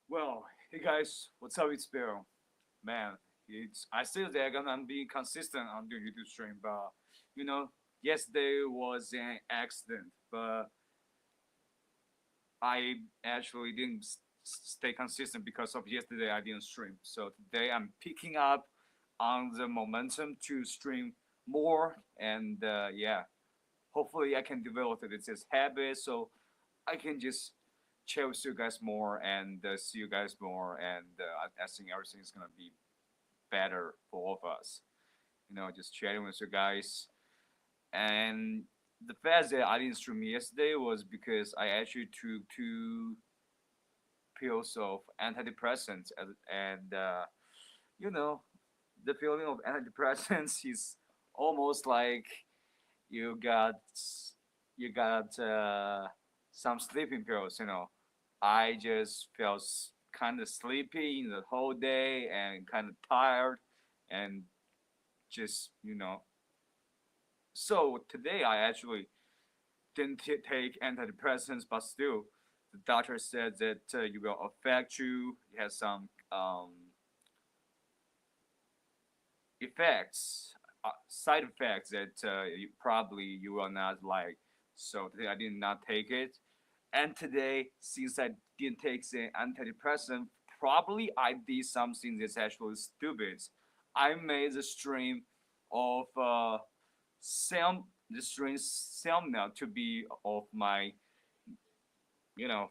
Well, hey guys, what's up? It's Bill. Man, I still there gonna be consistent on the YouTube stream, but you know, yesterday was an accident, but I actually didn't stay consistent because of yesterday I didn't stream. So today I'm picking up on the momentum to stream more, and yeah, hopefully I can develop this habit so I can just chat with you guys more and see you guys more, and I think everything is gonna be better for all of us. Just chatting with you guys. And the fact that I didn't stream yesterday was because I actually took 2 pills of antidepressants, and you know, the feeling of antidepressants is almost like you got you got some sleeping pills. I just felt kind of sleepy in the whole day and kind of tired, and just so today I actually didn't take antidepressants, but still the doctor said that it will affect you. It has some effects, side effects that you will not like. So today I did not take it, and today, since I didn't take the antidepressant, probably I did something that's actually stupid. I made the stream of the stream thumbnail to be of my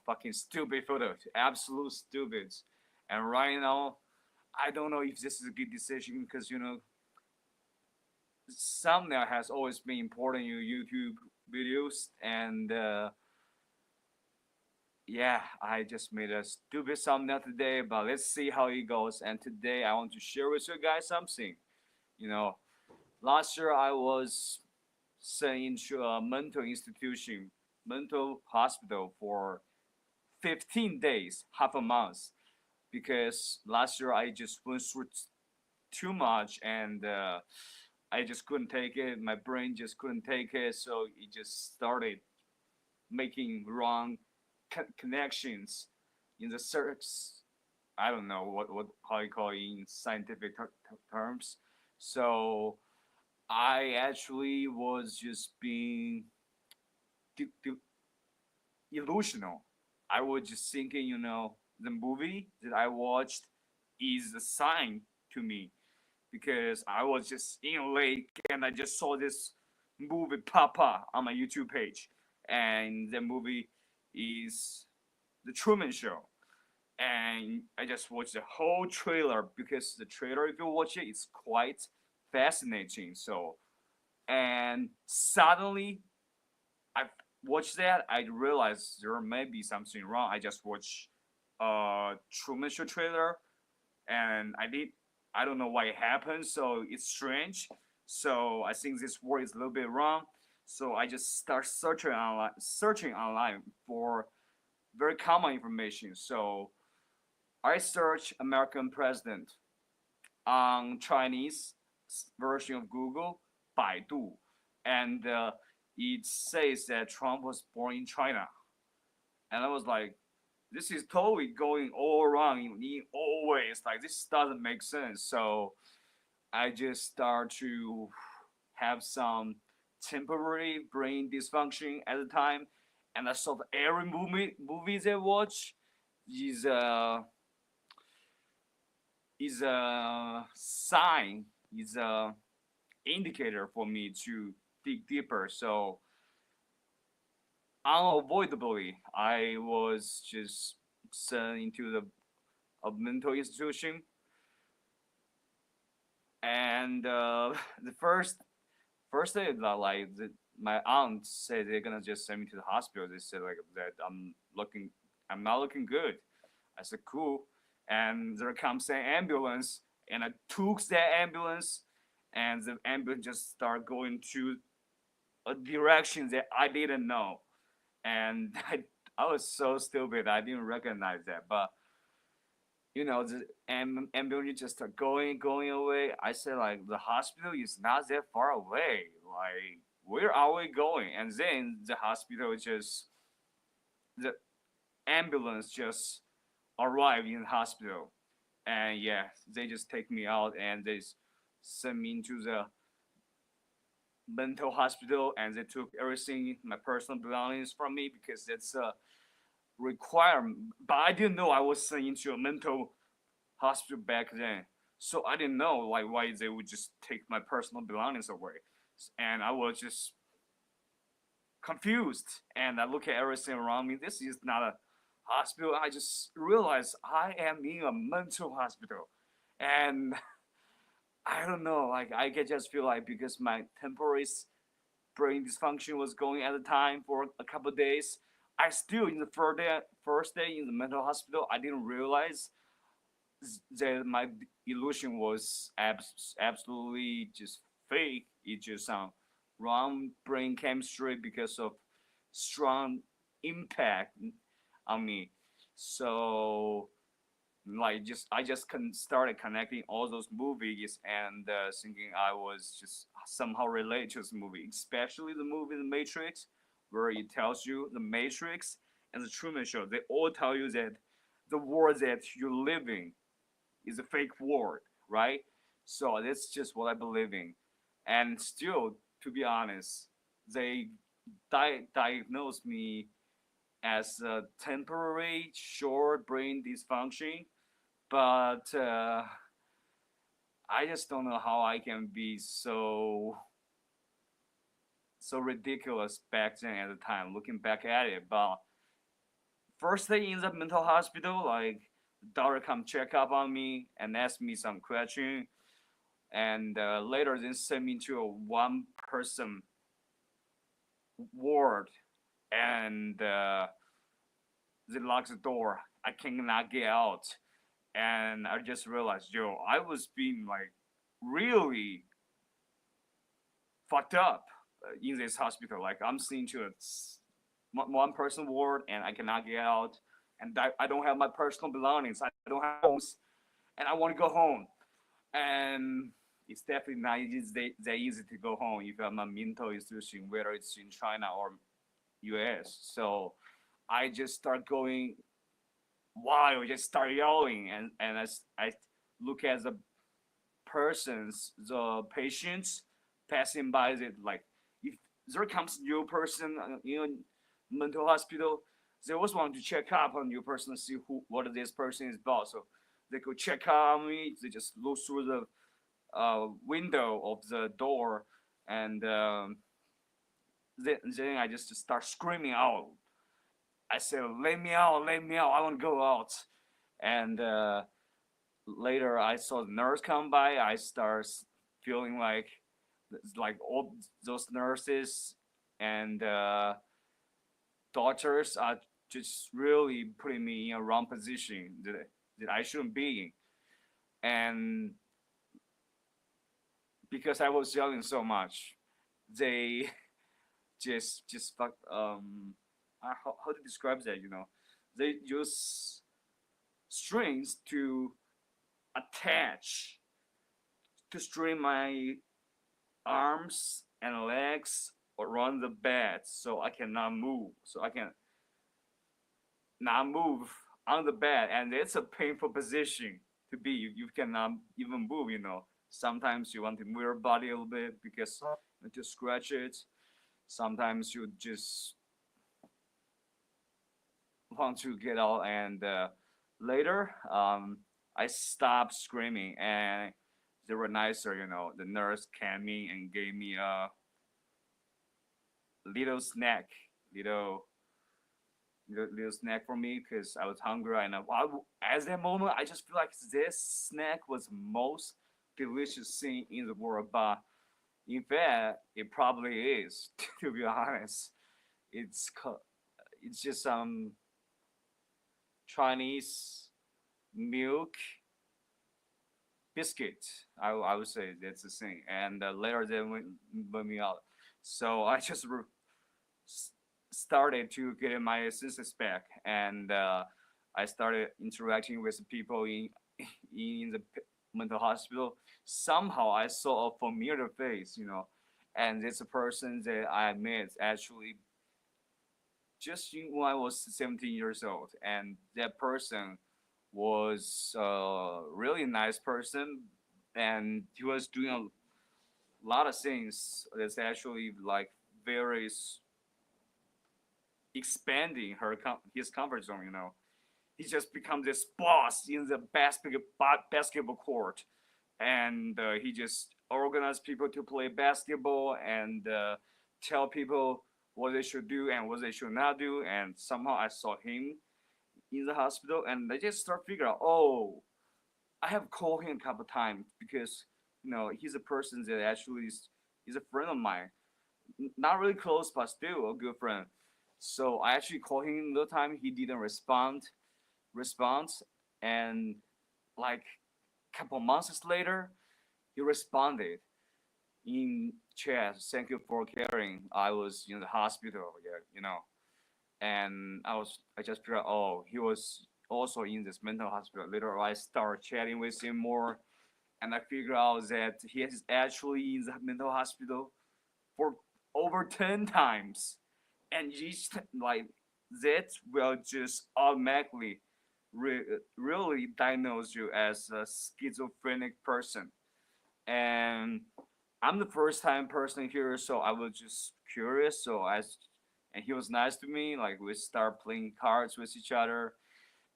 fucking stupid photo, absolute stupid. And right now, I don't know if this is a good decision because thumbnail has always been important in YouTube videos, and yeah, I just made a stupid thumbnail today, but let's see how it goes. And today I want to share with you guys something. You know, last year I was sent into a mental institution, mental hospital for 15 days, half a month, because last year I just went through too much, and I just couldn't take it. My brain just couldn't take it, so it just started making wrong connections in the search. I don't know what how you call it in scientific terms. So I actually was just being illusional. I was just thinking, the movie that I watched is a sign to me because I was just in a lake and I just saw this movie pop up on my YouTube page, and the movie is The Truman Show. And I just watched the whole trailer because the trailer, if you watch it, it's quite fascinating. So, and suddenly I watched that, I realized there may be something wrong. I just watched Truman Show trailer, and I don't know why it happened. So it's strange. So I think this word is a little bit wrong. So I just start searching online for very common information. So I search American president on Chinese version of Google, Baidu, and it says that Trump was born in China. And I was like, this is totally going all wrong in all ways. Like, this doesn't make sense. So I just start to have some temporary brain dysfunction at the time, and I saw that every movies I watch is a sign, is a indicator for me to dig deeper. So unavoidably, I was just sent into a mental institution, and the first day that my aunt said they're gonna just send me to the hospital. They said like that I'm not looking good. I said cool, and there comes an ambulance, and I took that ambulance, and the ambulance just started going to a direction that I didn't know, and I was so stupid I didn't recognize that, but the ambulance just start going away. I said like the hospital is not that far away. Like where are we going? And then the ambulance just arrived in the hospital, and yeah, they just take me out and they sent me into the mental hospital, and they took everything, my personal belongings from me because that's a requirement. But I didn't know I was sent into a mental hospital back then, so I didn't know like why they would just take my personal belongings away, and I was just confused. And I look at everything around me. This is not a hospital. I just realized I am in a mental hospital, and I don't know. Like I can just feel like because my temporary brain dysfunction was going at the time for a couple of days. I still in the first day in the mental hospital, I didn't realize that my illusion was absolutely just fake. It just wrong brain chemistry because of strong impact on me. So like just I just started connecting all those movies and thinking I was just somehow related to this movie, especially the movie The Matrix, where it tells you the Matrix and the Truman Show. They all tell you that the world that you're living is a fake world, right? So that's just what I believe in. And still, to be honest, they diagnosed me as a temporary short brain dysfunction, but I just don't know how I can be so ridiculous back then at the time, looking back at it. But first day in the mental hospital, like the doctor come check up on me and ask me some question, and later then send me to a one person ward, and they lock the door. I cannot get out, and I just realized, yo, I was being like really fucked up in this hospital. Like I'm seen to a one person ward, and I cannot get out, and I don't have my personal belongings. I don't have homes, and I want to go home. And it's definitely not that easy to go home if I'm a mental institution, whether it's in China or US. So I just start going wild, just start yelling, and I look at the persons, the patients passing by, it like if there comes a new person in mental hospital, they always want to check up on your person to see what this person is about. So they could check on me. They just look through the window of the door, and then I just start screaming out. I said, "Let me out! Let me out! I want to go out!" And later, I saw the nurse come by. I start feeling like all those nurses and doctors are just really putting me in a wrong position that I shouldn't be in. And because I was yelling so much, they just fuck how to describe that, they use strings to attach to string my arms and legs around the bed so I cannot move. So I can not move on the bed, and it's a painful position to be. You cannot even move. Sometimes you want to move your body a little bit because to scratch it. Sometimes you just want to get out, and later I stopped screaming, and they were nicer. The nurse came in and gave me a little snack, little snack for me because I was hungry, and at that moment I just feel like this snack was most delicious thing in the world. But in fact, it probably is. To be honest, it's just some Chinese milk biscuit. I would say that's the thing. And later they went me out. So I just started to get my senses back, and I started interacting with people in the mental hospital. Somehow I saw a familiar face, and it's a person that I met actually just when I was 17 years old, and that person was a really nice person, and he was doing a lot of things that's actually like very expanding his comfort zone. He just become this boss in the basketball court, and he just organized people to play basketball and tell people what they should do and what they should not do. And somehow I saw him in the hospital, and I just start figuring out, oh, I have called him a couple times because he's a person that actually is a friend of mine, not really close, but still a good friend. So I actually called him the time he didn't respond, and like a couple months later, he responded in chat. Thank you for caring. I was in the hospital, yeah. And I just figured out, oh, he was also in this mental hospital. Later, I start chatting with him more, and I figure out that he is actually in the mental hospital for over 10 times, and each like that will just automatically really diagnose you as a schizophrenic person. And I'm the first time person here, so I was just curious. And he was nice to me. Like we start playing cards with each other,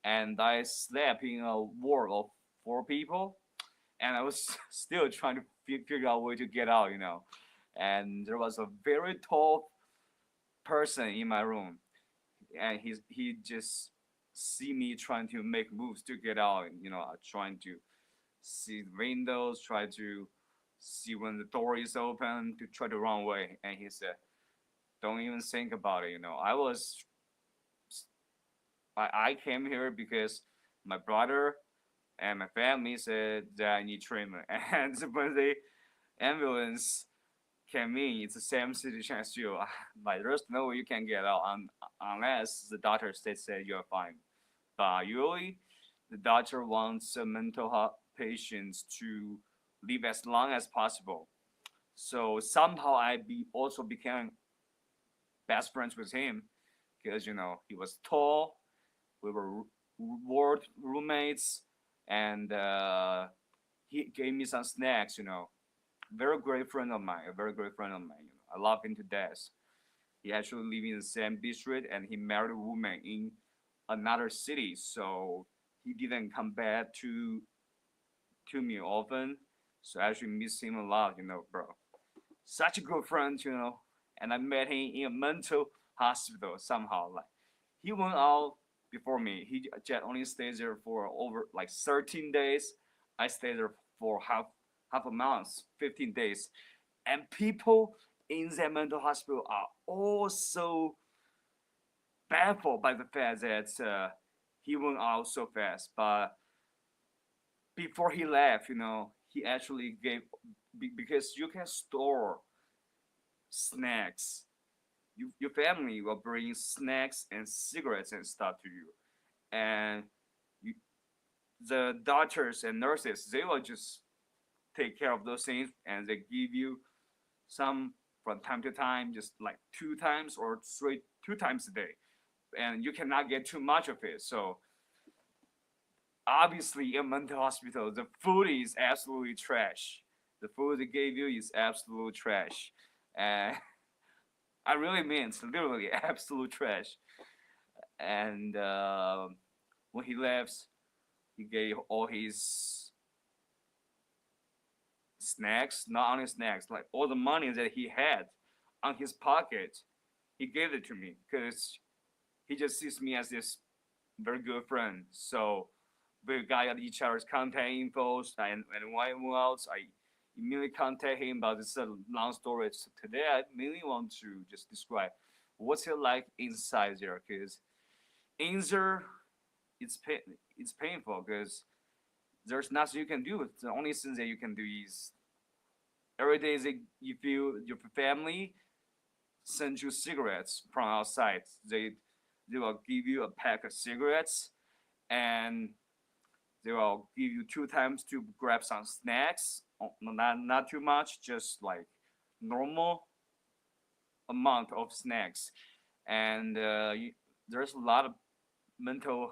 and I slept in a ward of 4 people, and I was still trying to figure out a way to get out. And there was a very tall person in my room, and he just see me trying to make moves to get out. And, trying to see the windows, try to see when the door is open to try to run away. And he said, "Don't even think about it." I came here because my brother and my family said that I need treatment, and when the ambulance came in, it's the same situation as you. Like there's no way you can get out unless the doctor said you're fine. But usually, the doctor wants mental patients to live as long as possible. So somehow also became best friends with him because he was tall. We were ward roommates, and he gave me some snacks. Very great friend of mine. A very great friend of mine. I love him to death. He actually lives in the same district, and he married a woman in another city, so he didn't come back to me often. So I actually miss him a lot, bro. Such a good friend, And I met him in a mental hospital somehow. Like he went out before me. He just only stayed there for over like 13 days. I stayed there for half a month, 15 days. And people in that mental hospital are also baffled by the fact that he went out so fast. But before he left, he actually gave because you can store snacks. Your family will bring snacks and cigarettes and stuff to you, and you, the doctors and nurses they will just take care of those things, and they give you some from time to time, just like 2 times or 2 times a day, and you cannot get too much of it. So obviously, in mental hospital, the food is absolutely trash. The food they gave you is absolute trash, and I really mean it's literally absolute trash. And when he left, he gave all his snacks, not only snacks, like all the money that he had on his pocket, he gave it to me because he just sees me as this very good friend. So we got each other's contact info, and when I went out, I immediately contact him. But it's a long story. So today, I mainly want to just describe what's it like inside there, because in there, it's painful because there's nothing you can do. The only thing that you can do is every day that you feel your family send you cigarettes from outside. They will give you a pack of cigarettes, and they will give you 2 times to grab some snacks. Not too much, just like normal amount of snacks. And there's a lot of mental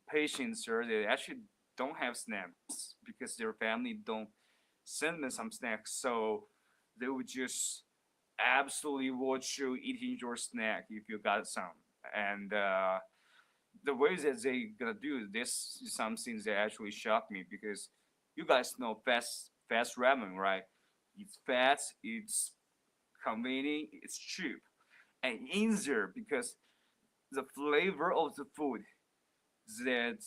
patients here, they actually don't have snacks because their family don't send them some snacks. So they would just absolutely watch you eating your snack if you got some. And the ways that they gonna do this is something that actually shocked me because you guys know fast ramen, right? It's fast, it's convenient, it's cheap, and easier because the flavor of the food that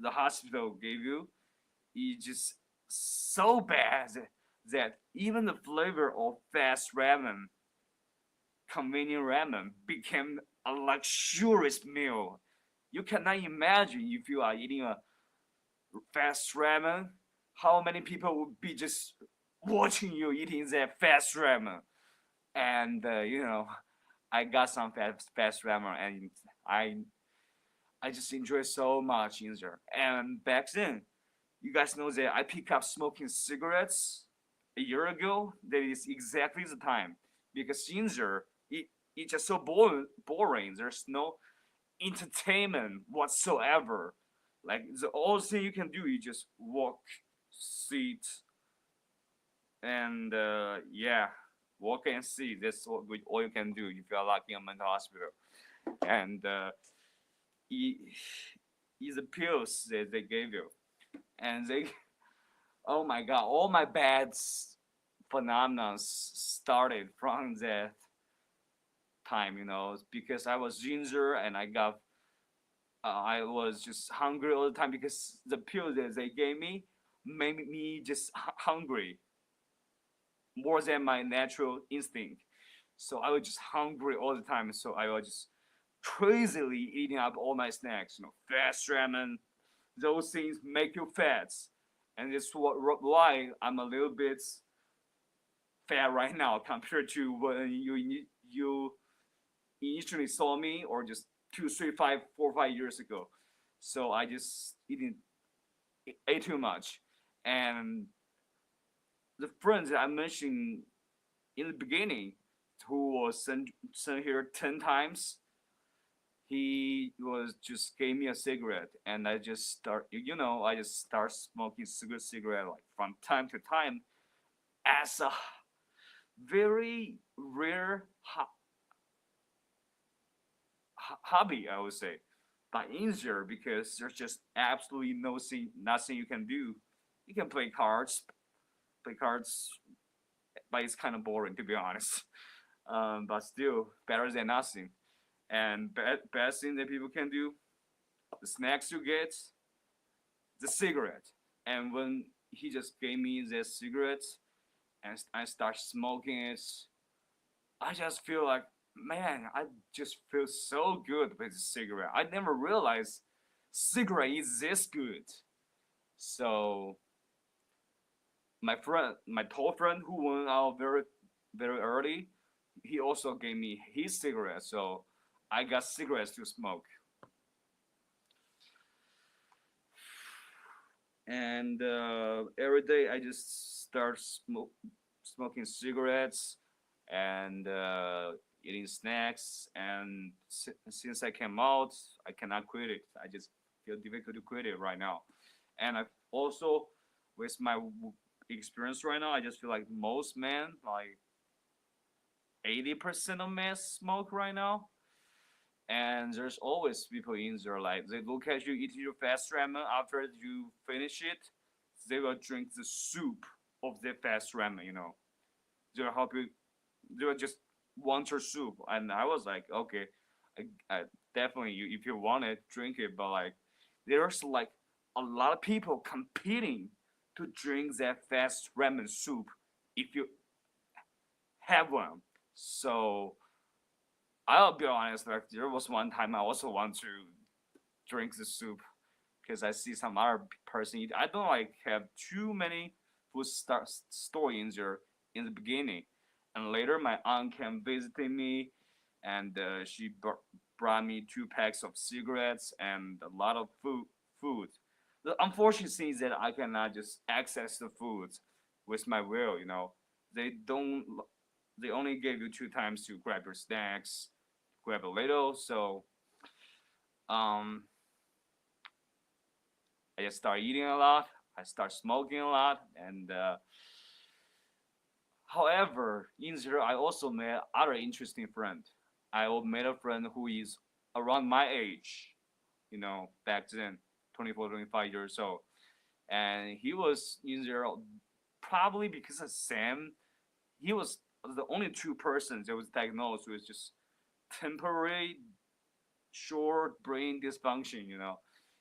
the hospital gave you is just so bad that even the flavor of fast ramen, convenient ramen, became a luxurious meal. You cannot imagine if you are eating a fast ramen, how many people would be just watching you eating that fast ramen. And I got some fast ramen, and I I just enjoy so much in there. And back then, you guys know that I picked up smoking cigarettes a year ago. That is exactly the time because in there, it's just so boring. There's no entertainment whatsoever. Like the only thing you can do is just walk, sit, and yeah, walk and see. That's all you can do if you are lucky in a mental hospital. And it's the pills that they gave you, and they, oh my god, all my bad phenomena started from that time, because I was ginger and I was just hungry all the time because the pills that they gave me made me just hungry more than my natural instinct. So I was just hungry all the time. So I was just crazily eating up all my snacks, fast ramen. Those things make you fat, and it's why I'm a little bit fat right now compared to when you initially saw me, or just 4 or 5 years ago. So I just ate too much, and the friends that I mentioned in the beginning, who was sent here 10 times, he was just gave me a cigarette, and I just start smoking cigarette like from time to time as a very rare hobby, I would say. But easier because there's just absolutely nothing you can do. You can play cards, but it's kind of boring to be honest. But still better than nothing. And best thing that people can do, the snacks you get, the cigarette. And when he just gave me the cigarette and I start smoking it, I just feel like, man, I just feel so good with the cigarette. I never realized cigarette is this good. So my tall friend who went out very, very early, he also gave me his cigarette. So I got cigarettes to smoke. And every day I just start smoking cigarettes and eating snacks. And since I came out, I cannot quit it. I just feel difficult to quit it right now. And I also, with my experience right now, I just feel like most men, like 80% of men smoke right now. And there's always people in there, like they look at you eating your fast ramen. After you finish it, they will drink the soup of the fast ramen. They'll help you. They'll just want your soup. And I was like, okay, I definitely, if you want it, drink it. But like, there's like a lot of people competing to drink that fast ramen soup if you have one. So I'll be honest, like there was one time I also want to drink the soup because I see some other person eat. I don't like have too many food store in there in the beginning, and later my aunt came visiting me, and she brought me 2 packs of cigarettes and a lot of food. The unfortunate thing is that I cannot just access the food with my will. They don't. They only gave you 2 times to grab your snacks, grab a little. So I just start eating a lot. I start smoking a lot, and however, in there I also met other interesting friend. I met a friend who is around my age, back then, 24, 25 years old, and he was in there probably because of Sam. He was the only two persons that was diagnosed with just temporary short brain dysfunction.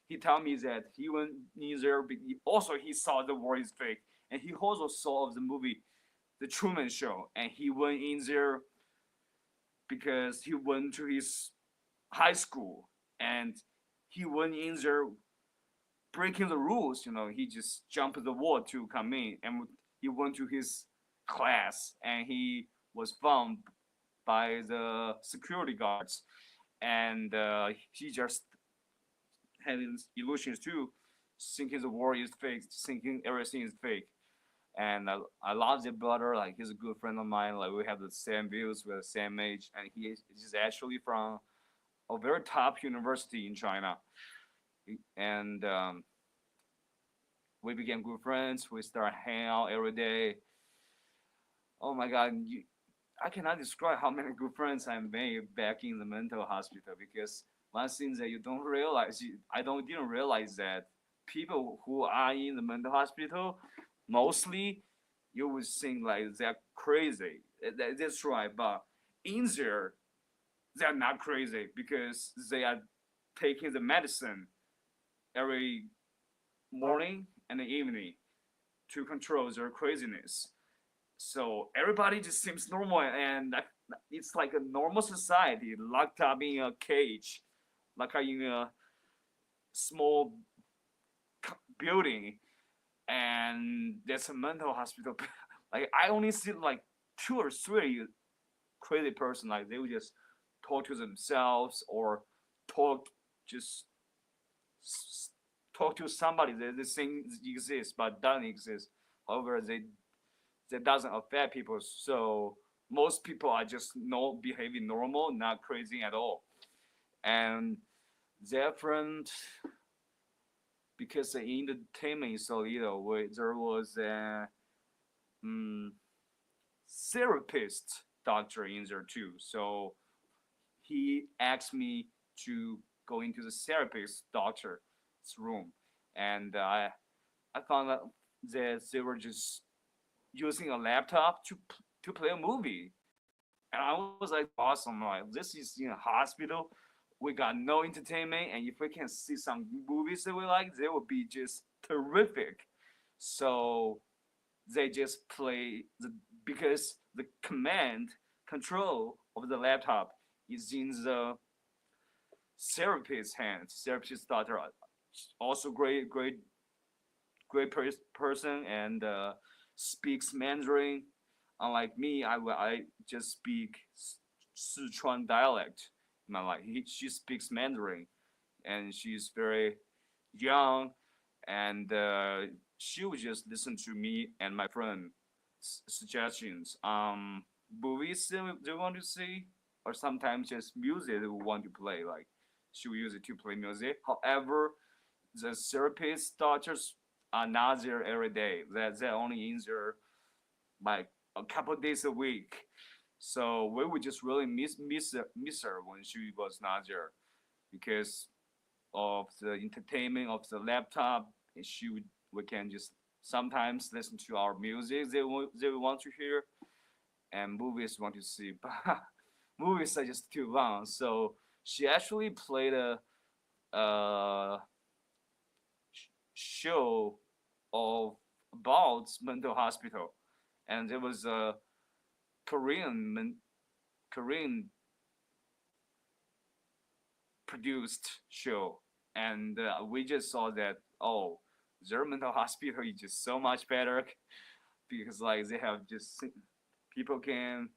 He told me that he went in there. Also, he saw the war is fake, and he also saw the movie, The Truman Show, and he went in there because he went to his high school, and he went in there breaking the rules. He just jumped the wall to come in, and he went to his class, and he was found by the security guards, and he just having illusions too, thinking the war is fake, thinking everything is fake. And I love the brother, like he's a good friend of mine. Like we have the same views, we're the same age, and he's actually from a very top university in China. And we became good friends. We start hanging out every day. Oh my God, I cannot describe how many good friends I made back in the mental hospital, because one thing that you don't realize, didn't realize that people who are in the mental hospital, mostly you would think like they're crazy. That's right, but in there, they're not crazy because they are taking the medicine every morning and evening to control their craziness. So everybody just seems normal, and it's like a normal society locked up in a cage, like in a small building, and there's a mental hospital. Like I only see like 2 or 3 crazy person, like they would just talk to themselves or just talk to somebody that they think exists but doesn't exist. However, that doesn't affect people. So most people are just not behaving normal, not crazy at all. And their friend, because the entertainment is so little, there was a therapist doctor in there too. So he asked me to go into the therapist doctor's room, and I found out that they were just using a laptop to play a movie, and I was like, awesome! Like this is in a hospital, we got no entertainment, and if we can see some movies that we like, they would be just terrific. So they just play because the command control of the laptop is in the therapist's hands. Therapist daughter, also great person, and speaks Mandarin. Unlike me, I just speak Sichuan dialect. She speaks Mandarin, and she's very young, and she would just listen to me and my friend suggestions. Movies they want to see, or sometimes just music they want to play. Like she will use it to play music. However, the therapist doctors are not there every day. They're only in there like a couple of days a week. So we would just really miss her when she was not there, because of the entertainment of the laptop. And we can just sometimes listen to our music they want to hear, and movies want to see, but movies are just too long. So she actually played a show about mental hospital, and there was a Korean produced show, and we just saw that, oh, their mental hospital is just so much better, because like they have just people can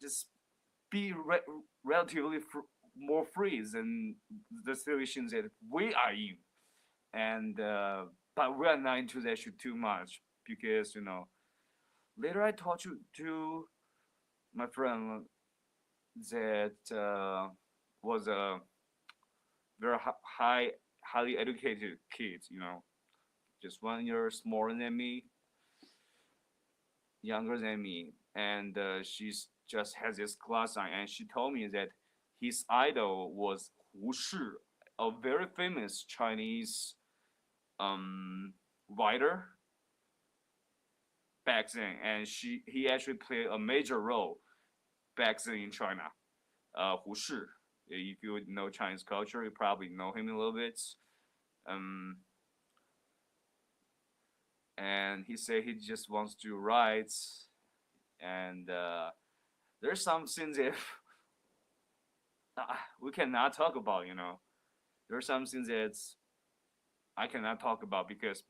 just be relatively more free than the situations that we are in, and but we are not into that shit too much, because later I talked to my friend that was a very high highly educated kid, just 1 year smaller than me, younger than me, and she's just has this class on, and she told me that his idol was Hu Shi, a very famous Chinese writer back then, and he actually played a major role back then in China. Hu Shi. If you know Chinese culture, you probably know him a little bit. Um, and he said he just wants to write, and there's some things that we cannot talk about. There's some things that I cannot talk about because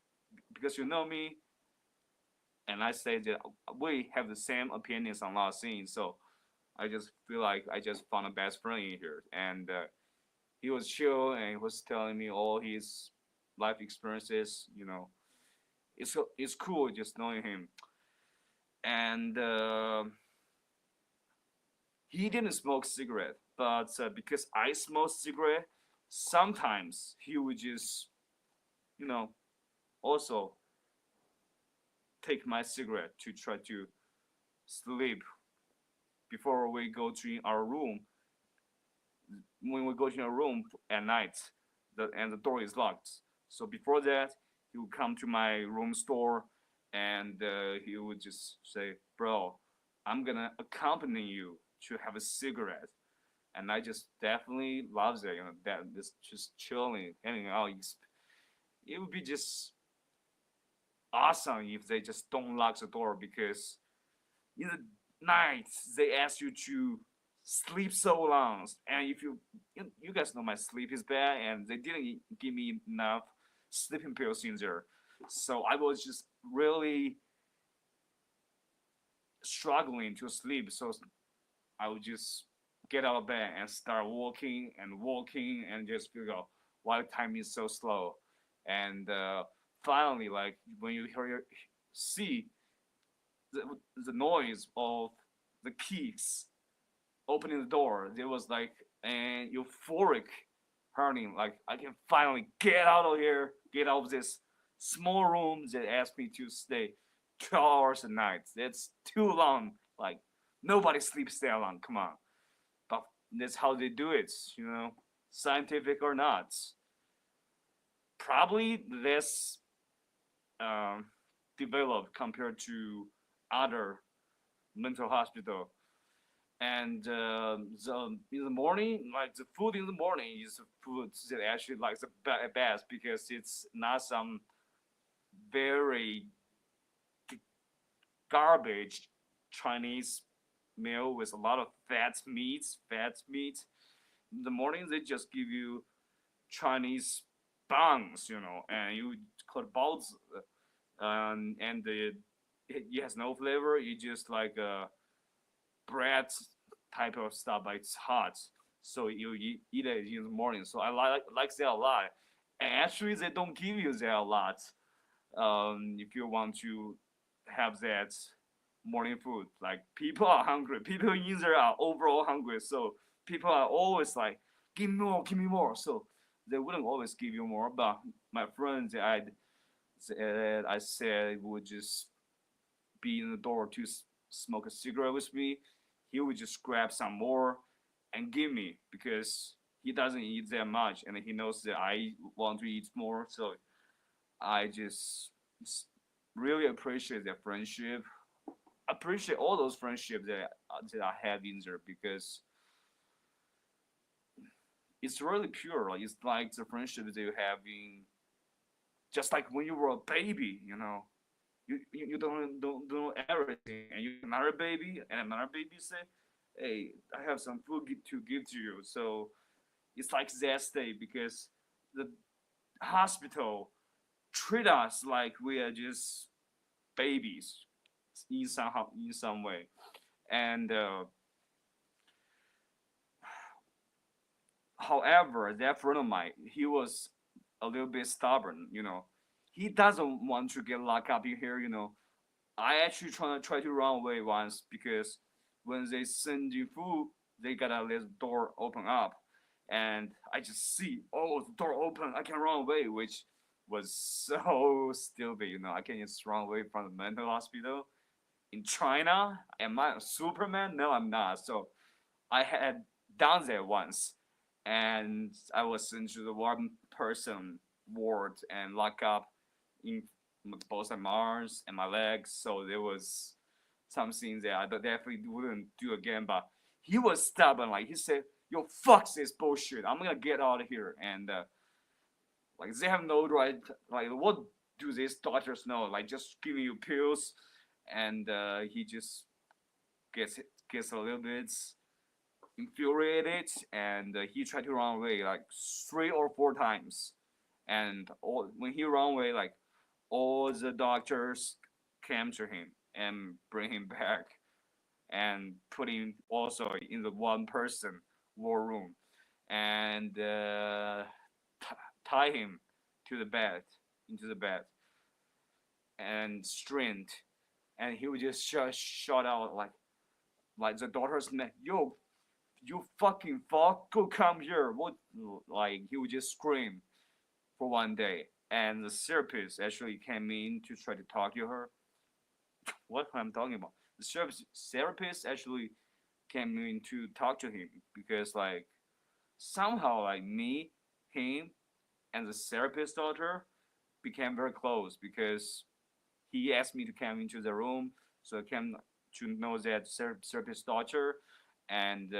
you know me, and I say that we have the same opinions on a lot of things. So I just feel like I just found a best friend in here, and he was chill and he was telling me all his life experiences. It's cool just knowing him, and he didn't smoke cigarette, but because I smoke cigarette, sometimes he would just, also take my cigarette to try to sleep before we go to our room. When we go to our room at night, and the door is locked. So before that, he would come to my room door, and he would just say, "Bro, I'm gonna accompany you to have a cigarette." And I just definitely loves it. That is just chilling, hanging out. It would be just awesome if they just don't lock the door, because in the night they ask you to sleep so long, and if you guys know my sleep is bad, and they didn't give me enough sleeping pills in there, so I was just really struggling to sleep. So I would just get out of bed and start walking and just figure out why time is so slow. And finally, like when you see the noise of the keys opening the door, there was like an euphoric hurting. Like I can finally get out of here, get out of this small room that asked me to stay 12 hours a night. That's too long. Like nobody sleeps that long. Come on. But that's how they do it, scientific or not. Probably less developed compared to other mental hospital. And in the morning, like the food in the morning is food that actually like the best, because it's not some very garbage Chinese meal with a lot of fat meat. In the morning, they just give you Chinese buns, and you call it baozi, and it has no flavor. It's just like a bread type of stuff, but it's hot, so you eat it in the morning. So I like that a lot. And actually, they don't give you that a lot. If you want to have that morning food, like people are hungry, people in there are overall hungry, so people are always like, give me more. So they wouldn't always give you more, but my friends I said would just be in the door to smoke a cigarette with me. He would just grab some more and give me, because he doesn't eat that much, and he knows that I want to eat more. So I just really appreciate that friendship. Appreciate all those friendships that I have in there, because it's really pure. Like it's like the friendship that you have in, just like when you were a baby. You don't know everything, and you another baby, and another baby say, "Hey, I have some food to give to you." So it's like that state, because the hospital treat us like we are just babies in some way. And however, that friend of mine, he was a little bit stubborn. He doesn't want to get locked up in here. I actually try to run away once, because when they send you food, they gotta let the door open up, and I just see, oh, the door open, I can run away, which was so stupid, you know. I can just run away from the mental hospital in China. Am I a Superman? No, I'm not. So I had done that once, and I was into the one person ward and locked up in both my arms and my legs. So there was something that I definitely wouldn't do again. But he was stubborn. Like he said, "Yo, fuck this bullshit. I'm gonna get out of here." And like they have no right. Like what do these doctors know? Like just giving you pills, and he just gets a little bit infuriated, and he tried to run away like 3 or 4 times. And when he ran away, like all the doctors came to him and bring him back and put him also in the one person war room and tie him to the bed into the bed and strained, and he would just shout out like the daughter's name, yo, you fucking fuck, go come here. What? Like he would just scream for one day, and the therapist actually came in to try to talk to her. What I'm talking about? The therapist actually came in to talk to him because like somehow like me, him, and the therapist daughter became very close because he asked me to come into the room, so I came to know that therapist daughter, and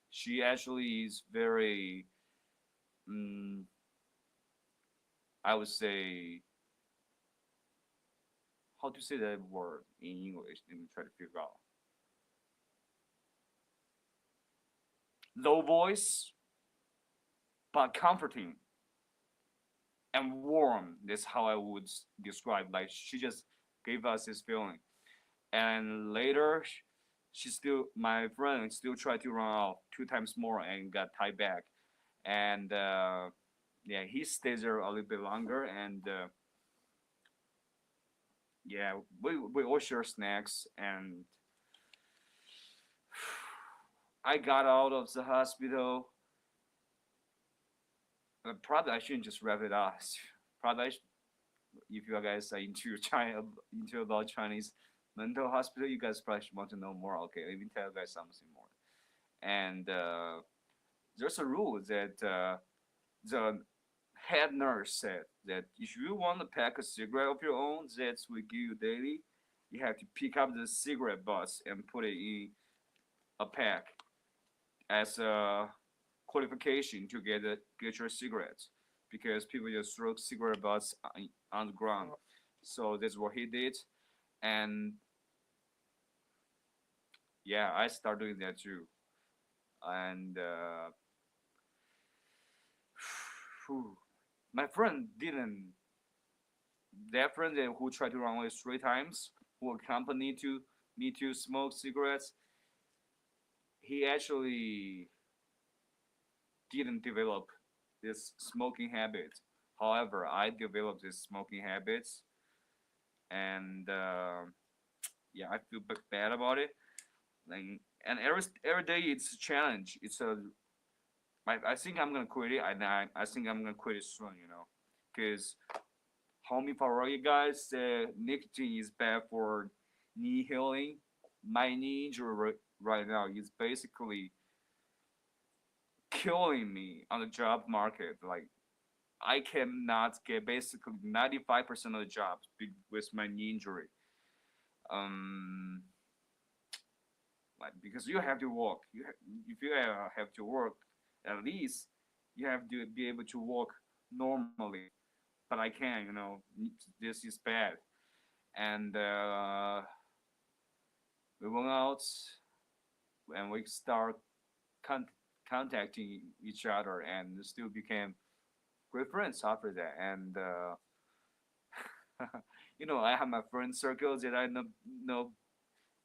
she actually is very, I would say, how to say that word in English? Let me try to figure out. Low voice, but comforting and warm. That's how I would describe. Like she just gave us this feeling, and later, she still my friend still tried to run out 2 times more and got tied back, and yeah, he stays there a little bit longer, and yeah, we all share snacks, and I got out of the hospital. Probably I shouldn't just wrap it up. Probably if you guys are into China, into about Chinese mental hospital, you guys probably should want to know more. Okay, let me tell you guys something more. And there's a rule that the head nurse said that if you want to pack a cigarette of your own that we give you daily, you have to pick up the cigarette butts and put it in a pack as a qualification to get your cigarettes, because people just throw cigarette butts on the ground. So that's what he did, and yeah, I started doing that too. And my friend didn't. That friend who tried to run away 3 times, who accompanied to me to smoke cigarettes, he actually didn't develop this smoking habit. However, I developed this smoking habits, and yeah, I feel bad about it. Like, and every day it's a challenge. It's a I think I'm gonna quit it. I think I'm gonna quit it soon. You know, because homie for you guys, nicotine is bad for knee healing. My knee injury right now is basically killing me on the job market. Like I cannot get basically 95% of the jobs with my knee injury. Um, like because you have to work. If you have to work, at least you have to be able to walk normally. But I can't. You know, this is bad. And we went out and we start con- contacting each other and still became great friends after that. And you know, I have my friend circle that I know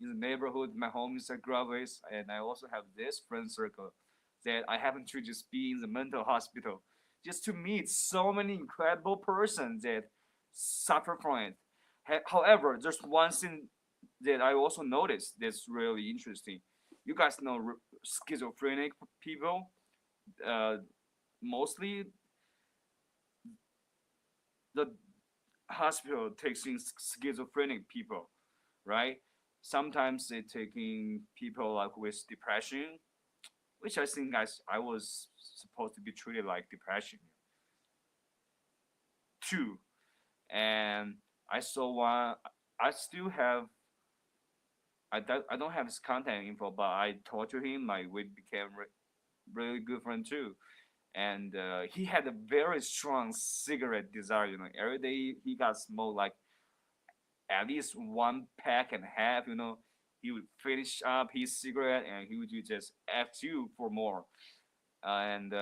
in the neighborhood, my homies I grew up with, and I also have this friend circle that I happen to just be in the mental hospital, just to meet so many incredible persons that suffer from it. However, there's one thing that I also noticed that's really interesting. You guys know schizophrenic people. mostly the hospital takes in schizophrenic people, right? Sometimes they taking people like with depression, which I think I was supposed to be treated like depression too. And I saw one. I still have. I don't have his contact info, but I talked to him. Like we became really good friends too. And he had a very strong cigarette desire. Every day he got smoke like at least one pack and a half. He would finish up his cigarette and he would just ask you for more. And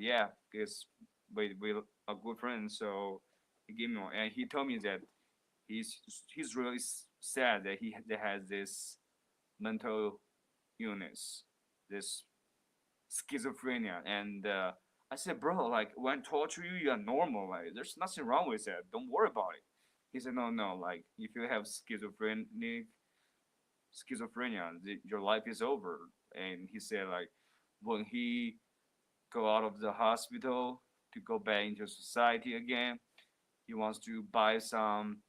yeah, because we are good friends, so he gave me more, and he told me that he's he's really sad that that has this mental illness, this schizophrenia, and I said, bro, like when I talk to you, you are normal. Like there's nothing wrong with that. Don't worry about it. He said, no, no. Like if you have schizophrenia, your life is over. And he said, like when he go out of the hospital to go back into society again, he wants to buy some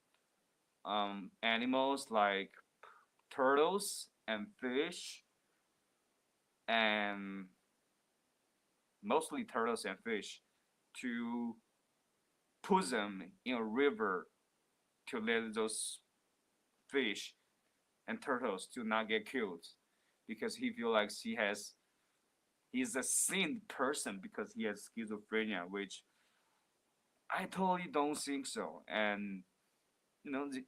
animals like turtles and fish, and mostly turtles and fish, to put them in a river to let those fish and turtles to not get killed, because he feels like he's a sane person because he has schizophrenia, which I totally don't think so. And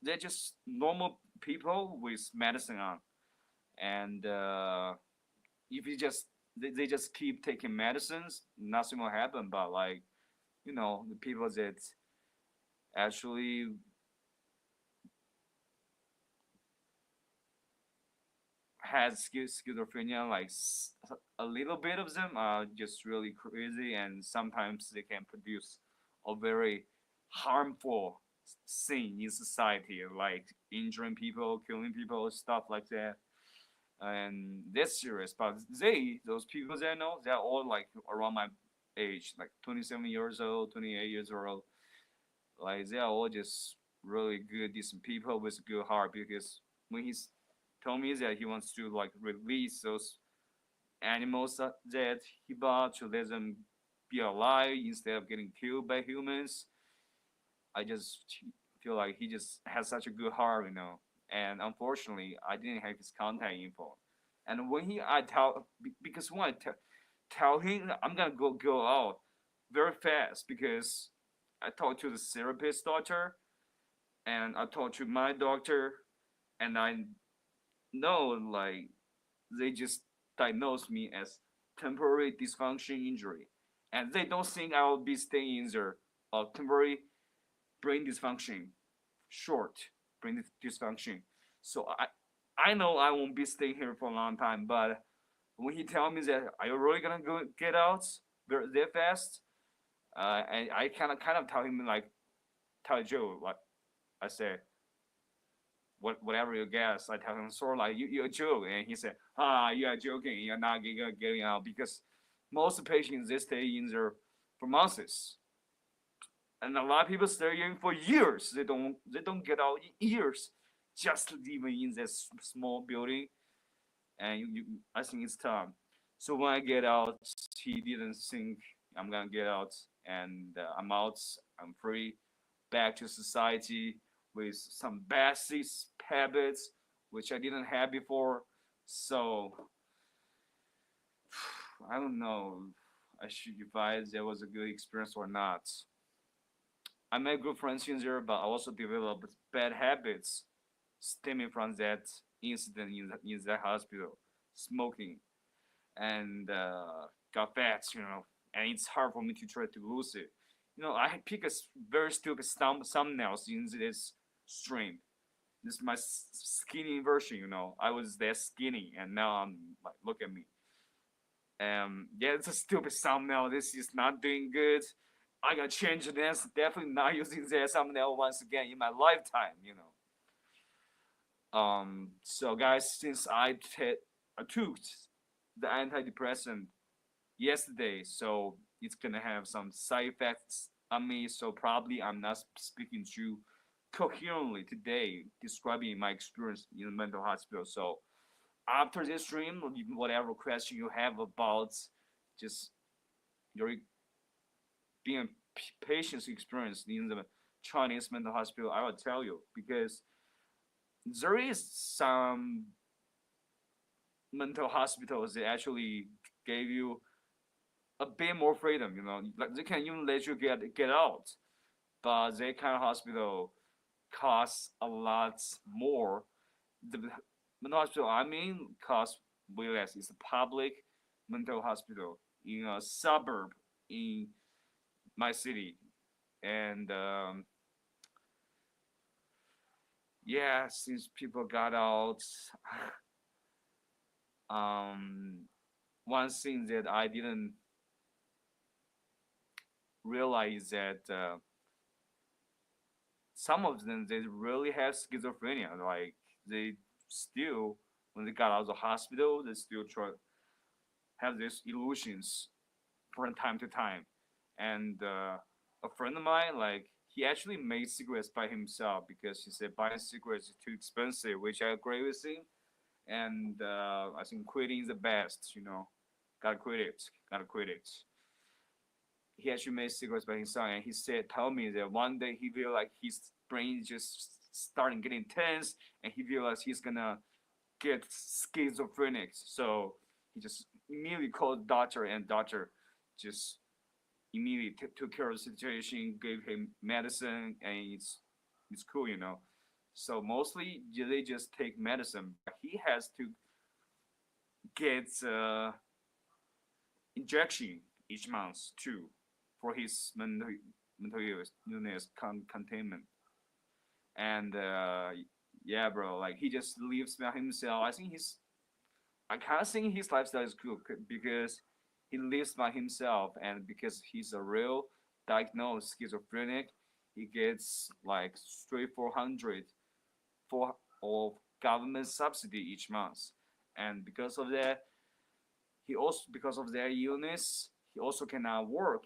they're just normal people with medicine on, and if you just they just keep taking medicines, nothing will happen. But like the people that actually has schizophrenia, like a little bit of them are just really crazy, and sometimes they can produce a very harmful scene in society, like injuring people, killing people, stuff like that. And that's serious. But those people that I know, they're all like around my age, like 27 years old, 28 years old. Like they are all just really good, decent people with a good heart. Because when he's told me that he wants to like release those animals that he bought to let them be alive instead of getting killed by humans, I just feel like he just has such a good heart. And unfortunately, I didn't have his contact info. And when I tell, because when I tell him I'm gonna go out very fast, because I talked to the therapist doctor, and I talked to my doctor, and I know like they just diagnosed me as temporary dysfunction injury, and they don't think I will be staying in there of temporary brain dysfunction, short brain dysfunction. So I know I won't be staying here for a long time. But when he tell me that are you really gonna go get out that fast, and I kind of tell him like tell Joe, like I said, whatever you guess. I tell him sort of like you're joking, and he said, you are joking, you're not getting out, because most patients they stay in there for months, and a lot of people stay in for years. They don't get out in years, just living in that small building, and I think it's time. So when I get out, he didn't think I'm gonna get out, and I'm out. I'm free, back to society with some basic habits which I didn't have before. So I don't know. I should advise there was a good experience or not. I made good friends in there, but I also developed bad habits stemming from that incident in the hospital, smoking, and got fat, and it's hard for me to try to lose it. I pick a very stupid thumbnails in this stream. This is my skinny version. I was that skinny, and now I'm like, look at me. Yeah, it's a stupid thumbnail. This is not doing good. I gotta change it. That's definitely not using that thumbnail once again in my lifetime. So guys, since I took the antidepressant yesterday, so it's gonna have some side effects on me. So probably I'm not speaking too coherently today, describing my experience in the mental hospital. So after this stream, whatever question you have about just your being patient's experience in the Chinese mental hospital, I will tell you, because there is some mental hospitals that actually gave you a bit more freedom, like they can even let you get out, but that kind of hospital costs a lot more. The mental hospital I mean costs way less. It's a public mental hospital in a suburb in my city, and yeah, since people got out, one thing that I didn't realize that some of them they really have schizophrenia. Like they still, when they got out of the hospital, they still try have these illusions from time to time. And a friend of mine, like he actually made cigarettes by himself because he said buying cigarettes is too expensive, which I agree with him. And I think quitting is the best. Gotta quit it. Gotta quit it. He actually made cigarettes by himself, and he told me that one day he feel like his brain just starting getting tense, and he realized he's gonna get schizophrenic. So he just immediately called the doctor, and doctor just immediately took care of the situation, gave him medicine, and it's cool. So mostly they just take medicine, but he has to get injection each month too for his mental illness containment. And yeah, bro, like he just lives by himself. I kind of think his lifestyle is cool because he lives by himself, and because he's a real diagnosed schizophrenic, he gets like straight 400 for of government subsidy each month, and because of that, because of their illness, he also cannot work.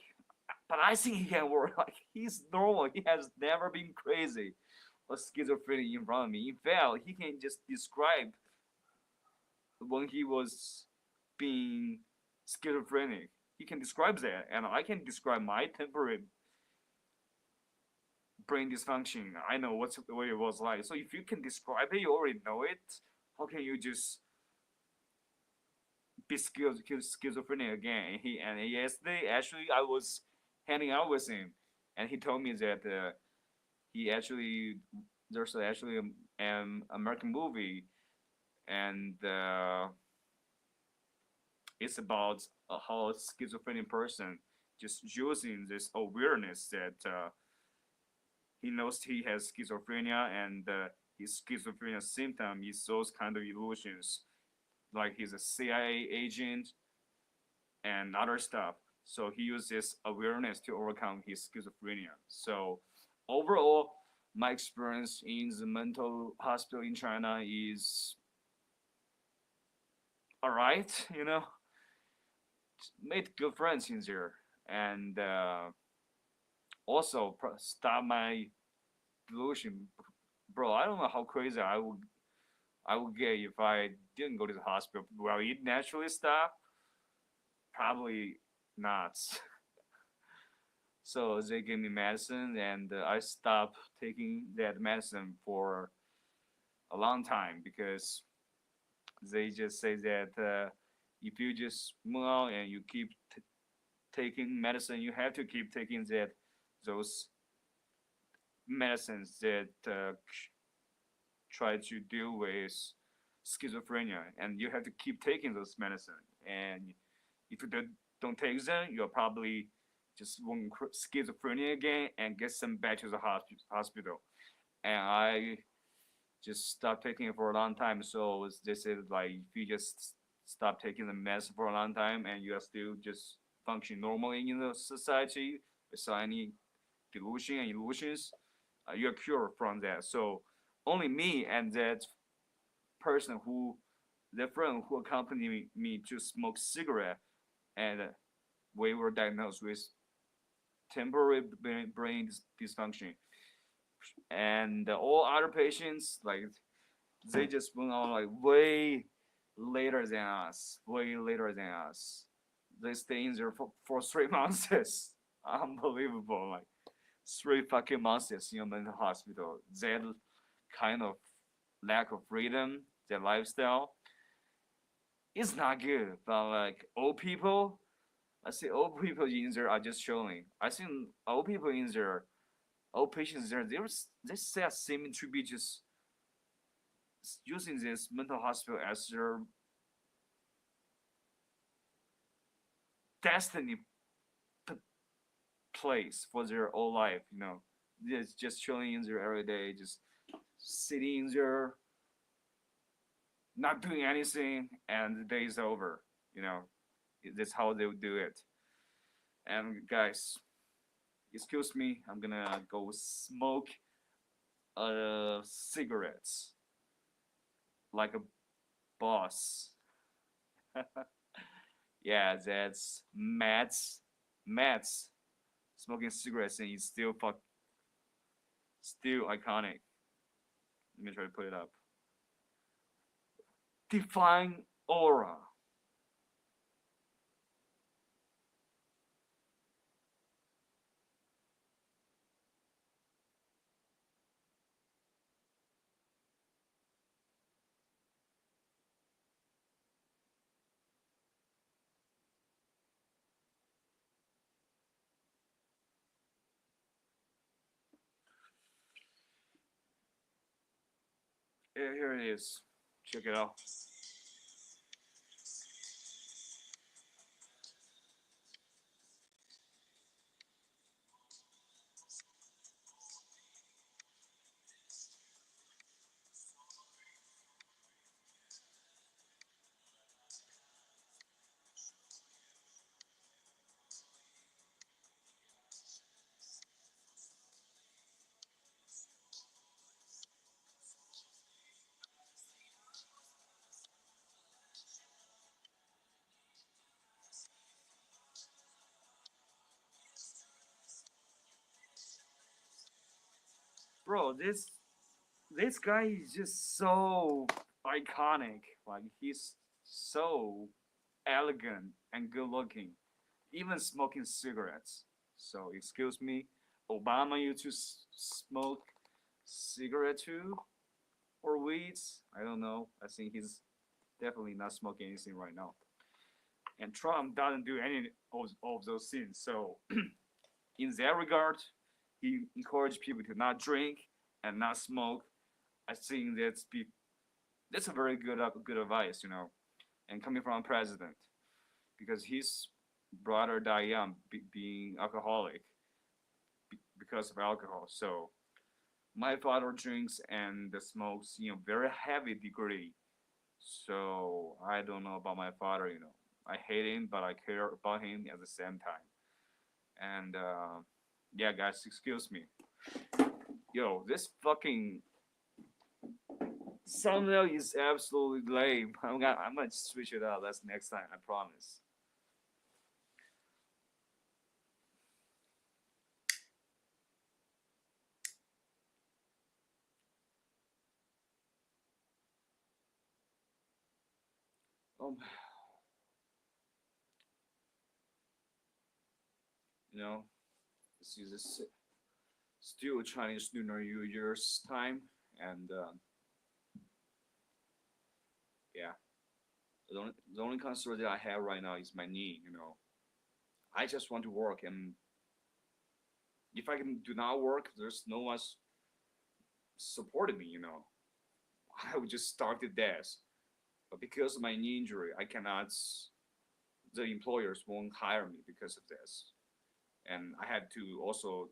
But I think he can work. Like he's normal. He has never been crazy or schizophrenic in front of me. In fact, he can just describe when he was being schizophrenic. He can describe that, and I can describe my temporary brain dysfunction. I know what it was like. So if you can describe it, you already know it. How can you just be schizophrenic again? And yesterday, actually, I was hanging out with him, and he told me that he actually there's actually an American movie, and it's about how a schizophrenic person just using this awareness that he knows he has schizophrenia, and his schizophrenia symptom is those kind of illusions, like he's a CIA agent and other stuff. So he uses awareness to overcome his schizophrenia. So overall, my experience in the mental hospital in China is alright, made good friends in there, and also stop my delusion. Bro, I don't know how crazy I would get if I didn't go to the hospital. Will it naturally stop? Probably not. So they gave me medicine, and I stopped taking that medicine for a long time because they just say that if you just move on and you keep taking medicine, you have to keep taking those medicines that try to deal with schizophrenia, and you have to keep taking those medicine. And if you don't take them, you'll probably just want schizophrenia again and get sent back to the hospital. And I just stopped taking it for a long time. So they said like if you just stop taking the medicine for a long time and you are still just function normally in the society without any delusion and illusions, you're cured from that. So only me and that person that friend who accompanied me to smoke cigarette and we were diagnosed with temporary brain dysfunction. And all other patients, like, they just went on like way later than us, way later than us. They stay in there for 3 months. Unbelievable, like 3 fucking months in a mental hospital. That kind of lack of freedom, their lifestyle, is not good. But like old people, I see old people in there are just chilling. I think old people in there, old patients there, they seem to be just using this mental hospital as their destiny place for their whole life. Just chilling in there every day, just sitting in there, not doing anything, and the day is over. That's how they would do it. And guys, excuse me, I'm gonna go smoke cigarettes like a boss. Yeah, that's Matt's smoking cigarettes, and it's still iconic. Let me try to put it up. Define aura. Yeah, here it is. Check it out. Bro, this guy is just so iconic. Like, he's so elegant and good looking, even smoking cigarettes. So excuse me, Obama used to smoke cigarette too, or weeds. I don't know. I think he's definitely not smoking anything right now. And Trump doesn't do any of those things. So in that regard, he encouraged people to not drink and not smoke. I think that's a very good advice, and coming from a president, because his brother died young, being alcoholic because of alcohol. So my father drinks and smokes in a very heavy degree. So I don't know about my father. I hate him, but I care about him at the same time. And yeah, guys, excuse me. Yo, this fucking thumbnail is absolutely lame. I'm gonna switch it out. That's next time, I promise. Um, this is still Chinese Lunar New Year's time, and yeah, the only concern that I have right now is my knee. I just want to work, and if I do not work, there's no one supporting me. I would just start to death. But because of my knee injury, I cannot. The employers won't hire me because of this, and I had to also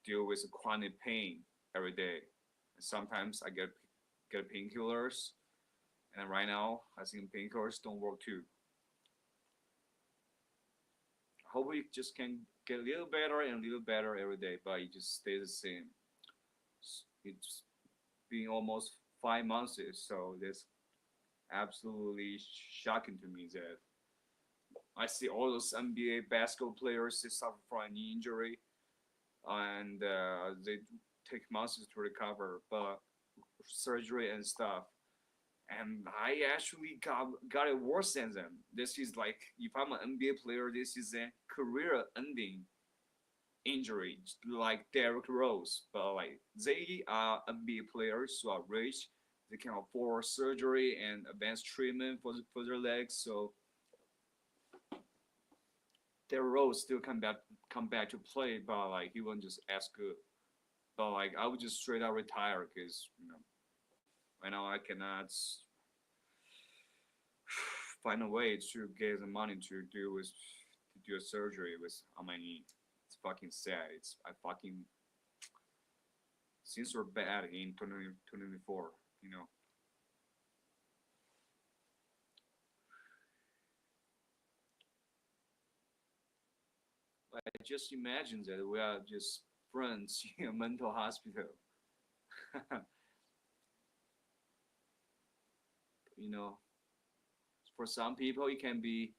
deal with chronic pain every day. And sometimes I get painkillers, and right now I think painkillers don't work too. I hope it just can get a little better and a little better every day, but it just stays the same. It's been almost 5 months, so that's absolutely shocking to me that I see all those NBA basketball players, they suffer from an injury, and they take months to recover, but surgery and stuff. And I actually got it worse than them. This is like, if I'm an NBA player, this is a career-ending injury, like Derrick Rose. But like, they are NBA players who are rich. They can afford surgery and advanced treatment for their legs. So Derrick Rose still come back to play, but like he wasn't just as good. But like I would just straight out retire because right now I cannot find a way to get the money to do a surgery with on my knee. It's fucking sad. I fucking things were bad in 2024. I just imagine that we are just friends in a mental hospital. you know, for some people it can be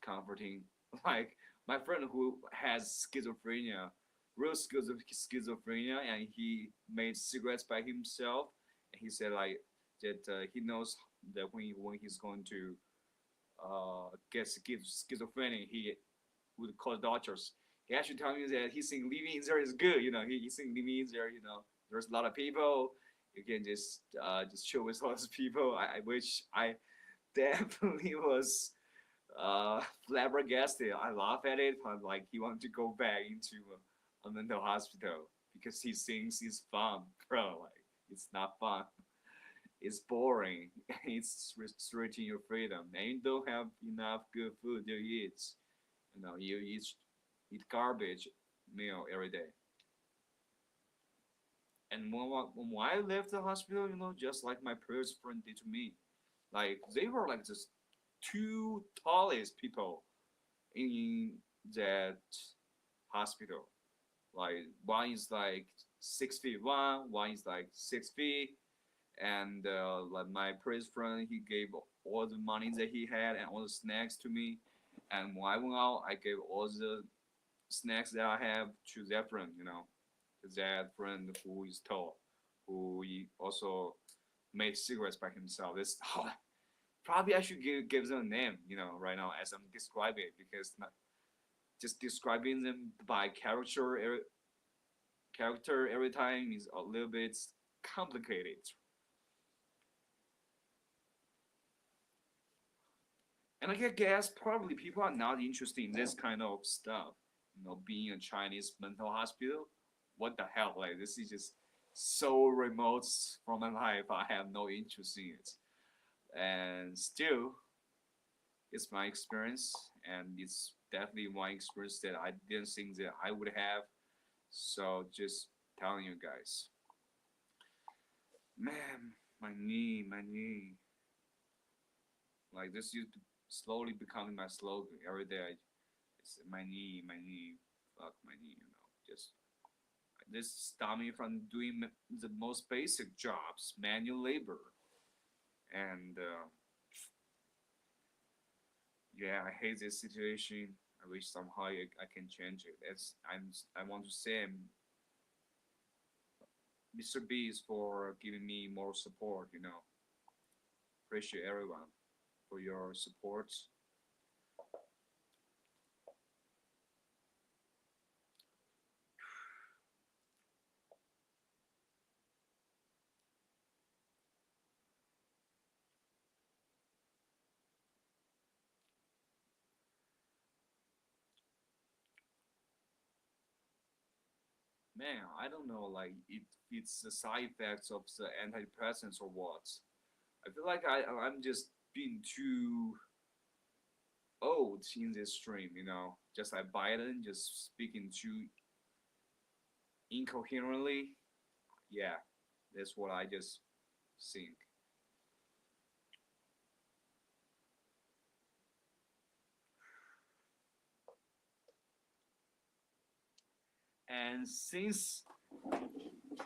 comforting. Like my friend who has schizophrenia, real schizophrenia, and he made cigarettes by himself. And he said like that he knows that when he's going to get schizophrenia, he would call doctors. He actually told me that he think living in there is good. He think living in there. There's a lot of people. You can just chill with all those people. Which I definitely was flabbergasted. I laugh at it, but like he wanted to go back into a mental hospital because he thinks it's fun, bro. Like it's not fun. It's boring. It's restricting your freedom, and you don't have enough good food to eat. You eat garbage meal every day. And when I left the hospital, just like my previous friend did to me, like they were like just two tallest people in that hospital. Like one is like 6 feet one is like 6 feet, and like my previous friend, he gave all the money that he had and all the snacks to me. And when I went out, I gave all the snacks that I have to that friend. That friend who is tall, who he also made cigarettes by himself. This probably I should give them a name, right now as I'm describing it, because not just describing them by character every time is a little bit complicated. And I guess probably people are not interested in this kind of stuff. Being a Chinese mental hospital, what the hell? Like this is just so remote from my life. I have no interest in it. And still, it's my experience, and it's definitely one experience that I didn't think that I would have. So just telling you guys, man, my knee. Like this is slowly becoming my slogan every day. It's my knee, fuck my knee. Just this stopped me from doing the most basic jobs, manual labor, and yeah, I hate this situation. I wish somehow I can change it. I want to say Mr. Beast for giving me more support. Appreciate everyone for your support. Man, I don't know, like if it's the side effects of the antidepressants or what. I feel like I'm just being too old in this stream, just like Biden, just speaking too incoherently. Yeah, that's what I just think. And since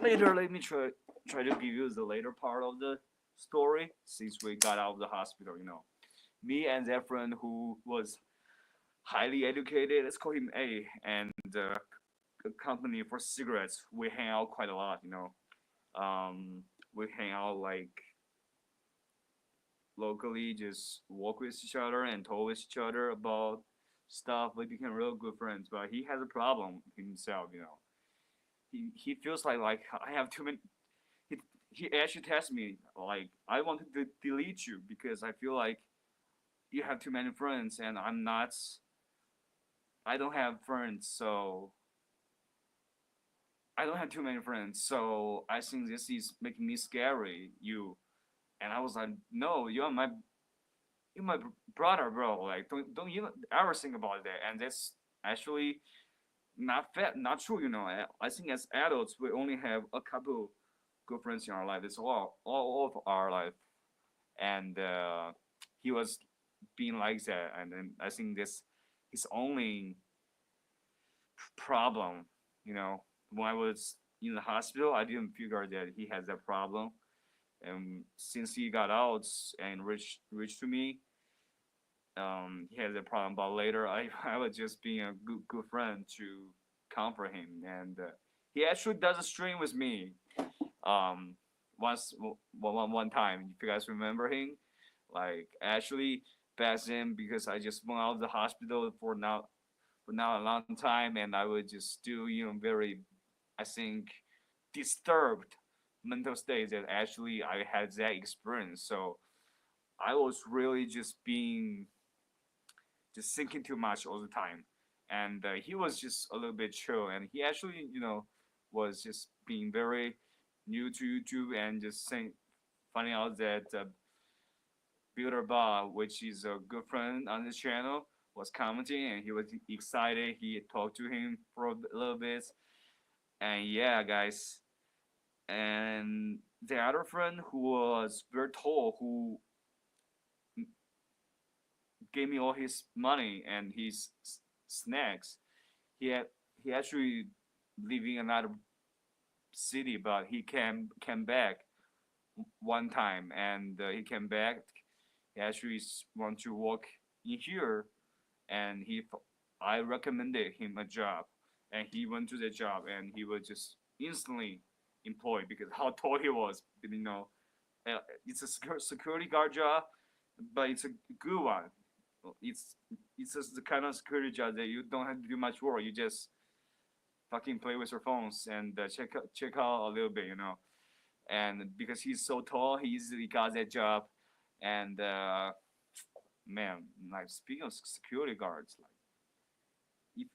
later, let me try to give you the later part of the story. Since we got out of the hospital, me and that friend who was highly educated, let's call him A, and a company for cigarettes, we hang out quite a lot, you know. We hang out like locally, just walk with each other and talk with each other about stuff. We became real good friends, but he has a problem himself, you know. He feels like I have too many. He, he actually texts me like I want to delete you because I feel like you have too many friends and I'm not. I don't have friends, so I don't have too many friends. So I think this is making me scary. You and I was like, no, you're my brother, bro. Like don't you ever think about that? And that's actually not true. You know, I think as adults we only have a couple good friends in our life. It's all of our life, and he was being like that, and then I think this his only problem. You know, when I was in the hospital, I didn't figure that he has that problem, and since he got out and reached to me, he has a problem. But later, I was just being a good friend to comfort him, and he actually does a stream with me. Um, once one time, if you guys remember him, like actually back then because I just went out of the hospital for now a long time, and I was just still very, I think, disturbed mental state that actually I had that experience. So I was really just thinking too much all the time, and he was just a little bit chill, and he actually was just being very new to YouTube and just saying finding out that Builder Bob, which is a good friend on this channel, was commenting and he was excited. He talked to him for a little bit, and yeah, guys. And the other friend who was very tall, who gave me all his money and his snacks. He actually living in another city, but he came back one time, and he came back. He actually want to work in here, and I recommended him a job, and he went to the job, and he was just instantly employed because how tall he was. It's a security guard job, but it's a good one. It's it's just the kind of security job that you don't have to do much work. You just fucking play with your phones and check out a little bit, And because he's so tall, he easily got that job. And man, like speaking of security guards, like if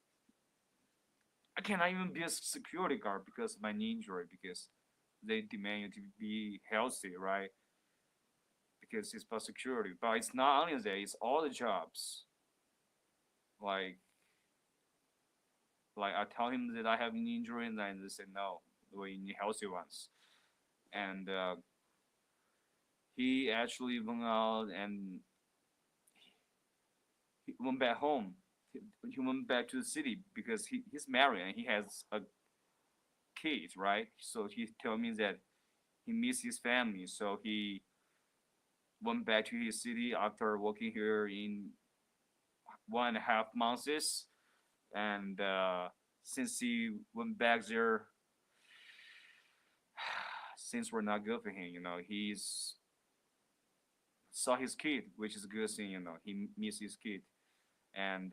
I cannot even be a security guard because of my knee injury because they demand you to be healthy, right? Because it's about security. But it's not only that; it's all the jobs. Like I tell him that I have an injury, and then they say no, we need healthy ones. And he actually went out and he went back home. He went back to the city because he's married and he has a kid, right? So he told me that he missed his family, so he went back to his city after working here in 1.5 months, and since he went back there, since we're not good for him, he's saw his kid, which is a good thing, he missed his kid, and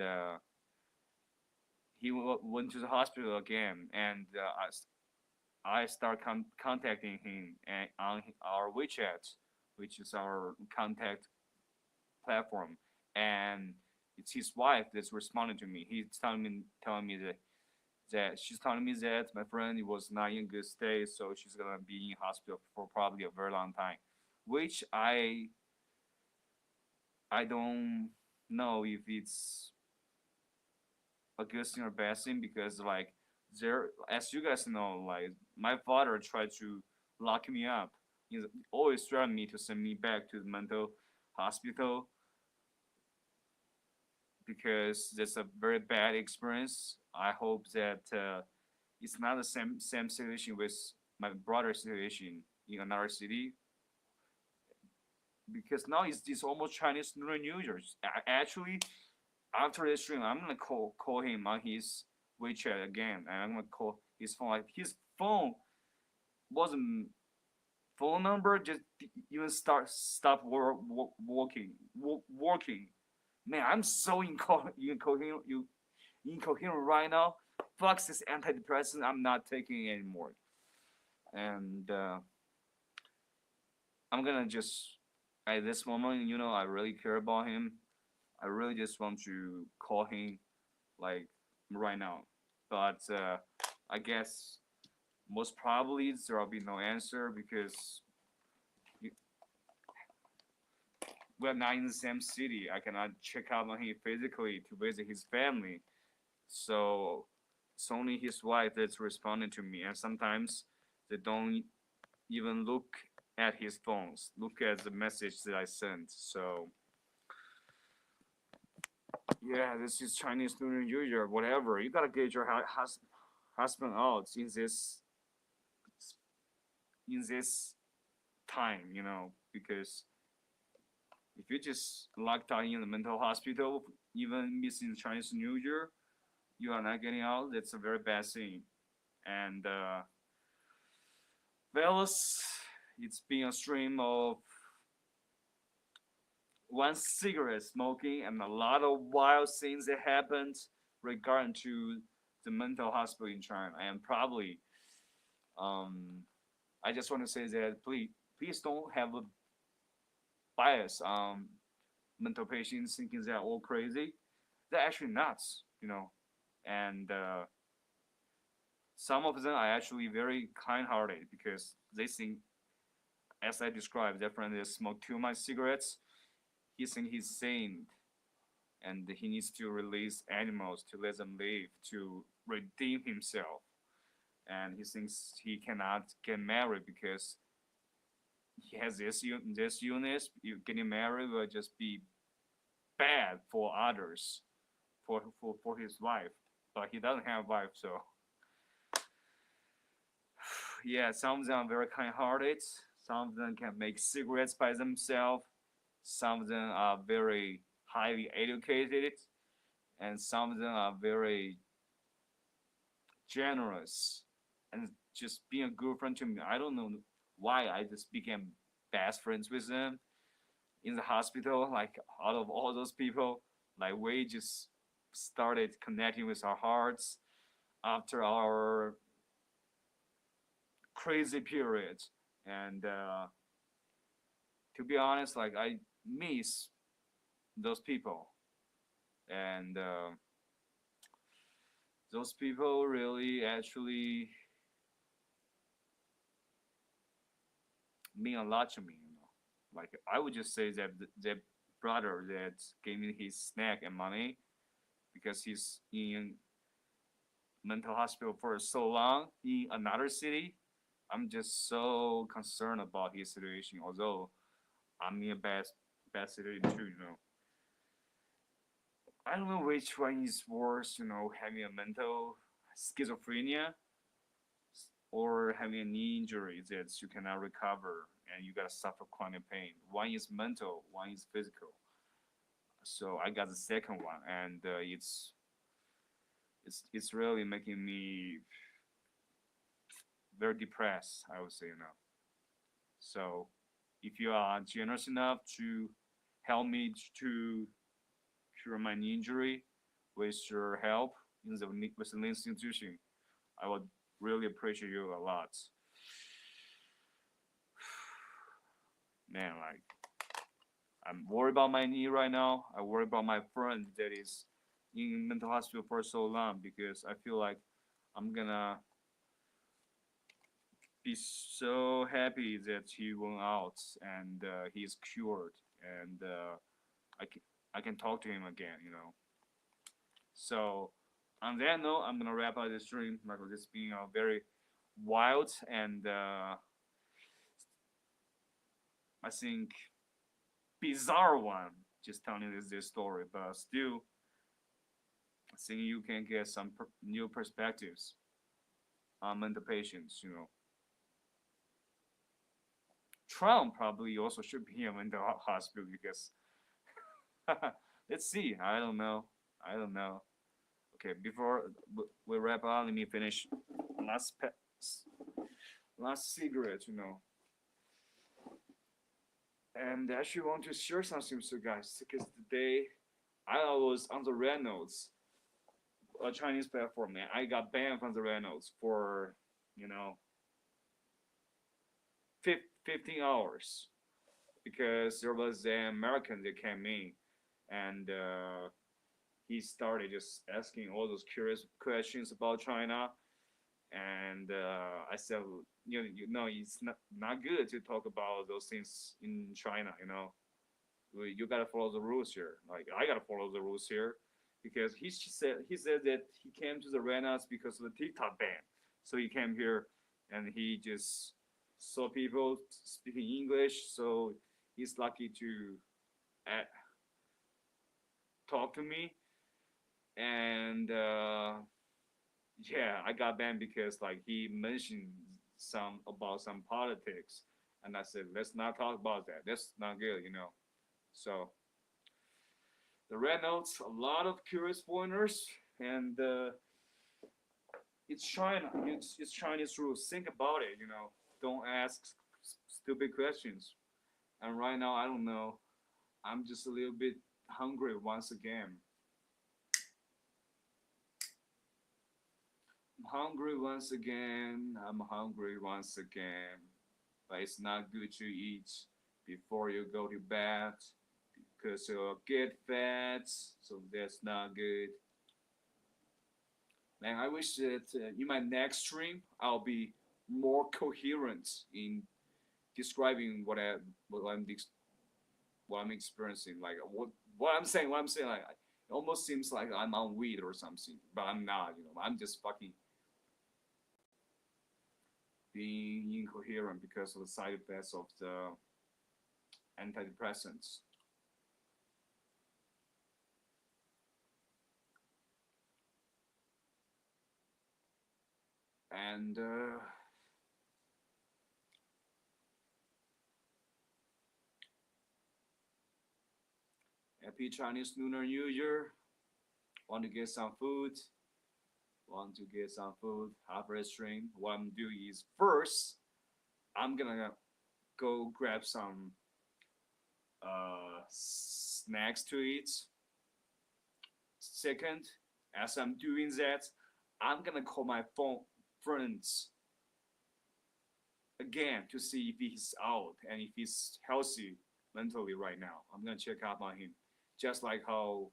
he went to the hospital again, and I start contacting him and on our WeChat, which is our contact platform, and it's his wife that's responding to me. He's telling me that she's telling me that my friend was not in good state, so she's gonna be in hospital for probably a very long time, which I don't know if it's a good thing or bad thing because like there, as you guys know, like my father tried to lock me up. He's always threatened me to send me back to the mental hospital because that's a very bad experience. I hope that it's not the same situation with my brother's situation in another city. because now it's almost Chinese New Year. Actually, after this stream, I'm gonna call him on his WeChat again, and I'm gonna call his phone. Like his phone wasn't phone number just even stop working. Man, I'm so incoherent right now. Fuck this antidepressant. I'm not taking it anymore. And I'm gonna just at this moment, I really care about him. I really just want to call him like right now. But I guess most probably there will be no answer because we're not in the same city. I cannot check out on him physically to visit his family. So it's only his wife that's responding to me, and sometimes they don't even look at his phones, look at the message that I sent. So yeah, this is Chinese New Year, whatever. You gotta get your husband out in this time, because if you just locked out in the mental hospital, even missing Chinese New Year, you are not getting out. That's a very bad thing. And fellas, it's been a stream of one cigarette smoking and a lot of wild things that happened regarding to the mental hospital in China. And probably, I just want to say that please don't have a bias on mental patients thinking they're all crazy. They're actually nuts, and some of them are actually very kind-hearted because they think, as I described, their friend has smoked too much cigarettes. He thinks he's sane, and he needs to release animals to let them live to redeem himself. And he thinks he cannot get married because he has this illness. Getting married will just be bad for others, for his wife, but he doesn't have a wife, so yeah, some of them are very kind-hearted. Some of them can make cigarettes by themselves. Some of them are very highly educated, and some of them are very generous and just being a good friend to me. I don't know why I just became best friends with them in the hospital. Like out of all those people, like we just started connecting with our hearts after our crazy period. And to be honest, like I miss those people, and those people really actually mean a lot to me. Like I would just say that that brother that gave me his snack and money because he's in mental hospital for so long in another city. I'm just so concerned about his situation. Although I'm in a bad situation too. I don't know which one is worse. Having a mental schizophrenia or having a knee injury that you cannot recover and you gotta suffer chronic pain. One is mental, one is physical. So I got the second one, and it's really making me very depressed, I would say. So if you are generous enough to help me to cure my knee injury with your help with the institution, I would really appreciate you a lot. Man, like I'm worried about my knee right now. I worry about my friend that is in mental hospital for so long because I feel like I'm gonna be so happy that he went out and he's cured, and I can talk to him again. So on that note, I'm gonna wrap up this stream. Michael, this being a very wild and I think bizarre one, just telling this story, but still, I think you can get some new perspectives on mental patients. Trump probably also should be in a mental hospital because let's see. I don't know. Okay, before we wrap up, let me finish last cigarette, And I actually want to share something with you guys because today I was on the Reynolds, a Chinese platform, and I got banned from the Reynolds for 15 hours because there was an American that came in and he started just asking all those curious questions about China. And I said, it's not good to talk about those things in China. You gotta follow the rules here. Like I gotta follow the rules here, because he said that he came to the Renas because of the TikTok ban. So he came here and he just saw people speaking English. So he's lucky to talk to me. And yeah, I got banned because like he mentioned about some politics, and I said let's not talk about that. That's not good. So the red notes, a lot of curious foreigners, and it's China. It's Chinese rules. Think about it. Don't ask stupid questions. And right now, I don't know. I'm just a little bit hungry once again. I'm hungry once again. But it's not good to eat before you go to bed because you'll get fat. So that's not good. Man, I wish that in my next stream I'll be more coherent in describing what I'm experiencing. Like what I'm saying. Like it almost seems like I'm on weed or something, but I'm not. I'm just fucking being incoherent because of the side effects of the antidepressants. And happy Chinese Lunar New Year. Want to get some food? After the stream, what I'm doing is first, I'm gonna go grab some snacks to eat. Second, as I'm doing that, I'm gonna call my friends again to see if he's out and if he's healthy mentally right now. I'm gonna check up on him, just like how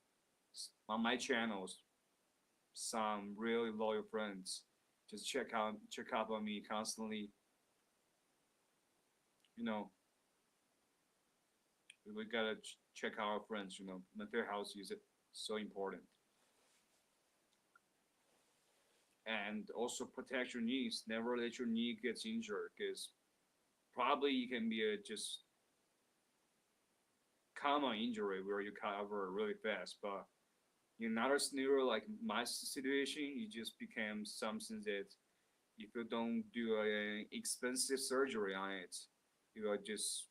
on my channels, some really loyal friends just check up on me constantly. We gotta check our friends. Mental health is so important. And also protect your knees. Never let your knee get injured, because probably it can be a just common injury where you recover really fast. But in another scenario, like my situation, it just became something that if you don't do an expensive surgery on it, it will just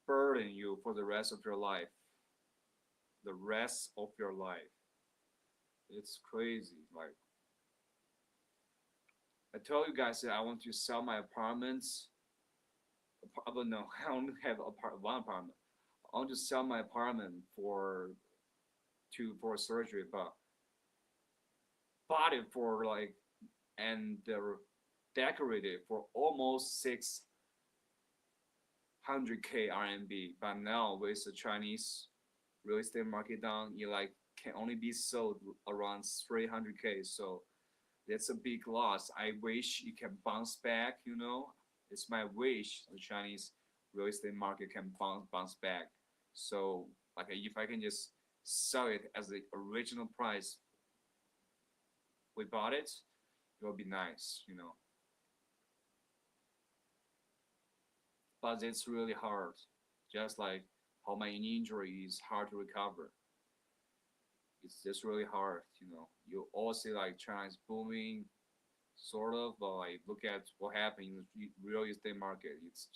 burden you for the rest of your life. It's crazy. Like I told you guys that I want to sell my apartments. But no, I only have one apartment. I want to sell my apartment for surgery, but bought it for like and decorated for almost 600k RMB. But now with the Chinese real estate market down, it like can only be sold around 300k. So that's a big loss. I wish it can bounce back. It's my wish the Chinese real estate market can bounce back. So like if I can just sell it as the original price we bought it, it will be nice. But it's really hard, just like how my injury is hard to recover. It's just really hard. You all see like China is booming, sort of, but like look at what happened in the real estate market. It's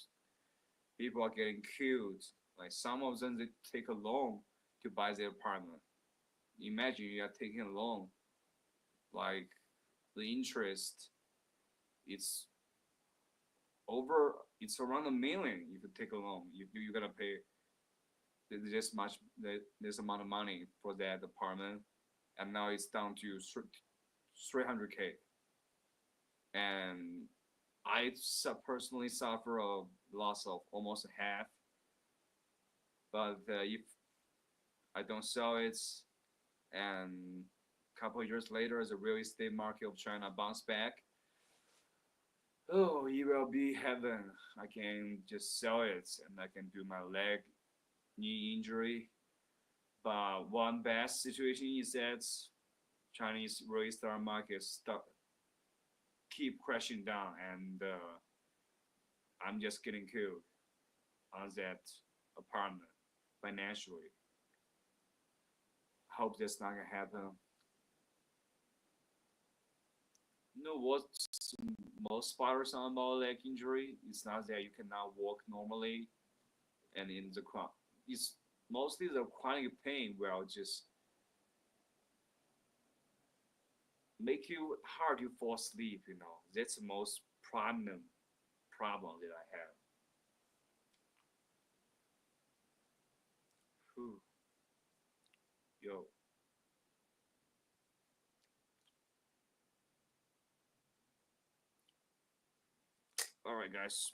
people are getting killed. Like some of them, they take a loan to buy their apartment. Imagine you are taking a loan, like the interest, it's it's around $1 million if you take a loan. You're gonna pay this amount of money for that apartment, and now it's down to 300K. And I personally suffer a loss of almost half. But if I don't sell it, and a couple of years later, the real estate market of China bounce back, oh, it will be heaven. I can just sell it, and I can do my leg, knee injury. But one bad situation is that Chinese real estate market keep crashing down, and I'm just getting killed on that apartment financially. Hope that's not gonna happen. You know what's most bothersome about leg injury? It's not that you cannot walk normally, and it's mostly the chronic pain will just make you hard to fall asleep. That's the most prominent problem that I have. Whew. Yo. All right, guys.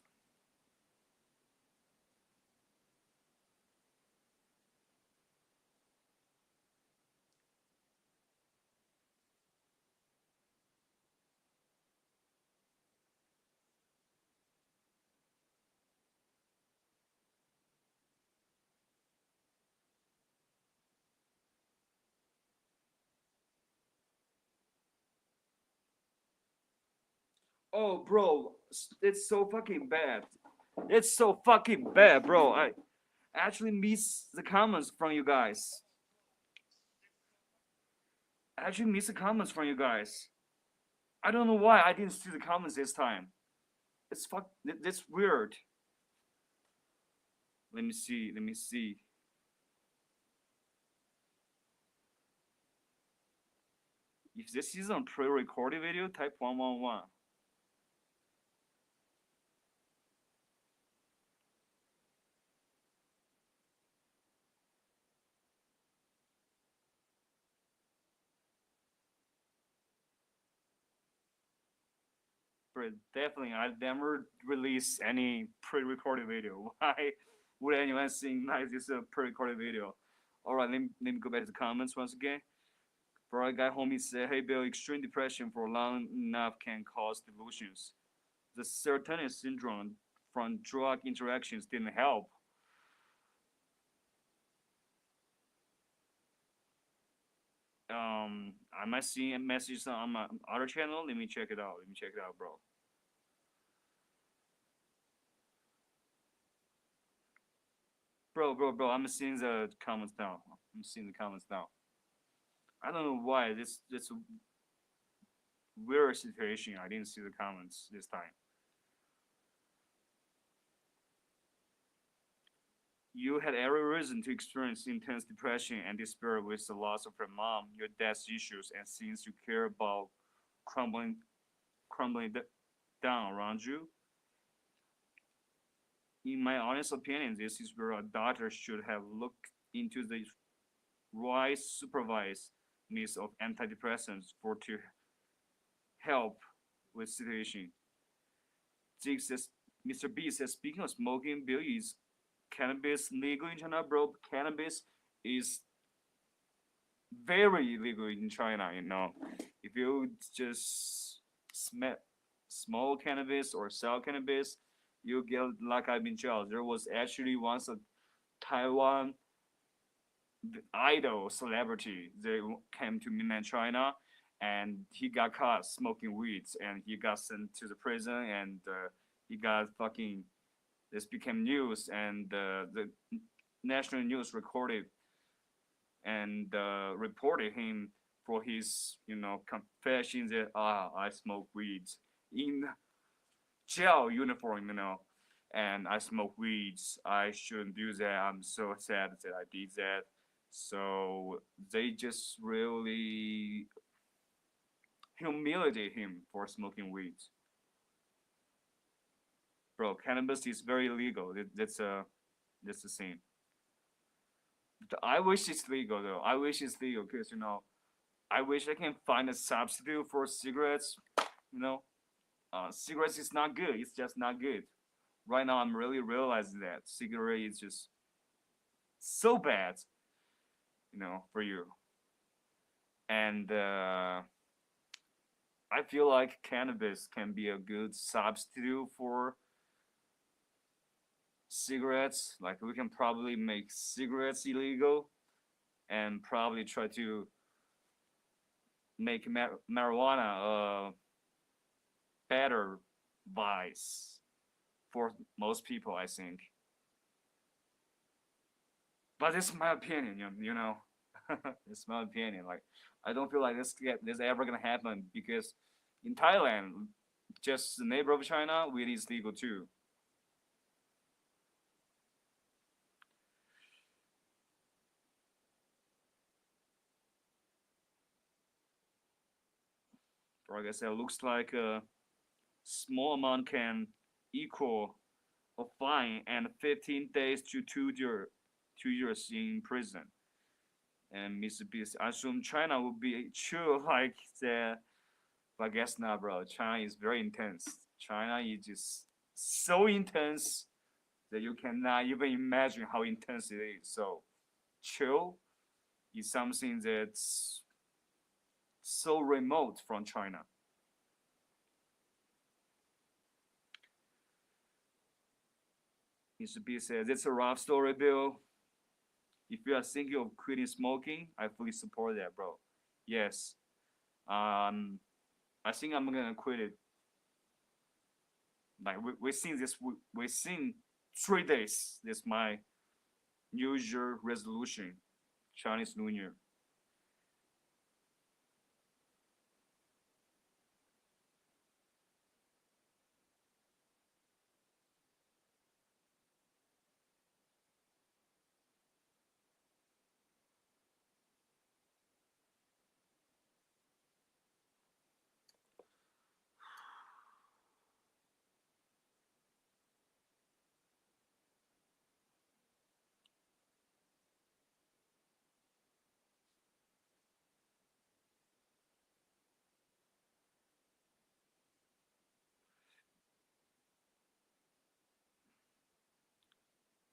Oh, bro, it's so fucking bad. It's so fucking bad, bro. I actually miss the comments from you guys. I actually miss the comments from you guys. I don't know why I didn't see the comments this time. That's weird. Let me see. Let me see. If this is a pre-recorded video, type 111. But definitely, I never release any pre-recorded video. Why would anyone think like this is a pre-recorded video? All right, let me go back to the comments once again. For a guy homie said, "Hey Bill, extreme depression for long enough can cause delusions. The serotonin syndrome from drug interactions didn't help." I might see a message on my other channel. Let me check it out. Let me check it out, bro. Bro. I'm seeing the comments now. I'm seeing the comments now. I don't know why this weird situation. I didn't see the comments this time. You had every reason to experience intense depression and despair with the loss of your mom, your dad's issues, and things you care about crumbling down around you. In my honest opinion, this is where a doctor should have looked into the right supervised use of antidepressants for to help with situation. Jake says, Mr. B says, speaking of smoking, Bill, is cannabis legal in China, bro? Cannabis is very illegal in China. If you just smoke cannabis or sell cannabis, you get locked up in jail. There was actually once a Taiwan idol celebrity that came to mainland China, and he got caught smoking weeds, and he got sent to the prison, and he got fucking. This became news, and the national news recorded and reported him for his, confession that I smoke weeds in jail uniform, and I smoke weeds. I shouldn't do that. I'm so sad that I did that. So they just really humiliate him for smoking weeds. Bro, cannabis is very illegal. That's the thing. I wish it's legal though. I wish it's legal because I wish I can find a substitute for cigarettes. Cigarettes is not good. It's just not good. Right now, I'm really realizing that cigarette is just so bad, for you. And I feel like cannabis can be a good substitute for cigarettes. Like we can probably make cigarettes illegal and probably try to make marijuana a better vice for most people, I think. But it's my opinion, it's my opinion. Like I don't feel like this ever gonna happen because in Thailand, just the neighbor of China, weed is legal too. Like I said, it looks like a small amount can equal a fine and 15 days to 2 years in prison. And Mr. Beast, I assume China would be chill like that, but I guess not, bro. China is very intense. China is just so intense that you cannot even imagine how intense it is. So, chill is something that's so remote from China. Mr. B says, it's a rough story, Bill. If you are thinking of quitting smoking, I fully support that, bro. Yes. I think I'm gonna quit it. Like we've seen this, we've seen 3 days. That's my New Year resolution, Chinese New Year.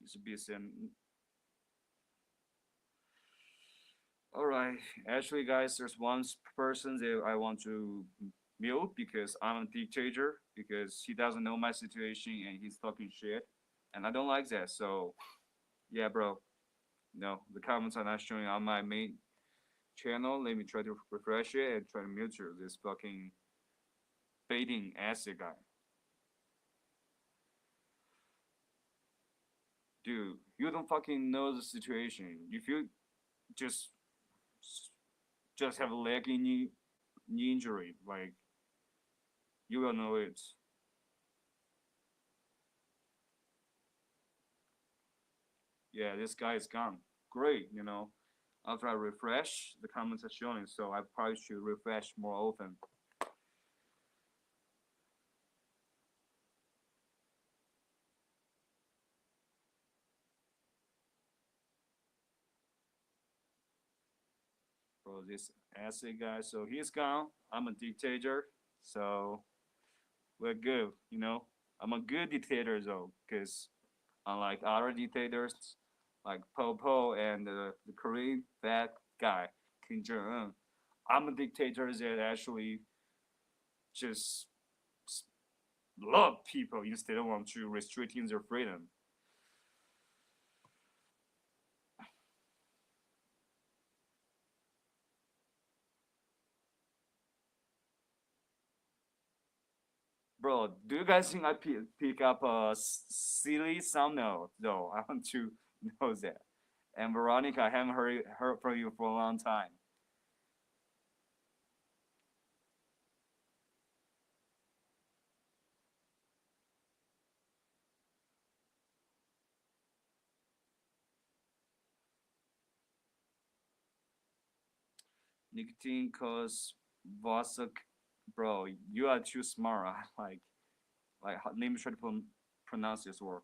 It's a bit all right, actually, guys, there's one person that I want to mute because I'm a dictator because he doesn't know my situation and he's talking shit, and I don't like that. So, yeah, bro, no, the comments are not showing on my main channel. Let me try to refresh it and try to mute you, this fucking baiting acid guy. Dude, you don't fucking know the situation. If you just have a leg knee injury, like you will know it. Yeah, this guy is gone. Great, After I refresh, the comments are showing, so I probably should refresh more often. For this essay guy, so he's gone. I'm a dictator, so we're good, I'm a good dictator though, because unlike other dictators like Pol Pot and the Korean bad guy Kim Jong Un, I'm a dictator that actually just love people instead of want to restricting their freedom. Bro, do you guys think I pick up a silly sound? No, I want to know that. And Veronica, I haven't heard from you for a long time. nicotine cause vasc. Bro, you are too smart. Let me try to pronounce this word.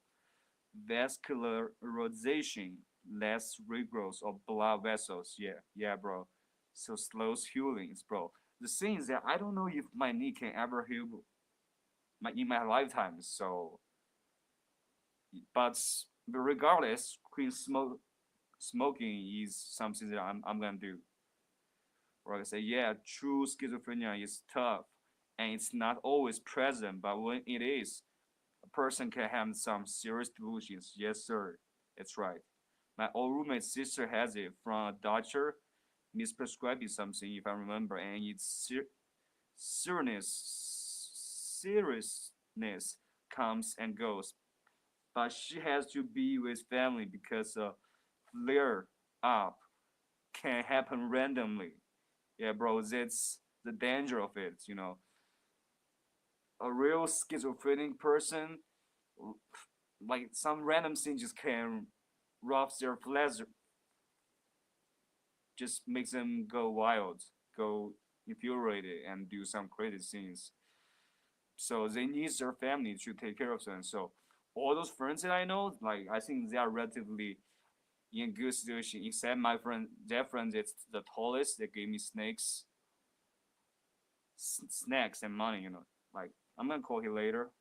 Vascularization, less regrowth of blood vessels. Yeah, bro. So slows healings, bro. The thing is that I don't know if my knee can ever heal in my lifetime. So, but regardless, smoking is something that I'm gonna do. Or I say, yeah, true schizophrenia is tough, and it's not always present. But when it is, a person can have some serious delusions. Yes, sir. That's right. My old roommate's sister has it from a doctor misprescribing something, if I remember, and its seriousness comes and goes. But she has to be with family because a flare up can happen randomly. Yeah, bro, that's the danger of it. A real schizophrenic person, like some random thing just can rob their pleasure, just makes them go wild, go infuriated, and do some crazy things. So they need their family to take care of them. So all those friends that I know, like I think they are relatively in good situation. Except my friend, their friend is the tallest. They gave me snacks and money. Like I'm gonna call him later.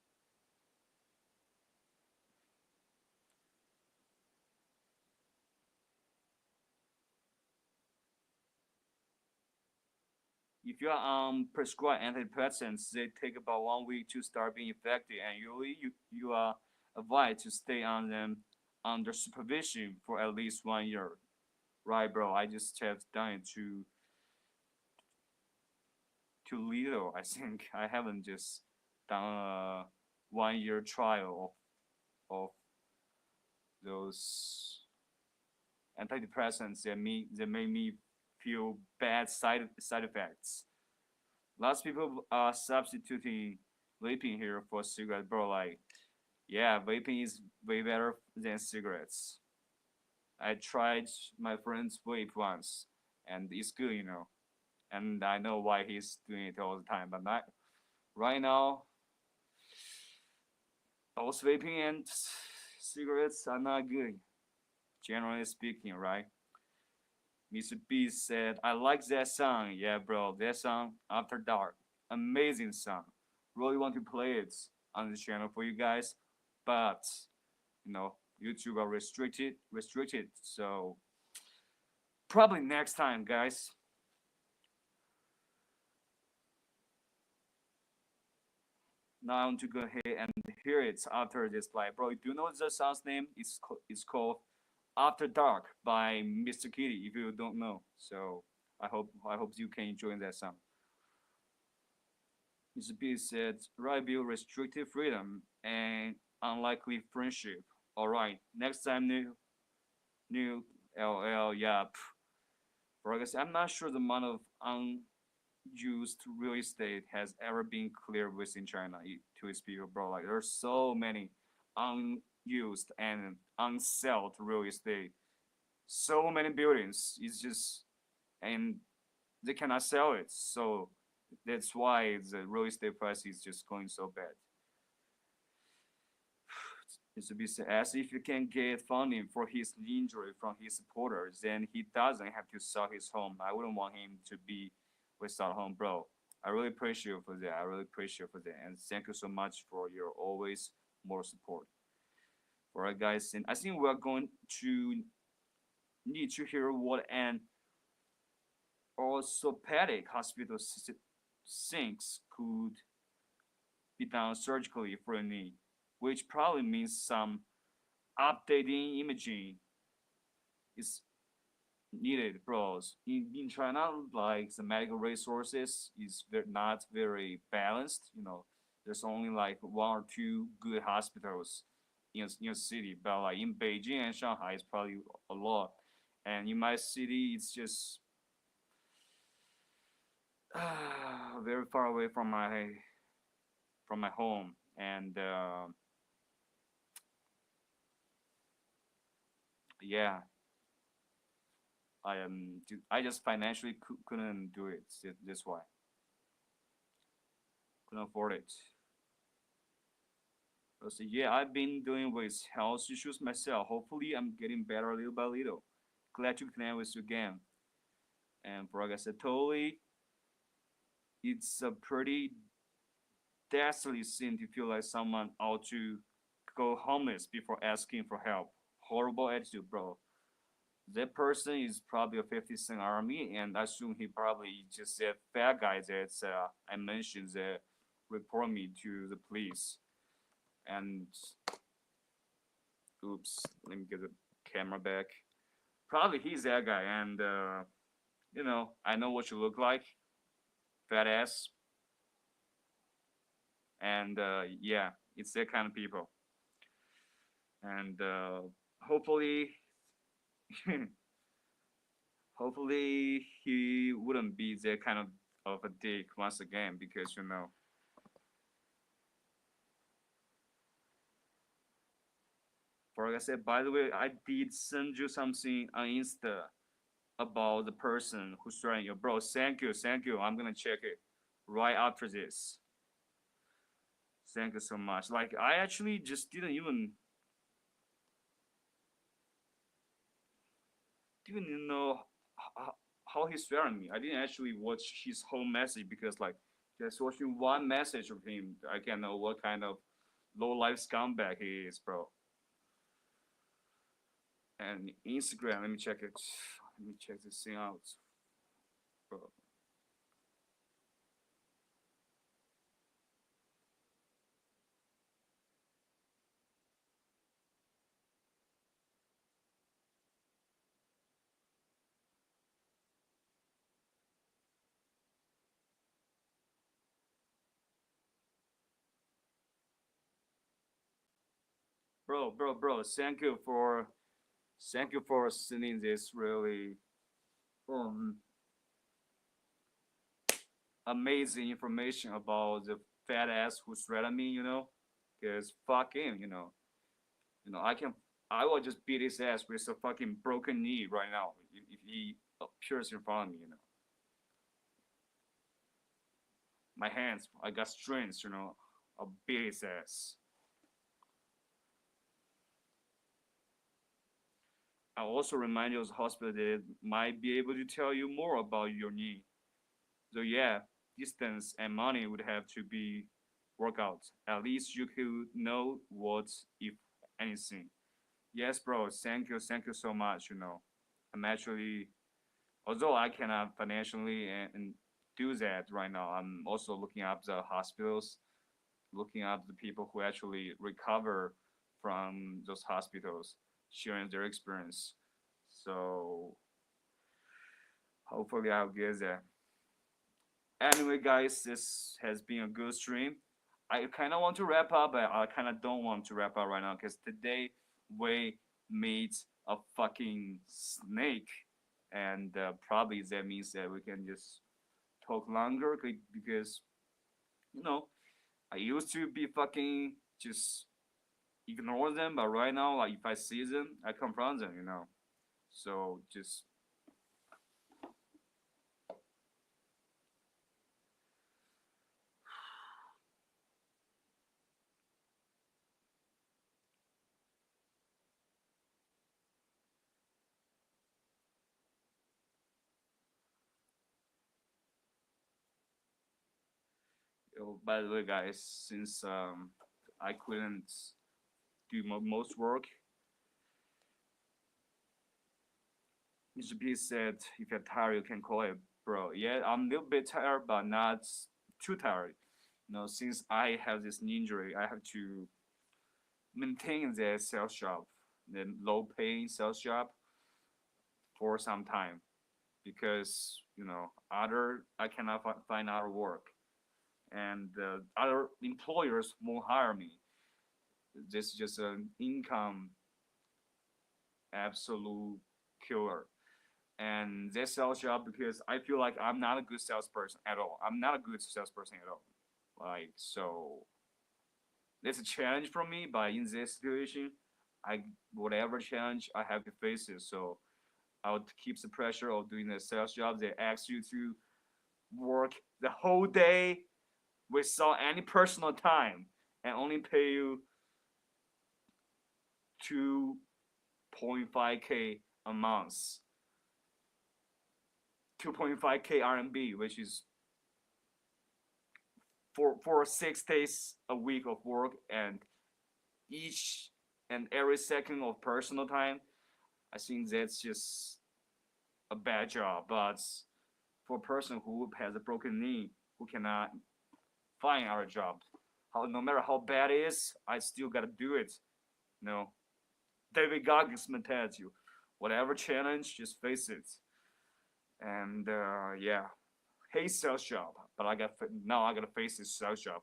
If you are on prescribed antidepressants, they take about 1 week to start being effective, and you are advised to stay on them under supervision for at least 1 year. Right, bro? I just have done it too little. I think I haven't just done a 1 year trial of those antidepressants that made me feel bad side effects. Lots of people are substituting vaping here for cigarettes, bro. Like, yeah, vaping is way better than cigarettes. I tried my friend's vape once, and it's good. And I know why he's doing it all the time. But not right now. Both vaping and cigarettes are not good, generally speaking, right? Mr. B said, I like that song. Yeah, bro, that song, After Dark. Amazing song. Really want to play it on the channel for you guys, but, YouTube are restricted. So, probably next time, guys. Now I want to go ahead and hear it after this play. Bro, do you know the song's name? It's called After Dark by Mr. Kitty, if you don't know. So I hope you can enjoy that song. Mr. B said, right view restricted freedom and unlikely friendship. Alright, next time new LL, yeah. Bro, I guess I'm not sure the amount of unused real estate has ever been cleared within China to its people, bro. Like there's so many unused and unsold real estate. So many buildings. It's just and they cannot sell it. So that's why the real estate price is just going so bad. It's to be said, as if you can get funding for his injury from his supporters, then he doesn't have to sell his home. I wouldn't want him to be without home, bro. I really appreciate you for that. I really appreciate you for that. And thank you so much for your always more support. All right, guys. And I think we're going to need to hear what an orthopedic hospital thinks could be done surgically for a knee, which probably means some updating imaging is needed, bros. In China, like the medical resources is not very balanced. There's only like one or two good hospitals in a city, but like in Beijing and Shanghai, it's probably a lot. And in my city, it's just very far away from my home, and yeah, I just financially couldn't do it. That's why couldn't afford it. So yeah, I've been dealing with health issues myself. Hopefully, I'm getting better little by little. Glad to connect with you again. And for like I said, totally, it's a pretty deathly sin to feel like someone ought to go homeless before asking for help. Horrible attitude, bro. That person is probably a 50 Cent army, and I assume he probably just a fat guy that I mentioned that report me to the police. And oops, let me get the camera back. Probably he's that guy, and I know what you look like, fat ass, and yeah, it's that kind of people. And hopefully, hopefully he wouldn't be that kind of a dick once again, because for like I said, by the way, I did send you something on Insta about the person who's trying you, bro. Thank you, thank you. I'm gonna check it right after this. Thank you so much. Like I actually just didn't know how he's swearing me. I didn't actually watch his whole message because like just watching one message of him, I can know what kind of low life scumbag he is, bro. And Instagram, let me check it. Let me check this thing out, bro. Bro. Thank you for sending this really um amazing information about the fat ass who threatened me. Because fuck him. I will just beat his ass with a fucking broken knee right now if he appears in front of me. My hands, I got strength. I'll beat his ass. I'll also remind you as a hospital that might be able to tell you more about your knee. So yeah, distance and money would have to be worked out. At least you could know what, if anything. Yes, bro. Thank you so much. I'm actually, although I cannot financially and do that right now, I'm also looking up the hospitals, looking up the people who actually recover from those hospitals, sharing their experience. So hopefully I'll get there. Anyway, guys, this has been a good stream. I kind of want to wrap up, but I kind of don't want to wrap up right now because today we meet a fucking snake, and probably that means that we can just talk longer because I used to be fucking just ignore them, but right now, like if I see them, I confront them. So just by the way, guys, since I couldn't do most work, Mr. P said, if you're tired, you can call it, bro. Yeah, I'm a little bit tired, but not too tired. Since I have this injury, I have to maintain the sales job, the low paying sales job for some time because, other I cannot find other work, and other employers won't hire me. This is just an income absolute killer. And this sales job, because I feel like I'm not a good salesperson at all. I'm not a good salesperson at all. Like, so it's a challenge for me, but in this situation, whatever challenge I have to face it. So how to keep the pressure of doing the sales job. They ask you to work the whole day without any personal time and only pay you 2.5K a month, 2.5K RMB, which is for 6 days a week of work and each and every second of personal time. I think that's just a bad job. But for a person who has a broken knee, who cannot find our job, no matter how bad it is, I still gotta do it. You know, David Goggins tells you, whatever challenge, just face it. And yeah, hate sales job, but I gotta face this sales job.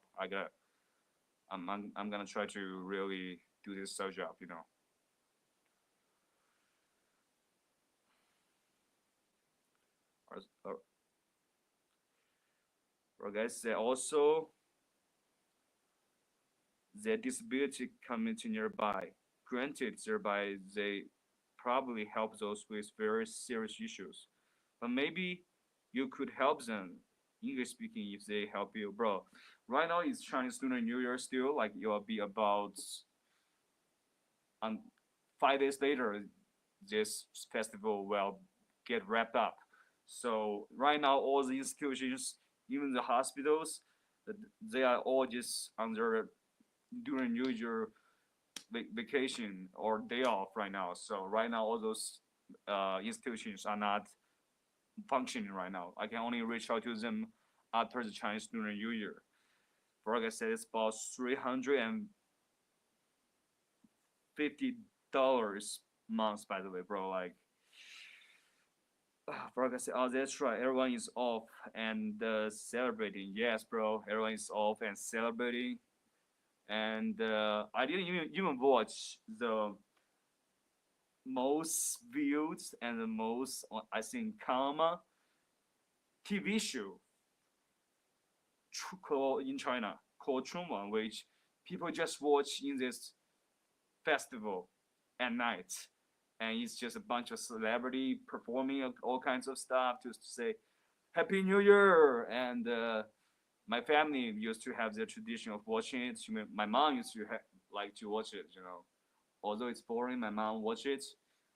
I'm gonna try to really do this sales job. You know. Guys, also the disability community nearby. Granted, thereby they probably help those with very serious issues, but maybe you could help them. English speaking, if they help you, bro. Right now it's Chinese Lunar New Year still. Like it will be about 5 days later. This festival will get wrapped up. So right now, all the institutions, even the hospitals, they are all just under during New Year vacation or day off right now. So right now, all those institutions are not functioning right now. I can only reach out to them after the Chinese Lunar New Year. For like I said, it's about $350 months, by the way, bro. Like, bro, like I said, oh, that's right. Everyone is off and celebrating. Yes, bro. Everyone is off and celebrating. And I didn't even watch the most viewed and the most, I think, common TV show in China called Chunwan, which people just watch in this festival at night. And it's just a bunch of celebrity performing all kinds of stuff to say Happy New Year. And my family used to have the tradition of watching it. My mom used to like to watch it, you know. Although it's boring, my mom watch it.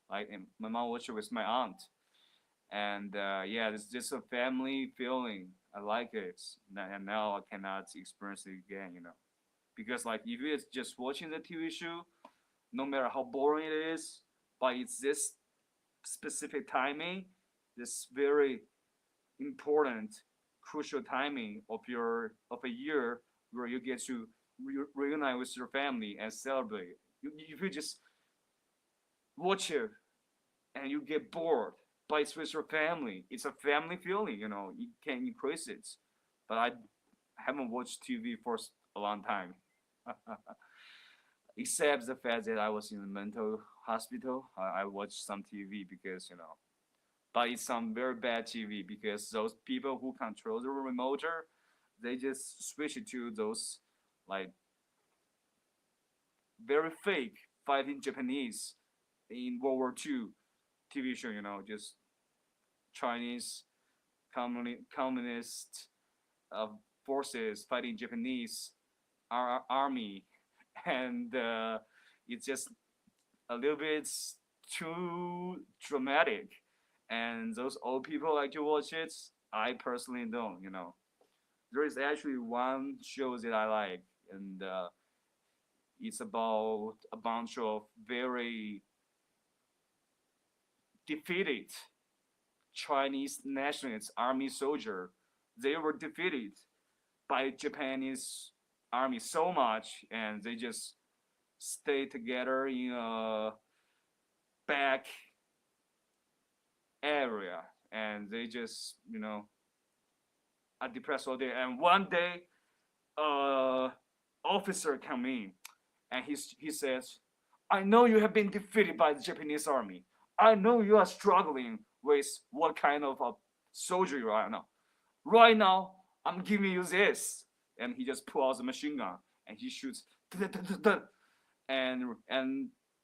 Like, and my mom watch it with my aunt. And yeah, it's just a family feeling. I like it. And now I cannot experience it again, you know. Because like if it's just watching the TV show, no matter how boring it is, but it's this specific timing, this very important, crucial timing of a year where you get to reunite with your family and celebrate. If you just watch it and you get bored, but it's with your family, it's a family feeling, you know. You can increase it. But I haven't watched TV for a long time. Except the fact that I was in a mental hospital. I watched some TV because, you know, but it's some very bad TV because those people who control the remote, they just switch it to those like very fake fighting Japanese in World War II TV show, you know, just Chinese communist forces fighting Japanese army, and it's just a little bit too dramatic. And those old people like to watch it. I personally don't, you know. There is actually one show that I like, and it's about a bunch of very defeated Chinese nationalist army soldier. They were defeated by Japanese army so much, and they just stay together in a back area, and they just, you know, are depressed all day. And one day, officer come in, and he says, "I know you have been defeated by the Japanese army. I know you are struggling with what kind of a soldier you are now. Right now, I'm giving you this." And he just pulls out the machine gun and he shoots. And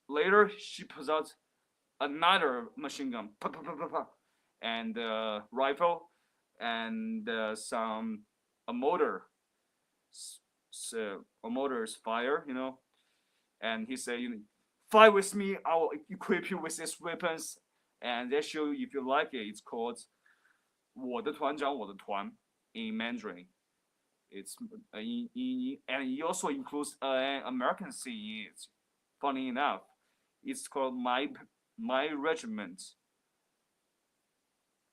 later she pulls out another machine gun, and rifle, and a motor, a motor's fire, and he said, fight with me, I will equip you with these weapons, and that show, if you like it, it's called 我的团长我的团 in Mandarin. It's and it also includes an American scene in it. Funny enough, it's called my regiment.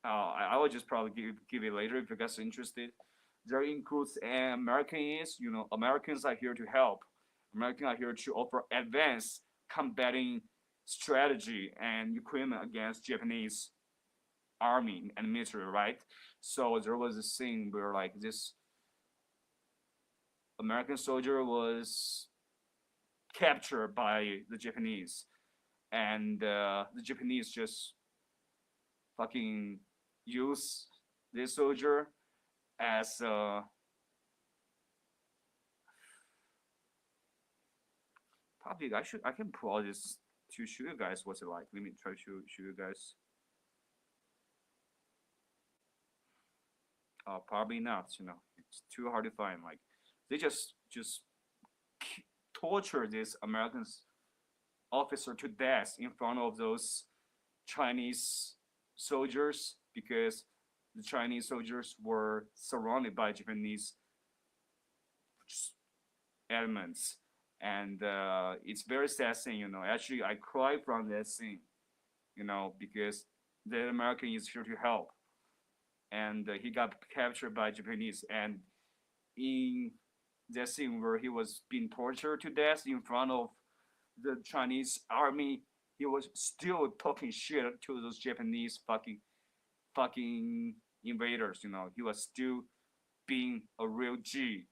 I will just probably give it later if you guys are interested. There includes an American is, Americans are here to help. Americans are here to offer advanced combating strategy and equipment against Japanese army and military, right? So there was a scene where like this American soldier was captured by the Japanese, and the Japanese just fucking use this soldier as probably I can pull all this to show you guys what's it like. Let me try to show you guys. Probably not. It's too hard to find. Like they just torture this American officer to death in front of those Chinese soldiers because the Chinese soldiers were surrounded by Japanese elements, and it's very sad scene. Actually, I cried from that scene. Because the American is here to help, and he got captured by Japanese, and in that scene where he was being tortured to death in front of the Chinese army, he was still talking shit to those Japanese fucking invaders. He was still being a real G,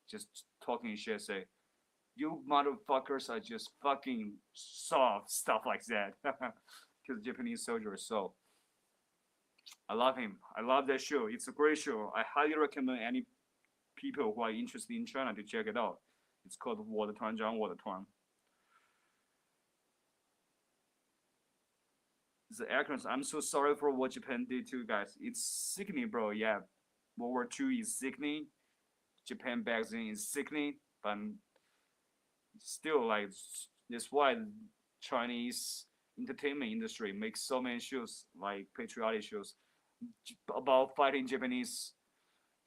just talking shit, say, you motherfuckers are just fucking soft, stuff like that. To the Japanese soldiers. So I love him. I love that show. It's a great show. I highly recommend any people who are interested in China to check it out. It's called 我的团长我的团. The actors, I'm so sorry for what Japan did to you guys. It's sickening, bro. Yeah, World War II is sickening. Japan back then is sickening, but still, like, that's why the Chinese entertainment industry makes so many shows, like patriotic shows, about fighting Japanese.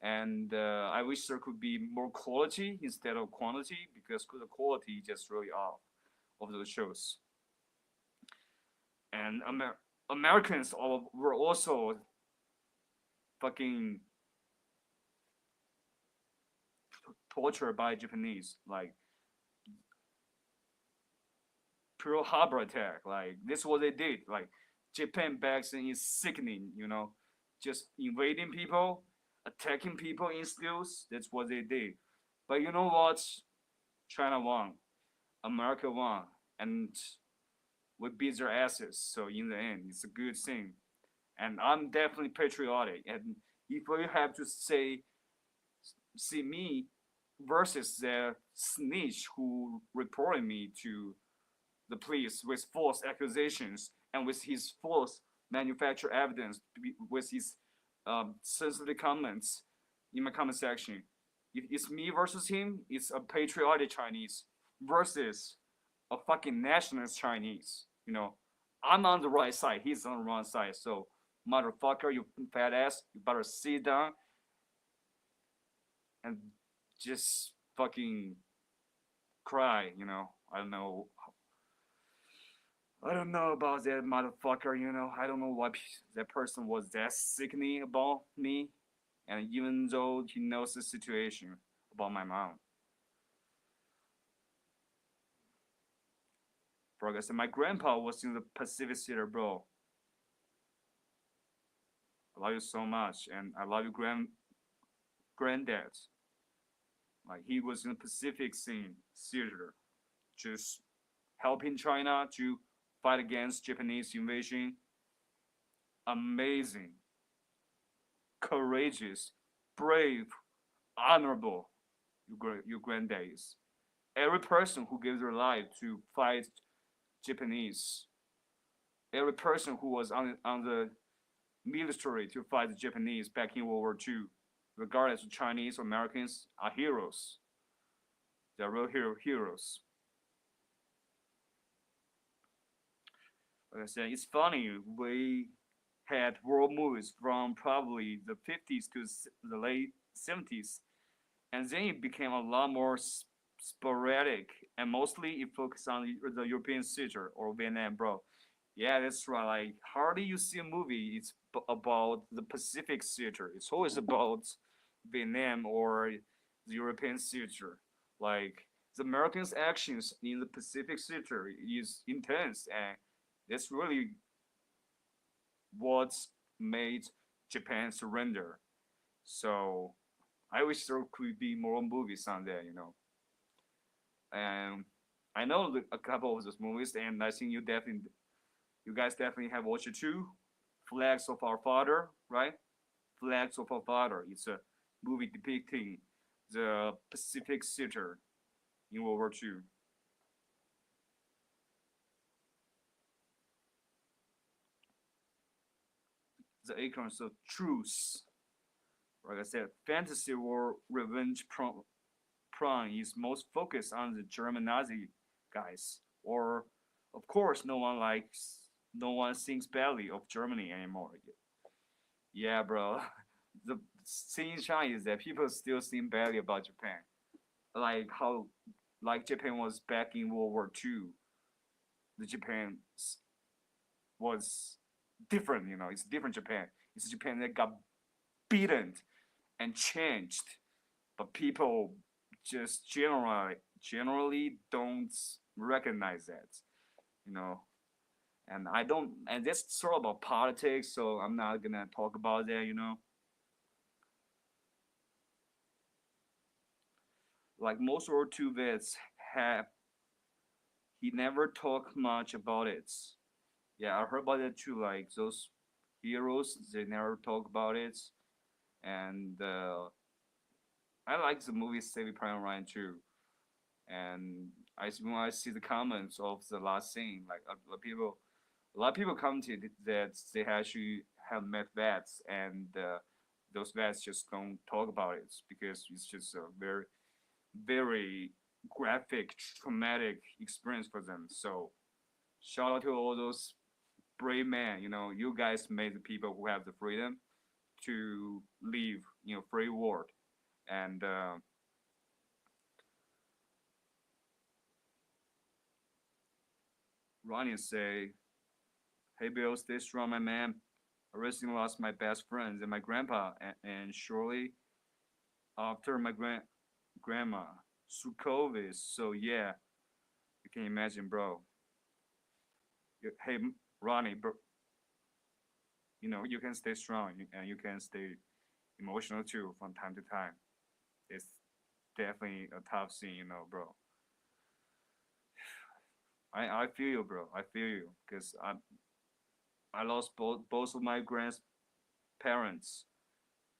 And I wish there could be more quality instead of quantity, because the quality just really off of those shows. And Americans were also fucking tortured by Japanese, like Pearl Harbor attack. Like this is what they did. Like Japan back then is sickening, just invading people, attacking people in schools. That's what they did. But you know what? China won, America won, and we beat their asses. So in the end, it's a good thing. And I'm definitely patriotic. And if you have to see me versus the snitch who reported me to the police with false accusations and with his false manufactured evidence, with his sensitive comments in my comment section. If it's me versus him, it's a patriotic Chinese versus a fucking nationalist Chinese. I'm on the right side, he's on the wrong side. So, motherfucker, you fat ass, you better sit down and just fucking cry. I don't know. I don't know about that motherfucker. I don't know why that person was that sickening about me, and even though he knows the situation about my mom. For example, my grandpa was in the Pacific Theater, bro. I love you so much, and I love you, granddad. Like he was in the Pacific Theater, just helping China to fight against Japanese invasion. Amazing, courageous, brave, honorable. Your granddad is. Every person who gives their life to fight Japanese every person who was on the military to fight the Japanese back in World War II, regardless of Chinese or Americans, are heroes. They're real heroes. Like I said, it's funny. We had world movies from probably the 50s to the late 70s, and then it became a lot more sporadic, and mostly it focused on the European theater or Vietnam, bro. Yeah, that's right. Like, hardly you see a movie, it's about the Pacific theater. It's always about Vietnam or the European theater. Like, the Americans' actions in the Pacific theater is intense, and that's really what made Japan surrender. So, I wish there could be more movies on that, you know. And I know a couple of those movies, and I think you guys definitely have watched it too. Flags of Our Father, right? Flags of Our Father. It's a movie depicting the Pacific theater in World War II. The Acorns of Truth. Like I said, fantasy or revenge prime is most focused on the German Nazi guys. Or, of course, no one thinks badly of Germany anymore. Yeah, bro. The thing in China is that people still think badly about Japan. Like how, like Japan was back in World War II. The Japan was different, you know. It's different Japan. It's Japan that got beaten and changed, but people just generally don't recognize that, you know. And I don't, and that's sort of about politics, so I'm not gonna talk about that, you know. Like most World War II vets have, he never talked much about it. Yeah, I heard about it too. Like those heroes, they never talk about it, and I like the movie Saving Private Ryan too. And when I see the comments of the last scene, like a lot of people commented that they actually have met vets, and those vets just don't talk about it because it's just a very, very graphic, traumatic experience for them. So shout out to all those brave men. You know, you guys made the people who have the freedom to live, you know, free world. And Ronnie say, "Hey Bill, stay strong, my man. I recently lost my best friends and my grandpa, and shortly after my grandma through COVID. So yeah, you can imagine, bro. Hey Ronnie, bro, you know you can stay strong and you can stay emotional too from time to time. It's definitely a tough scene, you know, bro. I feel you, bro. I feel you, cause I lost both of my grandparents,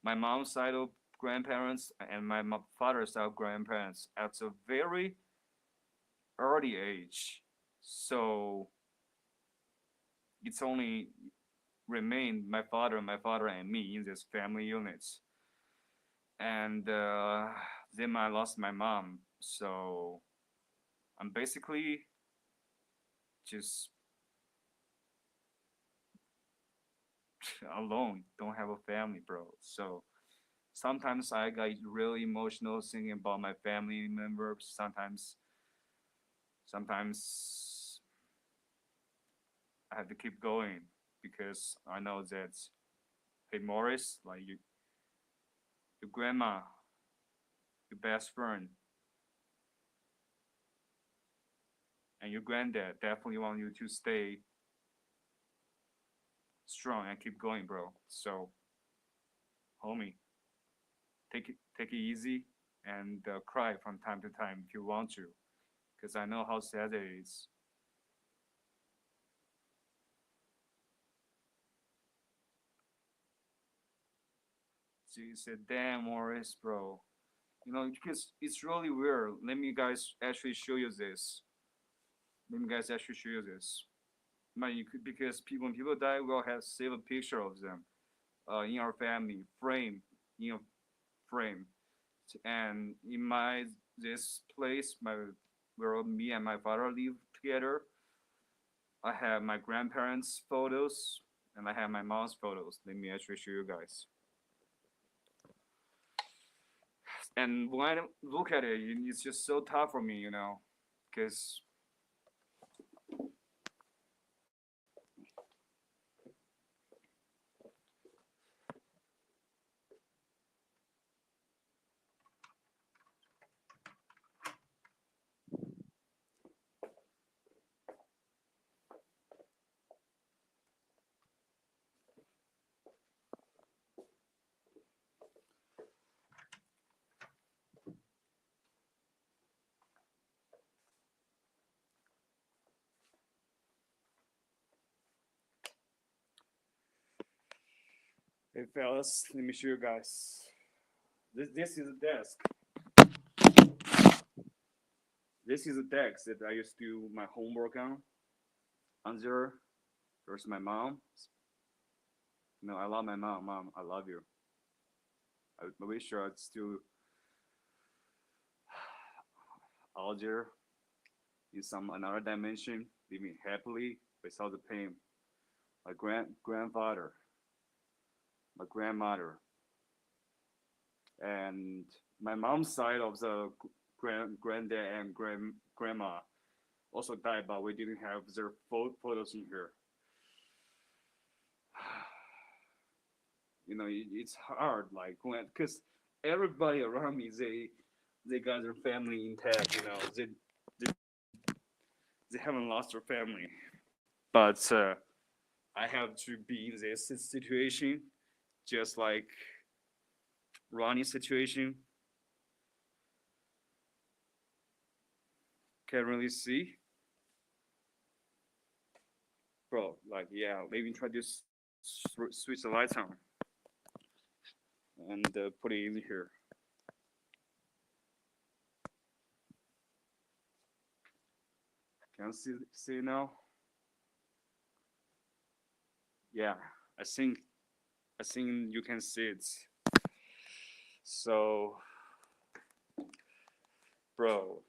my mom's side of grandparents and my father's side of grandparents at a very early age. So it's only remained my father and me in this family units. And then I lost my mom. So I'm basically just alone, don't have a family, bro. So sometimes I got really emotional thinking about my family members. Sometimes I have to keep going because I know that, hey Morris, like your grandma, your best friend, and your granddad definitely want you to stay strong and keep going, bro. So, homie, take it easy and cry from time to time if you want to, because I know how sad it is. She said, "Damn, Morris, bro. You know, because it's really weird. Let me guys actually show you this. Let me guys actually show you this. because when people die, we'll have save a picture of them, in our family frame, in a frame, and in this place, where me and my father live together, I have my grandparents' photos and I have my mom's photos. Let me actually show you guys. And when I look at it, it's just so tough for me, because hey fellas, let me show you guys. This is a desk. This is a desk that I used to do my homework on. On there's my mom. I love my mom. Mom, I love you. I wish I'd still out there in some another dimension, living happily without the pain. My grandfather, my grandmother, and my mom's side of the granddad and grandma also died, but we didn't have their photos in here. It's hard, like, because everybody around me, they got their family intact. They haven't lost their family, but I have to be in this situation, just like Ronnie's situation. Can't really see, bro. Like, yeah, maybe try to switch the lights on and put it in here. Can you see now? Yeah, I think you can see it. So, bro,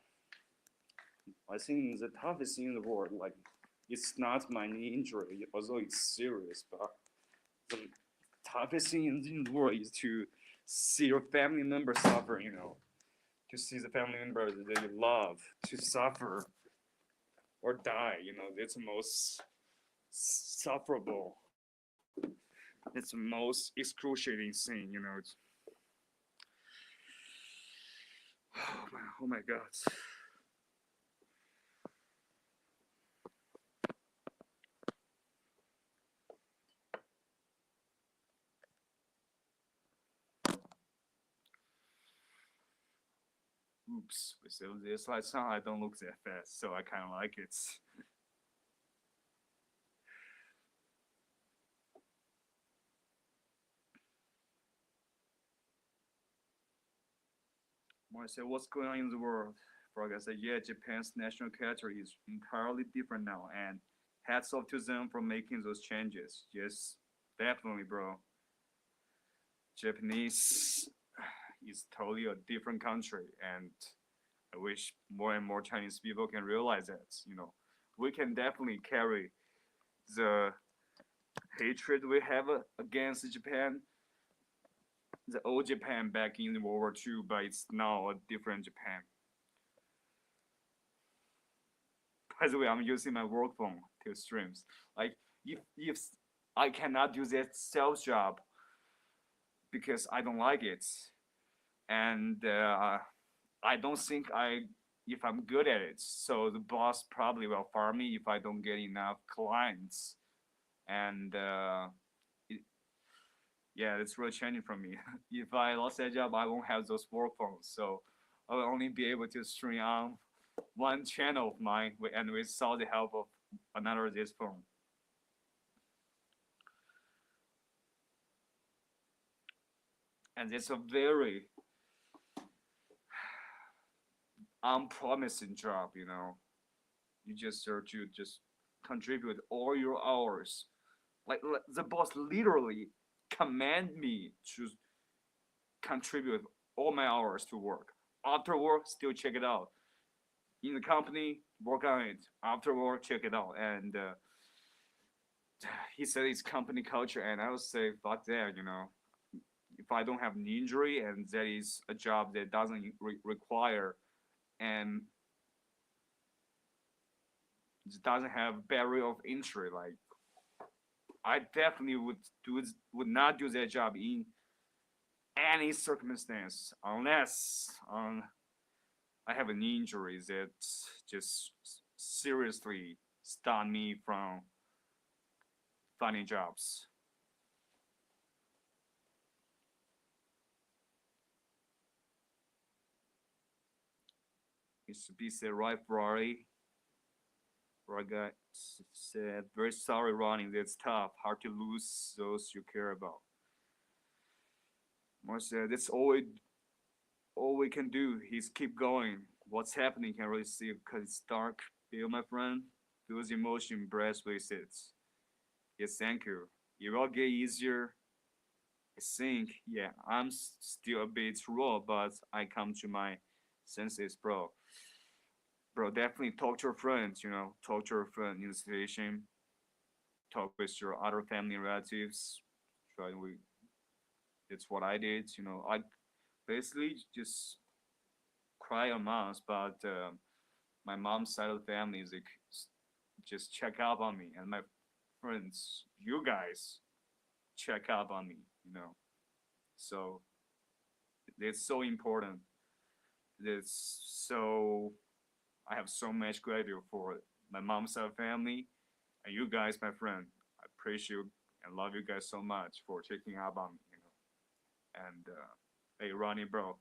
I think the toughest thing in the world, like, it's not my knee injury, although it's serious, but the toughest thing in the world is to see your family member suffer, to see the family member that you love to suffer or die, that's the most sufferable. It's the most excruciating thing, Oh my God. Oops, with this lights on, I don't look that fast, so I kind of like it. When I say what's going on in the world, Frog, I said, yeah, Japan's national character is entirely different now, and hats off to them for making those changes. Yes, definitely, bro. Japanese is totally a different country, and I wish more and more Chinese people can realize that. We can definitely carry the hatred we have against Japan, the old Japan back in World War II, but it's now a different Japan. By the way, I'm using my work phone to streams. Like, if I cannot do that sales job because I don't like it, and I don't think if I'm good at it, so the boss probably will fire me if I don't get enough clients, and yeah, it's really changing for me. If I lost that job, I won't have those work phones, so I will only be able to stream on one channel of mine, and without the help of another this phone. And it's a very unpromising job, You just start to just contribute all your hours. Like the boss literally command me to contribute all my hours to work. After work, still check it out. In the company, work on it. After work, check it out. And he said it's company culture, and I would say fuck that. If I don't have an injury and that is a job that doesn't require and doesn't have barrier of entry, like I definitely would not do that job in any circumstance unless I have an injury that just seriously stop me from finding jobs. Mr. B said, right, Ferrari. Raga said, very sorry, Ronnie. That's tough. Hard to lose those you care about. Mar said, that's all we can do is keep going. What's happening can't really see because it's dark. Bill, my friend, those emotion breast wastes. Yes, thank you. It will get easier. I think, yeah, I'm still a bit raw, but I come to my senses, bro. Bro, definitely talk to your friends, talk to your friend in the situation. Talk with your other family relatives. Try to, it's what I did, I basically just cry a month, but my mom's side of the family is like, just check up on me, and my friends, you guys, check up on me, So it's so important. It's so I have so much gratitude for my mom's side of family and you guys, my friend. I appreciate and love you guys so much for checking up on me, And hey, Ronnie, bro,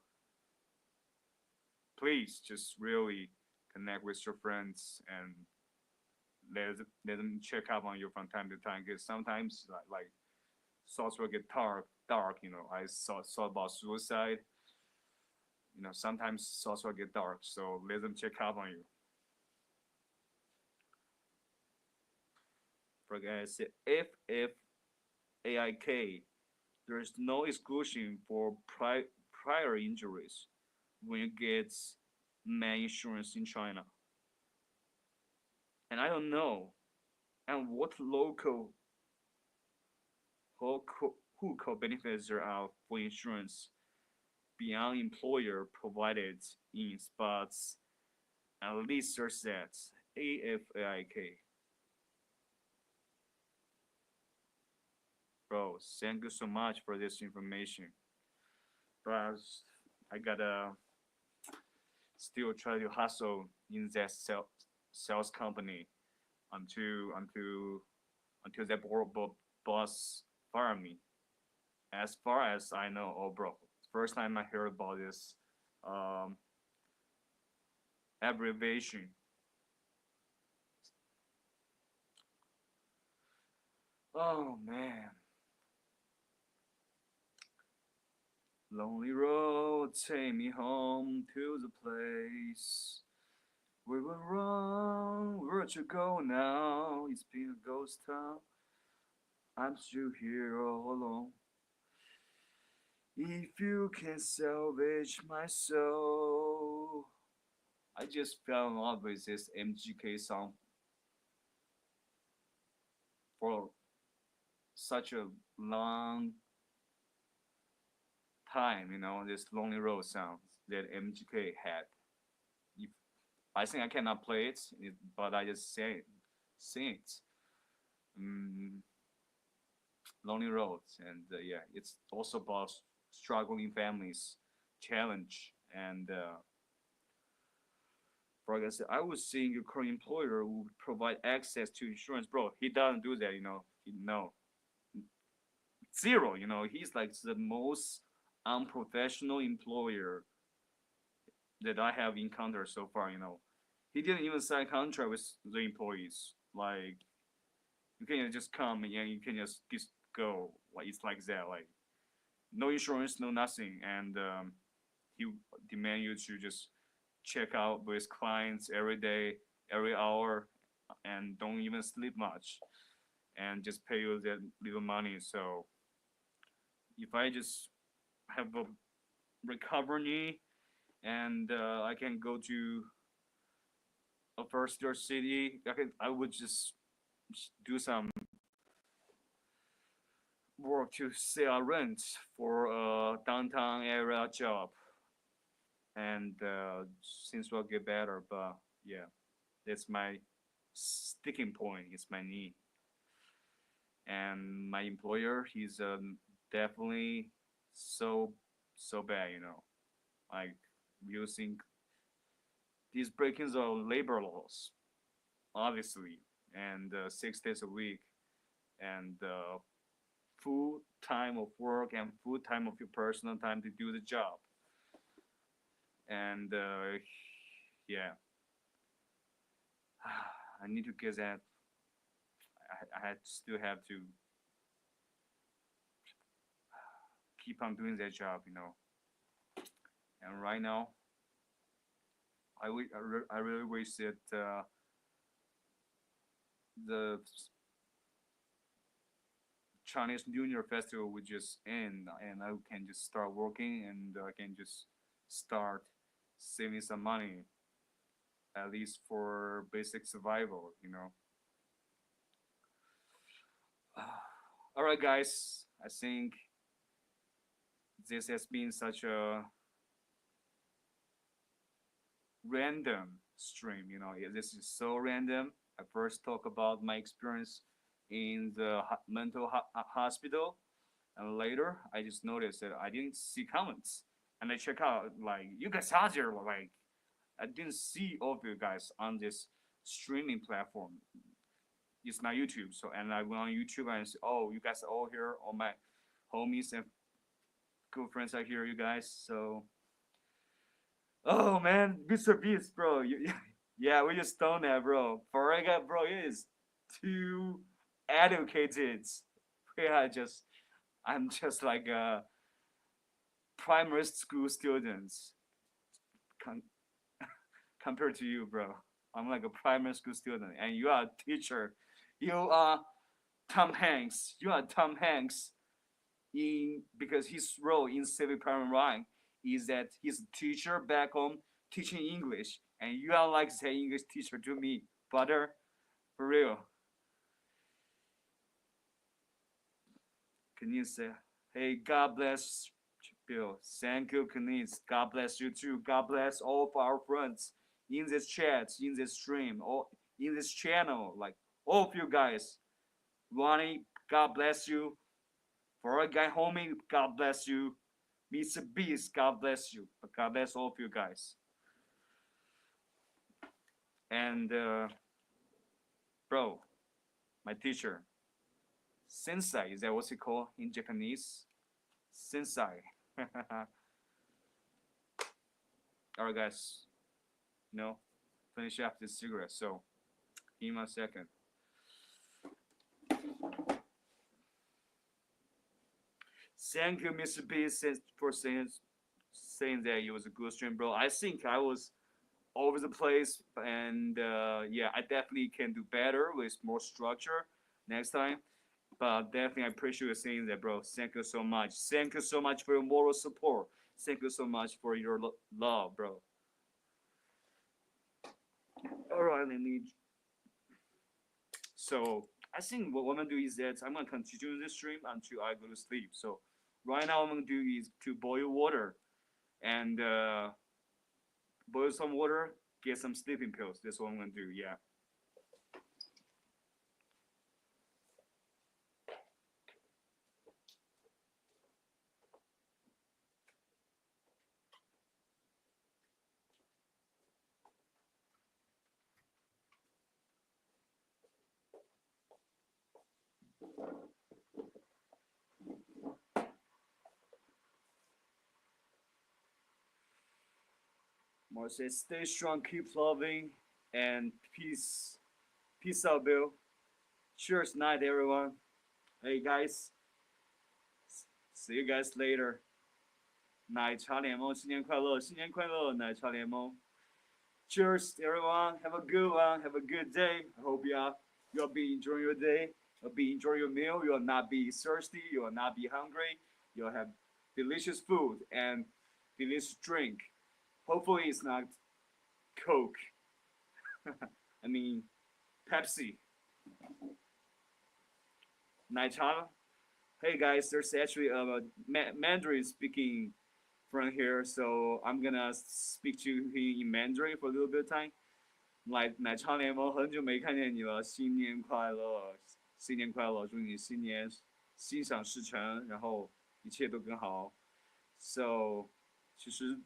please just really connect with your friends and let them check up on you from time to time. Because sometimes, like thoughts will get dark. I thought about suicide. Sometimes thoughts will get dark. So let them check up on you. For guys, FFAIK, there's no exclusion for prior injuries when you get med insurance in China. And I don't know, and what local who co-benefits there are for insurance beyond employer provided in spots, at least there's that AFAIK. Bro, thank you so much for this information. But I gotta still try to hustle in that sales company until that boss fire me. As far as I know, oh bro, first time I heard about this abbreviation. Oh man. Lonely road, take me home to the place we will run. Where'd you go now? It's been a ghost town. I'm still here all alone. If you can salvage my soul. I just fell in love with this MGK song for such a long time, this Lonely Road sound that MGK had. If, I think I cannot play it, but I just sing it. Lonely Roads, and yeah, it's also about struggling families, challenge, and for example, I was seeing your current employer who provide access to insurance, bro. He doesn't do that, no, zero. He's like the most unprofessional employer that I have encountered so far. He didn't even sign a contract with the employees. Like, you can just come and you can just go. Like, it's like that. Like, no insurance, no nothing, and he demand you to just check out with clients every day, every hour, and don't even sleep much, and just pay you that little money. So if I just have a recovery and I can go to a first tier city, I would just do some work to sell rent for a downtown area job, and things will get better. But yeah, that's my sticking point. It's my need, and my employer, he's definitely so bad, like using these breakings of labor laws, obviously, and 6 days a week, and full time of work and full time of your personal time to do the job. And yeah, I need to get that. I still have to keep on doing that job, And right now, I really wish that the Chinese New Year festival would just end, and I can just start working, and I can just start saving some money, at least for basic survival, All right, guys, I think this has been such a random stream, This is so random. I first talk about my experience in the mental hospital, and later I just noticed that I didn't see comments, and I check out like you guys out there, like I didn't see all of you guys on this streaming platform. It's not YouTube, so and I went on YouTube and I said, oh, you guys are all here, all my homies and good friends are here, you guys. So, oh man, Mr. Beast, bro, yeah, we just don't that, bro. Farraga, bro, it is too educated. Yeah, I'm just like a primary school student compared to you, bro. I'm like a primary school student, and you are a teacher. You are Tom Hanks. You are Tom Hanks because his role in Saving Private Ryan is that he's a teacher back home teaching English, and you are like the English teacher to me, brother, for real. Kenise say, hey, God bless Bill. Thank you, Kenise. God bless you too. God bless all of our friends in this chat, in this stream, or in this channel. Like all of you guys. Ronnie, God bless you. For a guy homie, God bless you. Mr. Beast, God bless you. God bless all of you guys. And bro, my teacher, sensei, is that what's it called in Japanese? Sensei. All right, guys. Finish up this cigarette. So, give me a second. Thank you, Mr. B, for saying that it was a good stream, bro. I think I was all over the place, and yeah, I definitely can do better with more structure next time. But definitely, I appreciate you saying that, bro. Thank you so much. Thank you so much for your moral support. Thank you so much for your love, bro. All right, let me. So I think what I'm gonna do is that I'm gonna continue this stream until I go to sleep. So right now, I'm gonna do is to boil water, and boil some water, get some sleeping pills. That's what I'm gonna do. Yeah. More says, stay strong, keep loving, and peace. Peace out, Bill. Cheers, night, everyone. Hey, guys. See you guys later. 奶茶联盟，新年快乐，新年快乐，奶茶联盟。Cheers, everyone. Have a good one. Have a good day. I hope you'll be enjoying your day. You'll be enjoying your meal. You'll not be thirsty. You will not be hungry. You'll have delicious food and delicious drink. Hopefully, it's not Coke. I mean, Pepsi. 奶茶. Hey guys, there's actually a Mandarin speaking from here, so I'm gonna speak to him in Mandarin for a little bit of time. 奶茶联盟，很久没看见你了，新年快乐，新年快乐，祝你新年心想事成，然后一切都更好。So， 其实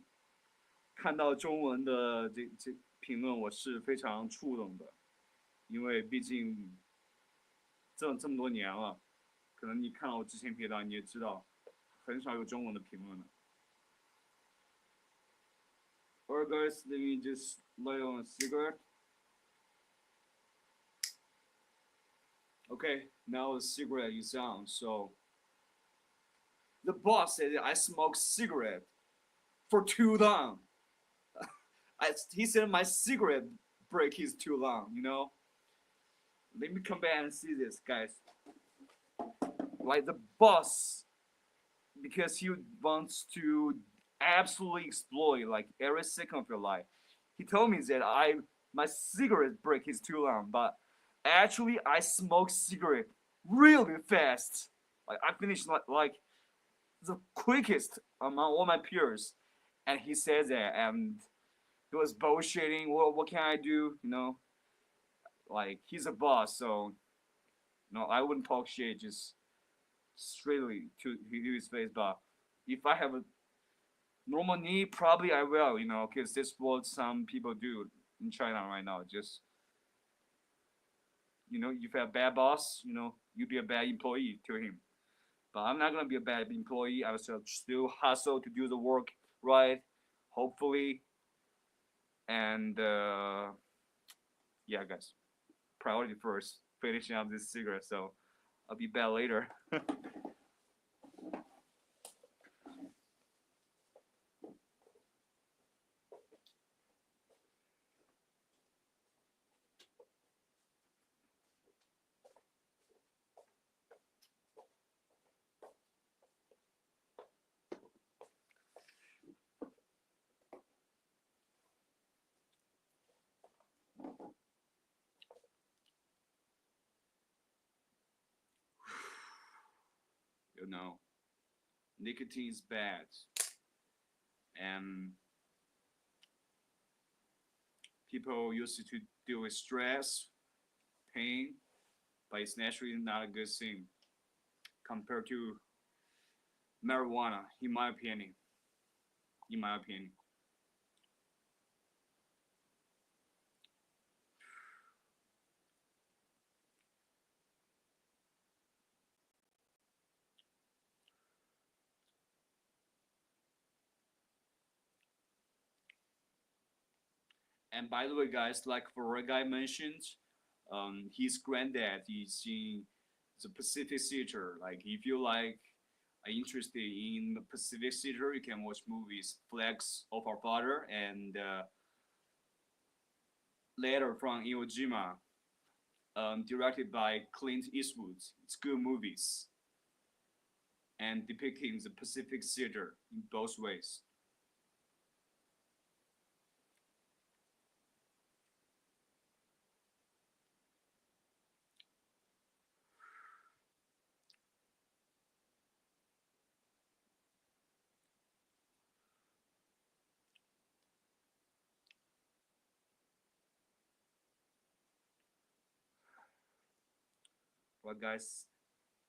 看到中文的这评论，我是非常触动的，因为毕竟这么多年了，可能你看了我之前频道，你也知道，很少有中文的评论了。Alright guys, let me just light on a cigarette. Okay, now the cigarette is on. So the boss said I smoke cigarette for too long. He said my cigarette break is too long, you know. Let me come back and see this, guys. Like the boss, because he wants to absolutely exploit like every second of your life. He told me that my cigarette break is too long, but actually I smoke cigarette really fast. Like I finished like the quickest among all my peers, and he said that, and he was bullshitting. Well, what can I do? You know, like he's a boss, so no, I wouldn't talk shit just straightly to his face. But if I have a normal need, probably I will, you know, because this is what some people do in China right now. Just, you know, if you have a bad boss, you know, you be a bad employee to him. But I'm not gonna be a bad employee. I will still hustle to do the work right, hopefully. And yeah, guys, priority first. Finishing up this cigarette, so I'll be back later. You know, nicotine is bad, and people used to deal with stress, pain, but it's naturally not a good thing compared to marijuana, in my opinion. In my opinion. And by the way, guys, like for guy mentioned, his granddad is in the Pacific Theater. Like, if you like are interested in the Pacific Theater, you can watch movies Flags of Our Father and Letter from Iwo Jima, directed by Clint Eastwood. It's good movies and depicting the Pacific Theater in both ways. But guys,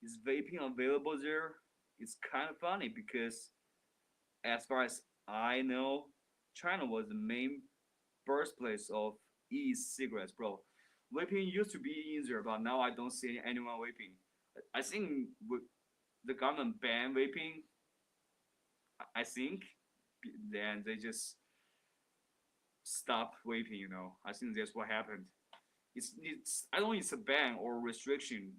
is vaping available there? It's kind of funny because as far as I know, China was the main birthplace of e-cigarettes, bro. Vaping used to be easier, but now I don't see anyone vaping. I think the government banned vaping. I think then they just stopped vaping. You know, I think that's what happened. It's I don't know it's a ban or restriction.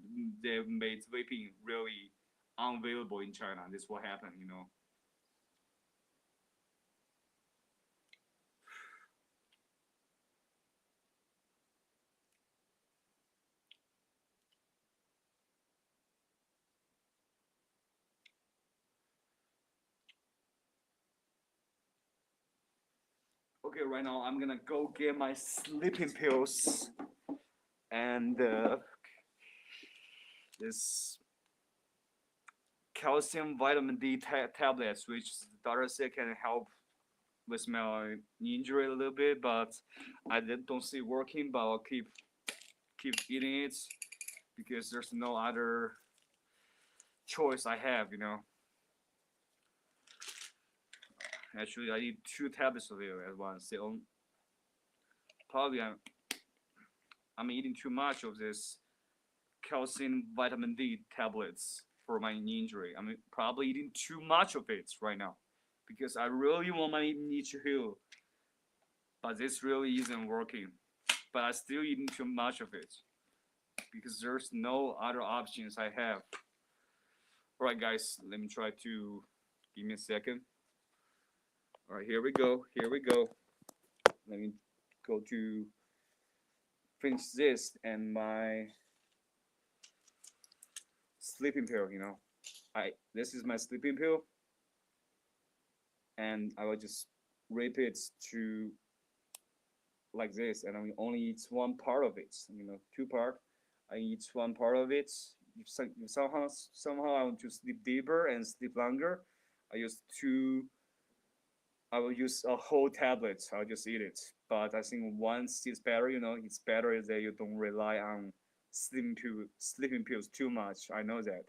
They made vaping really unavailable in China. That's what happened. You know. okay, right now I'm gonna go get my sleeping pills and this calcium vitamin D tablets, which the doctor said can help with my injury a little bit, but I don't see it working. But I'll keep eating it because there's no other choice I have, you know. Actually, I eat 2 tablets of it at once. Probably I'm eating too much of this calcium vitamin D tablets for my injury. I'm probably eating too much of it right now because I really want my knee to heal, but this really isn't working. But I'm still eating too much of it because there's no other options I have. All right, guys, let me try to give me a second. All right, here we go. Let me go to finish this and my sleeping pill, you know. This is my sleeping pill, and I will just rip it to like this, and I will only eat one part of it, you know, 2 part. I eat one part of it. If somehow I want to sleep deeper and sleep longer, I will use a whole tablet. I'll just eat it. But I think once it's better, you know, it's better that you don't rely on sleeping pills too much. I know that.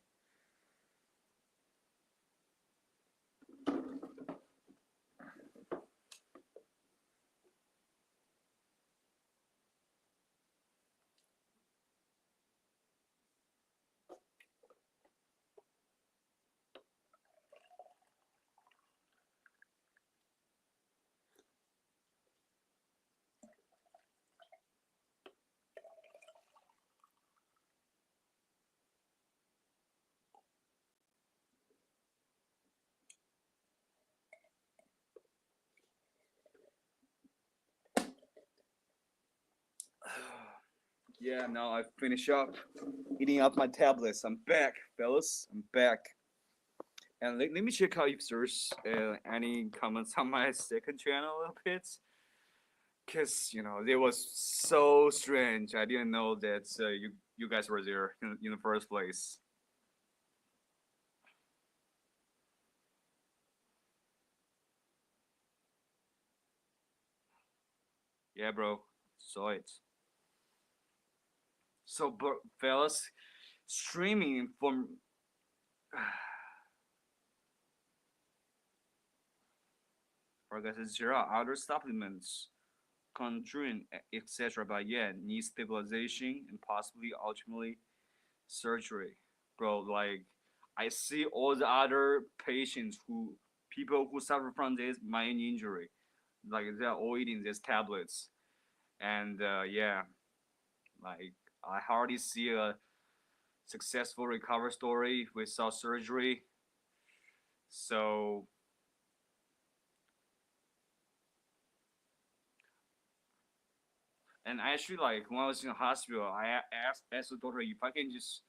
Yeah, now I finish up eating up my tablets. I'm back, fellas. I'm back. And let me check out if there's any comments on my second channel a bit. Because, you know, it was so strange. I didn't know that you guys were there in the first place. Yeah, bro. Saw it. So, fellas, streaming from for guys, there are other supplements, conjuring, etc. But yeah, need stabilization and possibly ultimately surgery, bro. Like I see all the other people who suffer from this mind injury, like they're all eating these tablets, and yeah, like I hardly see a successful recovery story without surgery. So and actually, like when I was in the hospital, I asked the doctor if I can just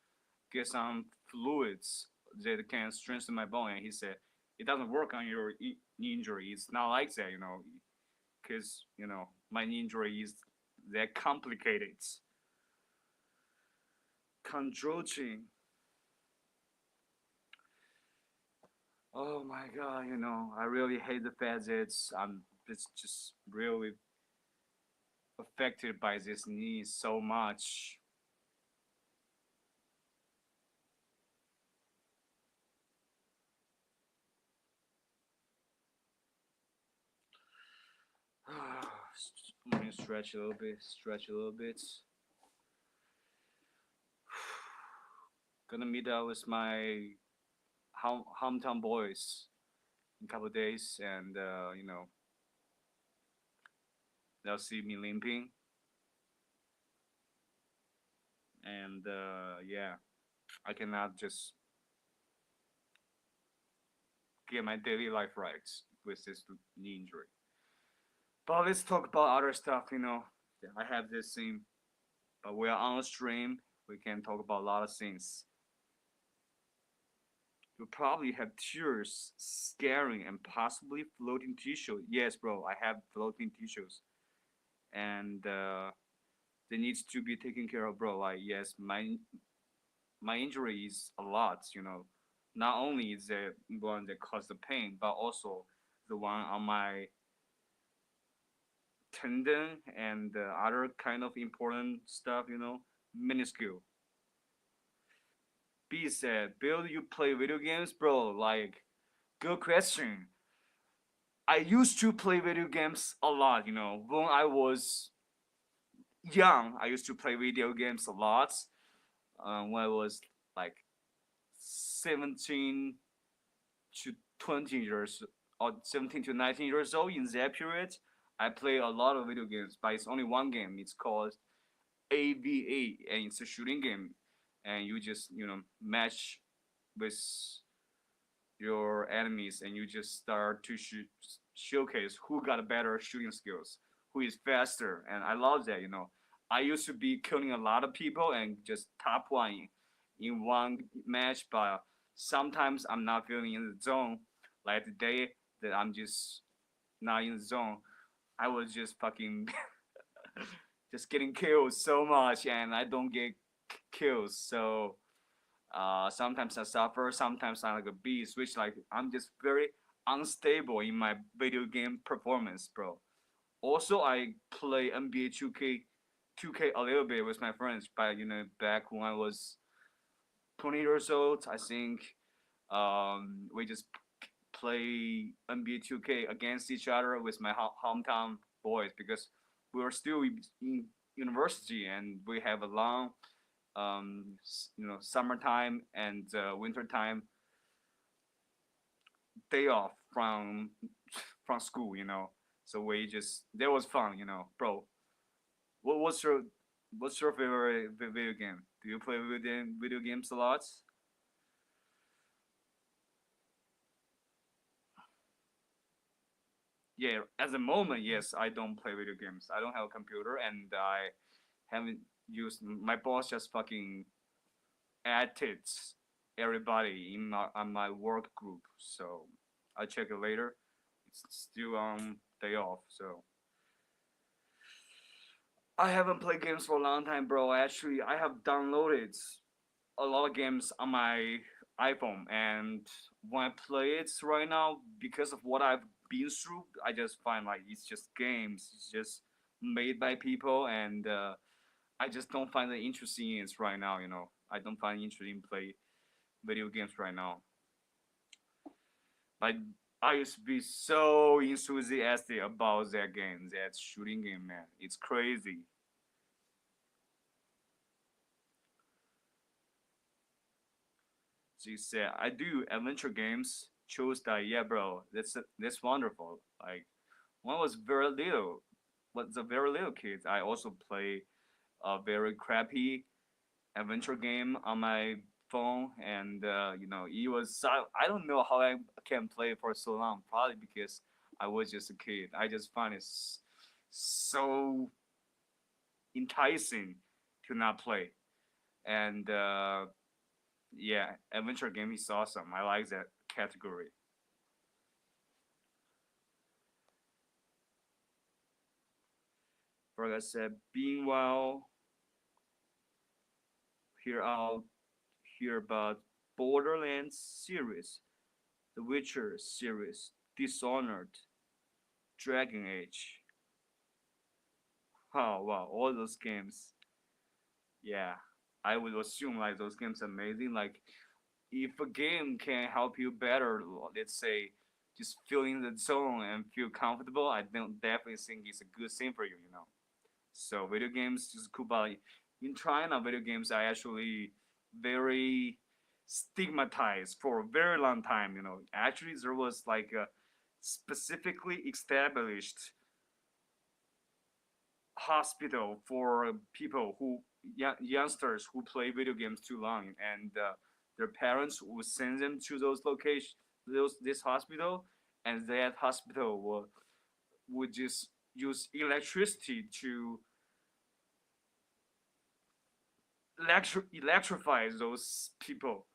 get some fluids that can strengthen my bone, and he said it doesn't work on your knee injury. It's not like that, you know, because you know my knee injury is that complicated. Chondroitin. Oh my god, you know, I really hate the fact that it's just really affected by this knee so much. Let me stretch a little bit. Gonna meet up with my hometown boys in a couple of days, and you know, they'll see me limping, and yeah, I cannot just get my daily life right with this knee injury. But let's talk about other stuff. You know, I have this thing, but we are on a stream. We can talk about a lot of things. You probably have tears, scaring, and possibly floating tissues. Yes, bro, I have floating tissues, and they needs to be taken care of, bro. Like, yes, my injury is a lot, you know. Not only is the one that caused the pain, but also the one on my tendon and other kind of important stuff, you know, minuscule. B said, Bill, you play video games, bro? Like, good question. I used to play video games a lot, you know. When I was young, I used to play video games a lot. When I was like 17 to 20 years, or 17 to 19 years old, in that period, I play a lot of video games, but it's only one game. It's called AVA, and it's a shooting game, and you just, you know, match with your enemies, and you just start to showcase who got better shooting skills, who is faster, and I love that. You know, I used to be killing a lot of people and just top one in one match, but sometimes I'm not feeling in the zone. Like the day that I'm just not in the zone, I was just fucking just getting killed so much, and I don't get kills. So sometimes I suffer, sometimes I'm like a beast, which like I'm just very unstable in my video game performance, bro. Also, I play NBA 2K a little bit with my friends, but you know, back when I was 20 years old, I think we just play NBA 2K against each other with my hometown boys because we were still in university and we have a long you know, summertime and wintertime day off from school, you know. So we just that was fun, you know, bro. What's your favorite video game? Do you play video games a lot? Yeah, at the moment, yes, I don't play video games. I don't have a computer, and I haven't used. My boss just fucking added everybody in my work group, so I'll check it later. It's still on day off, so I haven't played games for a long time, bro. Actually, I have downloaded a lot of games on my iPhone, and when I play it right now, because of what I've been through, I just find like it's just games. It's just made by people, and I just don't find it interesting in it right now. You know, I don't find it interesting play video games right now. Like I used to be so enthusiastic about that game, that shooting game, man. It's crazy. She said, "I do adventure games." Chose that, yeah, bro. That's wonderful. Like when I was very little, was a very little kid, I also play a very crappy adventure game on my phone, and you know, it was I don't know how I can play for so long. Probably because I was just a kid. I just find it so enticing to not play, and yeah, adventure game is awesome. I like that category. Like I said, meanwhile, here I'll hear about Borderlands series, The Witcher series, Dishonored, Dragon Age. Oh wow, all those games. Yeah, I would assume like those games are amazing. Like if a game can help you better, let's say, just feel in the zone and feel comfortable, I don't definitely think it's a good thing for you. You know. So video games is cool, but in China, video games are actually very stigmatized for a very long time. You know, actually there was like a specifically established hospital for people who youngsters who play video games too long, and their parents would send them to those locations, those this hospital, and that hospital would just use electricity to electrify those people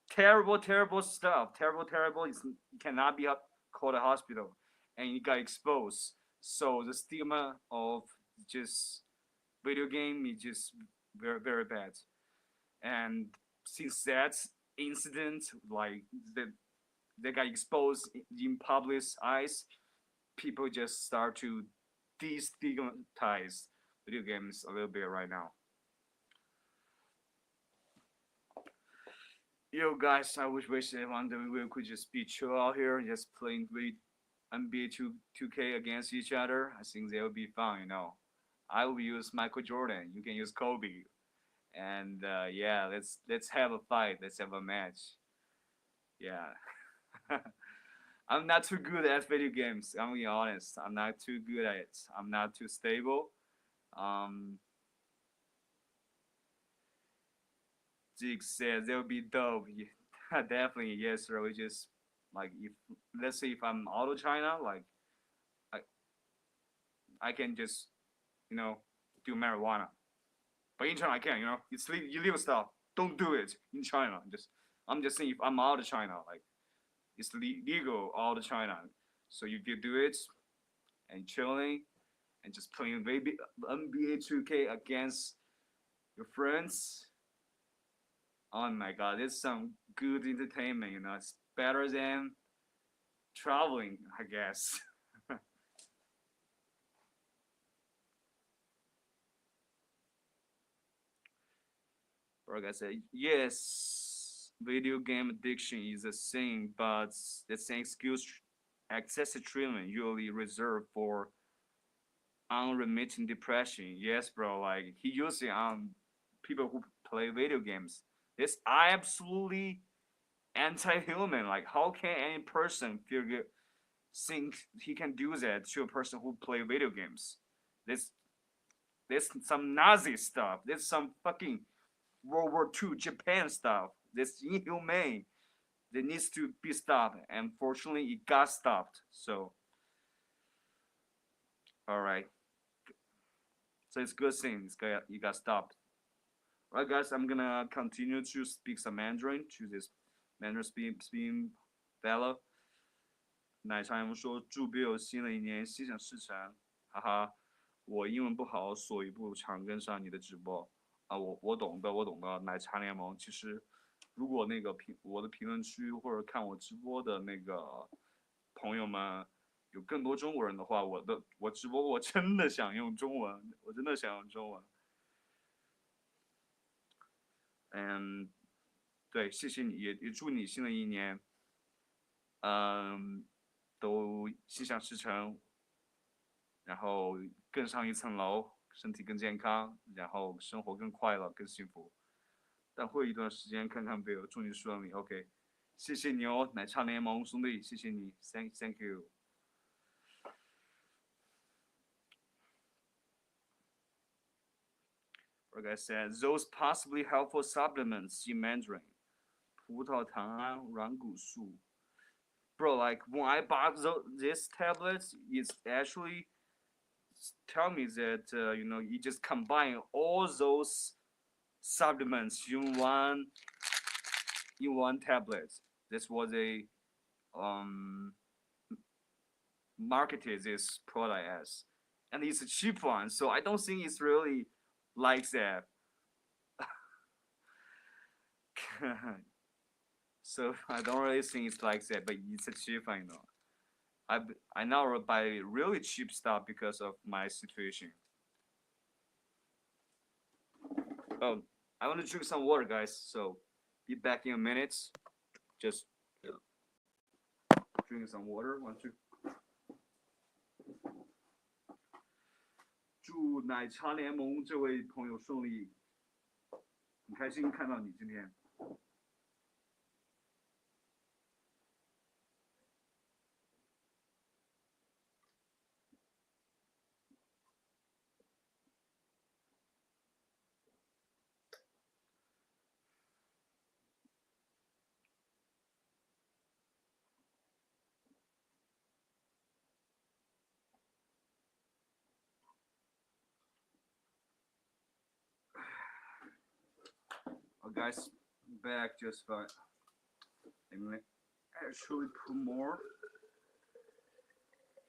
terrible stuff. Terrible. It cannot be called a hospital, and it got exposed. So the stigma of just video game is just very bad. And since that incident, like they got exposed in public's eyes, people just start to destigmatize video games a little bit right now. Yo, guys, I wish one day we could just be chill out here, just playing with NBA 2K against each other. I think that would be fun, you know. I will use Michael Jordan. You can use Kobe, and yeah, let's have a fight. Let's have a match. Yeah. I'm not too good at video games. I'm being honest. I'm not too good at it. I'm not too stable. Jig says that would be dope. Yeah, definitely, yes, sir. We just like if let's say if I'm out of China, like I I can just do marijuana. But in China I can't. It's illegal stuff. Don't do it in China. I'm just saying if I'm out of China, like it's legal out of China. So if you do it and chilling and just playing NBA 2K against your friends. Oh my god, it's some good entertainment, it's better than traveling, I guess. Like I said, yes, video game addiction is a thing, but that's an excessive treatment usually reserved for unremitting depression. Yes, bro, like he usually on people who play video games. It's absolutely anti-human. Like, how can any person think he can do that to a person who play video games? This some Nazi stuff. This some fucking World War II Japan stuff. This inhumane. That needs to be stopped. And fortunately, it got stopped. So, all right. So it's a good thing. It got stopped. All right, guys. I'm gonna continue to speak some Mandarin to this Mandarin speaking fellow. 奶茶们说祝 Bill 新的一年心想事成，哈哈。我英文不好，所以不常跟上你的直播啊。我懂的。奶茶联盟其实，如果那个我的评论区或者看我直播的那个朋友们有更多中国人的话，我直播我真的想用中文，我真的想用中文。嗯，对，谢谢你，也祝你新的一年，都心想事成，然后更上一层楼，身体更健康，然后生活更快乐、更幸福。但会一段时间看看 Bill，祝你顺利。OK， 谢谢你哦，奶茶联盟兄弟，谢谢你 ，Thank you。Like I said, those possibly helpful supplements in Mandarin. 葡萄糖胺、软骨素。Bro, like when I bought this tablets, it's actually tell me that you just combine all those supplements in one tablet. This was a marketed this product as, and it's a cheap one, so I don't think it's really like that. So I don't really think it's like that, but it's a cheap one, I now buy really cheap stuff because of my situation. Oh, I want to drink some water, guys. So be back in a minute. Just drink some water. 1, 2. 祝奶茶联盟这位朋友顺利，很开心看到你今天。Oh, guys, back just fine. Let me actually put more,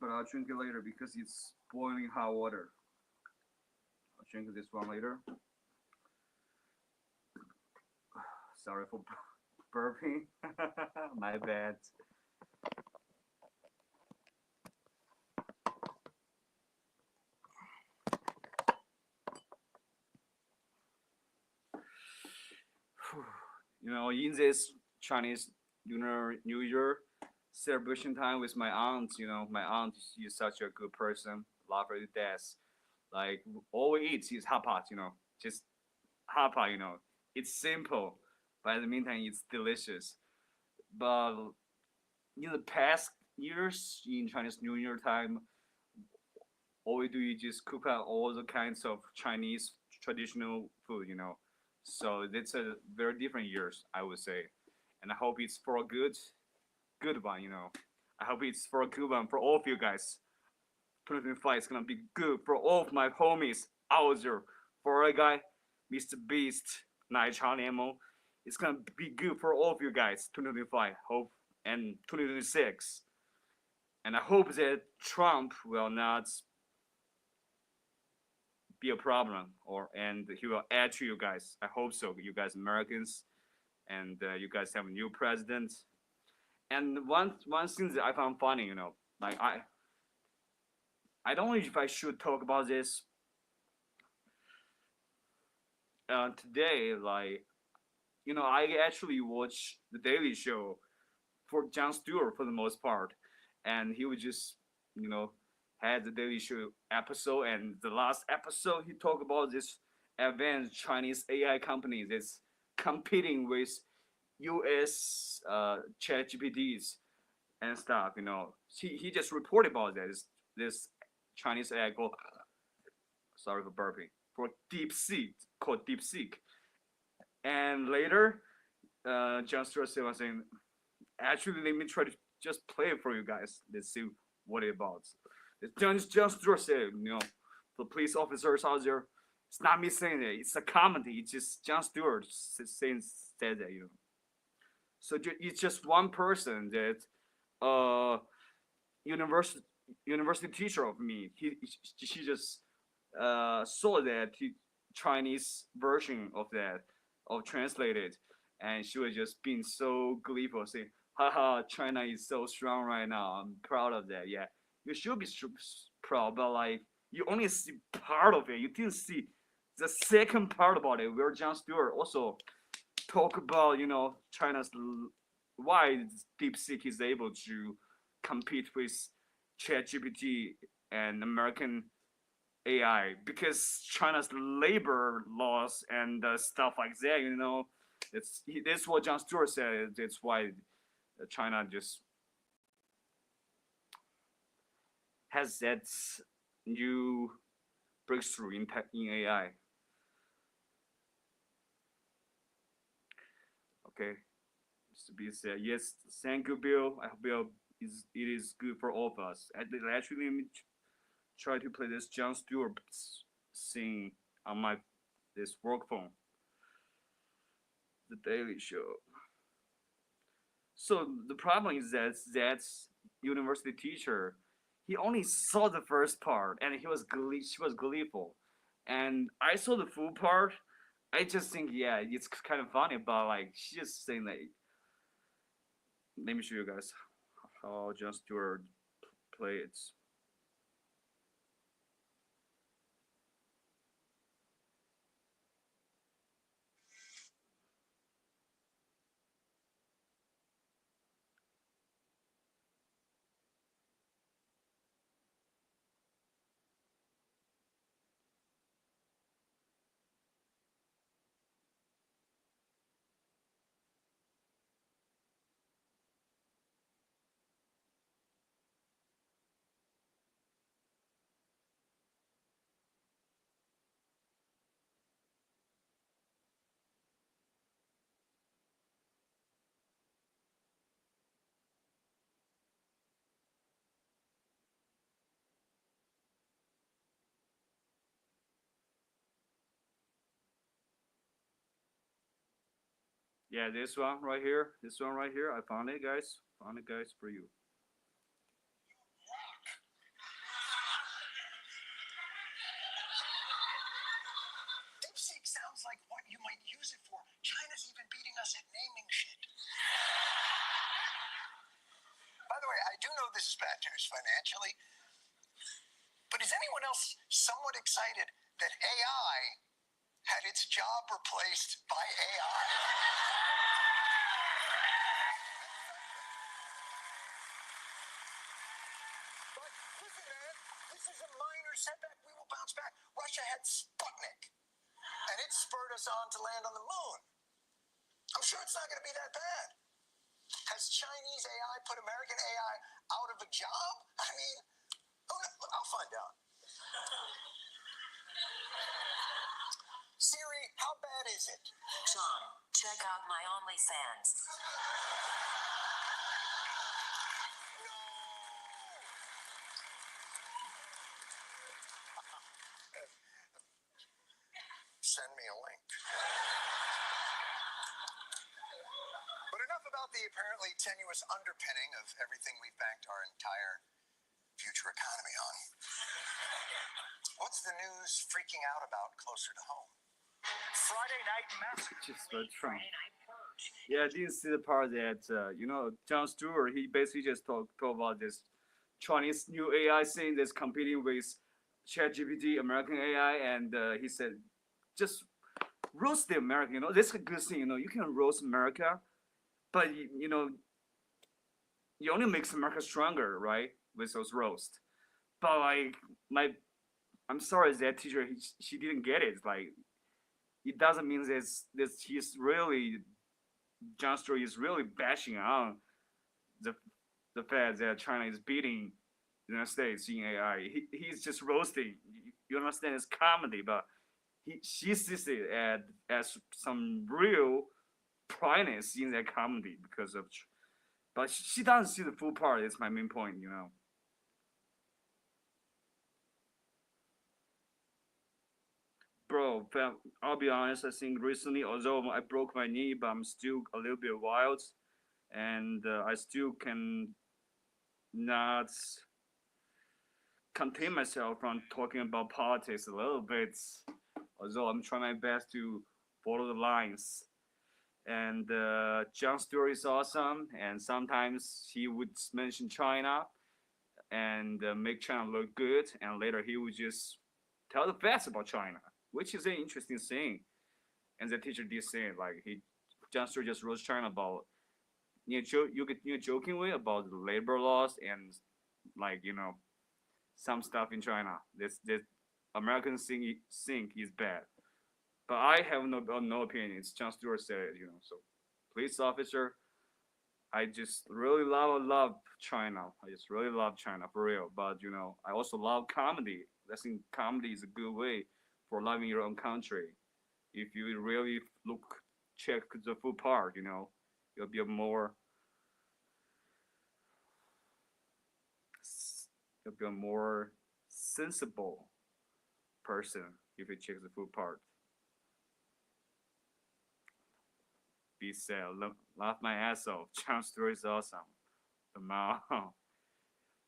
but I'll drink it later because it's boiling hot water. I'll drink this one later. Sorry for burping. My bad. You know, in this Chinese Lunar New Year celebration time with my aunt, you know, my aunt is such a good person, love her to death. Like all we eat is hot pot, you know, just hot pot, you know. It's simple, but in the meantime, it's delicious. But in the past years, in Chinese New Year time, all we do is just cook out all the kinds of Chinese traditional food, you know. So it's a very different years, I would say, and I hope it's for a good one, you know. I hope it's for a good one for all of you guys. 2025 is gonna be good for all of my homies out there. For a guy, Mr. Beast, 奶茶联盟, it's gonna be good for all of you guys. 2025, hope, and 2026, and I hope that Trump will not be a problem, and he will add to you guys. I hope so, you guys Americans, and you guys have a new president. And one thing that I found funny, you know, like I don't know if I should talk about this today. Like, you know, I actually watch the Daily Show for Jon Stewart for the most part, and he would just, you know, had the Daily Show episode, and the last episode he talked about this advanced Chinese AI company that's competing with US ChatGPTs and stuff. You know, he just reported about this Chinese AI called, sorry for burping, for DeepSeek, called DeepSeek. And later, Jon Stewart was saying, actually, let me try to just play it for you guys. Let's see what it's about. Jon Stewart said, you know, the police officers out there, it's not me saying it. It's a comedy. It's just Jon Stewart said that, you know. So it's just one person that, university teacher of me. She just saw that Chinese version of that, of translated, and she was just being so gleeful, saying, "Haha, China is so strong right now. I'm proud of that." Yeah, you should be proud, but like you only see part of it. You didn't see the second part about it, where Jon Stewart also talk about, you know, China's why DeepSeek is able to compete with ChatGPT and American AI, because China's labor laws and stuff like that. You know, that's what Jon Stewart said. That's why China just has that new breakthrough in AI. Okay, Mr. B said, yes, thank you, Bill. I hope it is good for all of us. Actually, let me try to play this Jon Stewart scene on my this work phone. The Daily Show. So the problem is that university teacher, he only saw the first part and she was gleeful, and I saw the full part. I just think, yeah, it's kind of funny, but like she just saying like, let me show you guys how Jon Stewart play it. Yeah, this one right here. This one right here. I found it, guys. Found it, guys, for you. DeepSeek sounds like what you might use it for. China's even beating us at naming shit. By the way, I do know this is bad news financially, but is anyone else somewhat excited that AI had its job replaced by AI? But listen, man, this is a minor setback. We will bounce back. Russia had Sputnik, and it spurred us on to land on the moon. I'm sure it's not going to be that bad. Has Chinese AI put American AI out of a job? I mean, I'll find out. Siri, how bad is it? John, check out my OnlyFans. No! Send me a link. But enough about the apparently tenuous underpinning of everything we've banked our entire future economy on. What's the news freaking out about closer to home? Friday night massacre. Just for Trump. Yeah, I didn't see the part that Jon Stewart. He basically just talked about this Chinese new AI thing that's competing with ChatGPT, American AI, and he said, just roast the American. That's a good thing. You can roast America, but you only makes America stronger, right? With those roasts. But I'm sorry, that teacher, she didn't get it. Like, it doesn't mean that he's really, Jon Stewart is really bashing on the fact that China is beating the United States in AI. He's just roasting. You understand? It's comedy, but she sees it as some real prideness in that comedy because of. But she doesn't see the full part. It's my main point. Bro, I'll be honest, I think recently, although I broke my knee, but I'm still a little bit wild, and I still can not contain myself from talking about politics a little bit, although I'm trying my best to follow the lines. And Jon Stewart is awesome, and sometimes he would mention China and make China look good, and later he would just tell the facts about China, which is an interesting thing. And the teacher did say it, like Jon Stewart just roast China about you're joking with about the labor laws and some stuff in China. This Americans think is bad, but I have no opinion. It's Jon Stewart said it, So, police officer, I just really love China. I just really love China for real. But I also love comedy. I think comedy is a good way for loving your own country. If you really check the full part, you'll be a more sensible person if you check the full part. Be said, laugh my ass off. Jon Stewart is awesome. Come on.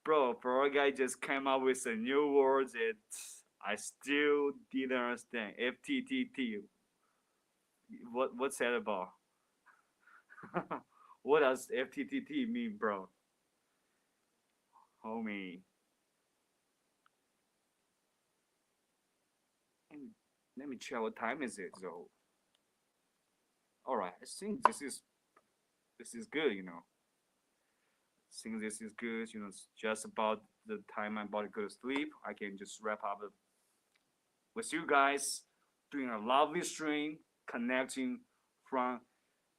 Bro, for a guy just came up with a new word that I still didn't understand. FTTT. What's that about? What does FTTT mean, bro? Homie. Let me check what time is it though. All right, I think this is good. I think this is good. It's just about the time I'm about to go to sleep. I can just wrap up with you guys, doing a lovely stream, connecting from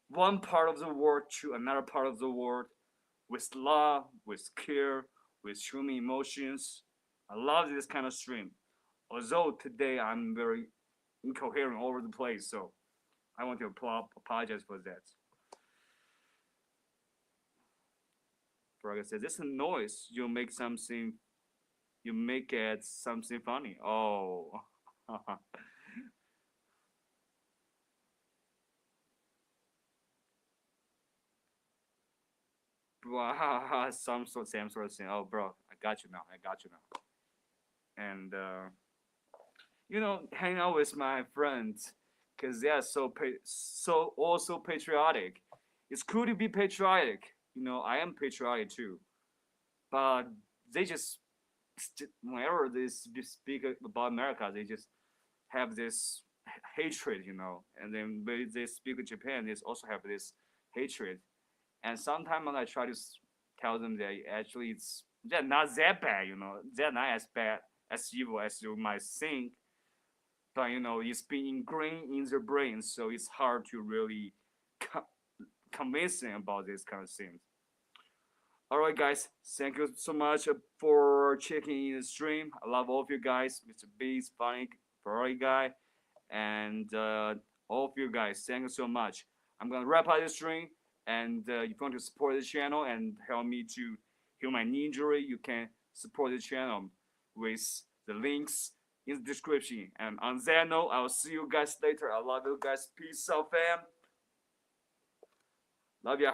one part of the world to another part of the world with love, with care, with human emotions. I love this kind of stream. Although today I'm very incoherent all over the place, so I want to apologize for that. Like I said, this is a noise. You make it something funny. Oh. some same sort of thing. Oh, bro, I got you now. And hang out with my friends, cause they are so also patriotic. It's cool to be patriotic. I am patriotic too, but they just whenever they speak about America, they just have this hatred, and then when they speak of Japan, they also have this hatred. And sometimes when I try to tell them that actually they're not that bad, they're not as bad, as evil as you might think, but it's been ingrained in their brains, so it's hard to really convince them about this kind of things. Alright guys, thank you so much for checking in the stream. I love all of you guys, Mr. Beast, Funny, Ferrari guy, and all of you guys, thank you so much. I'm gonna wrap up the stream, and if you want to support the channel and help me to heal my knee injury, you can support the channel with the links in the description. And on that note, I'll see you guys later. I love you guys. Peace out, fam. Love ya.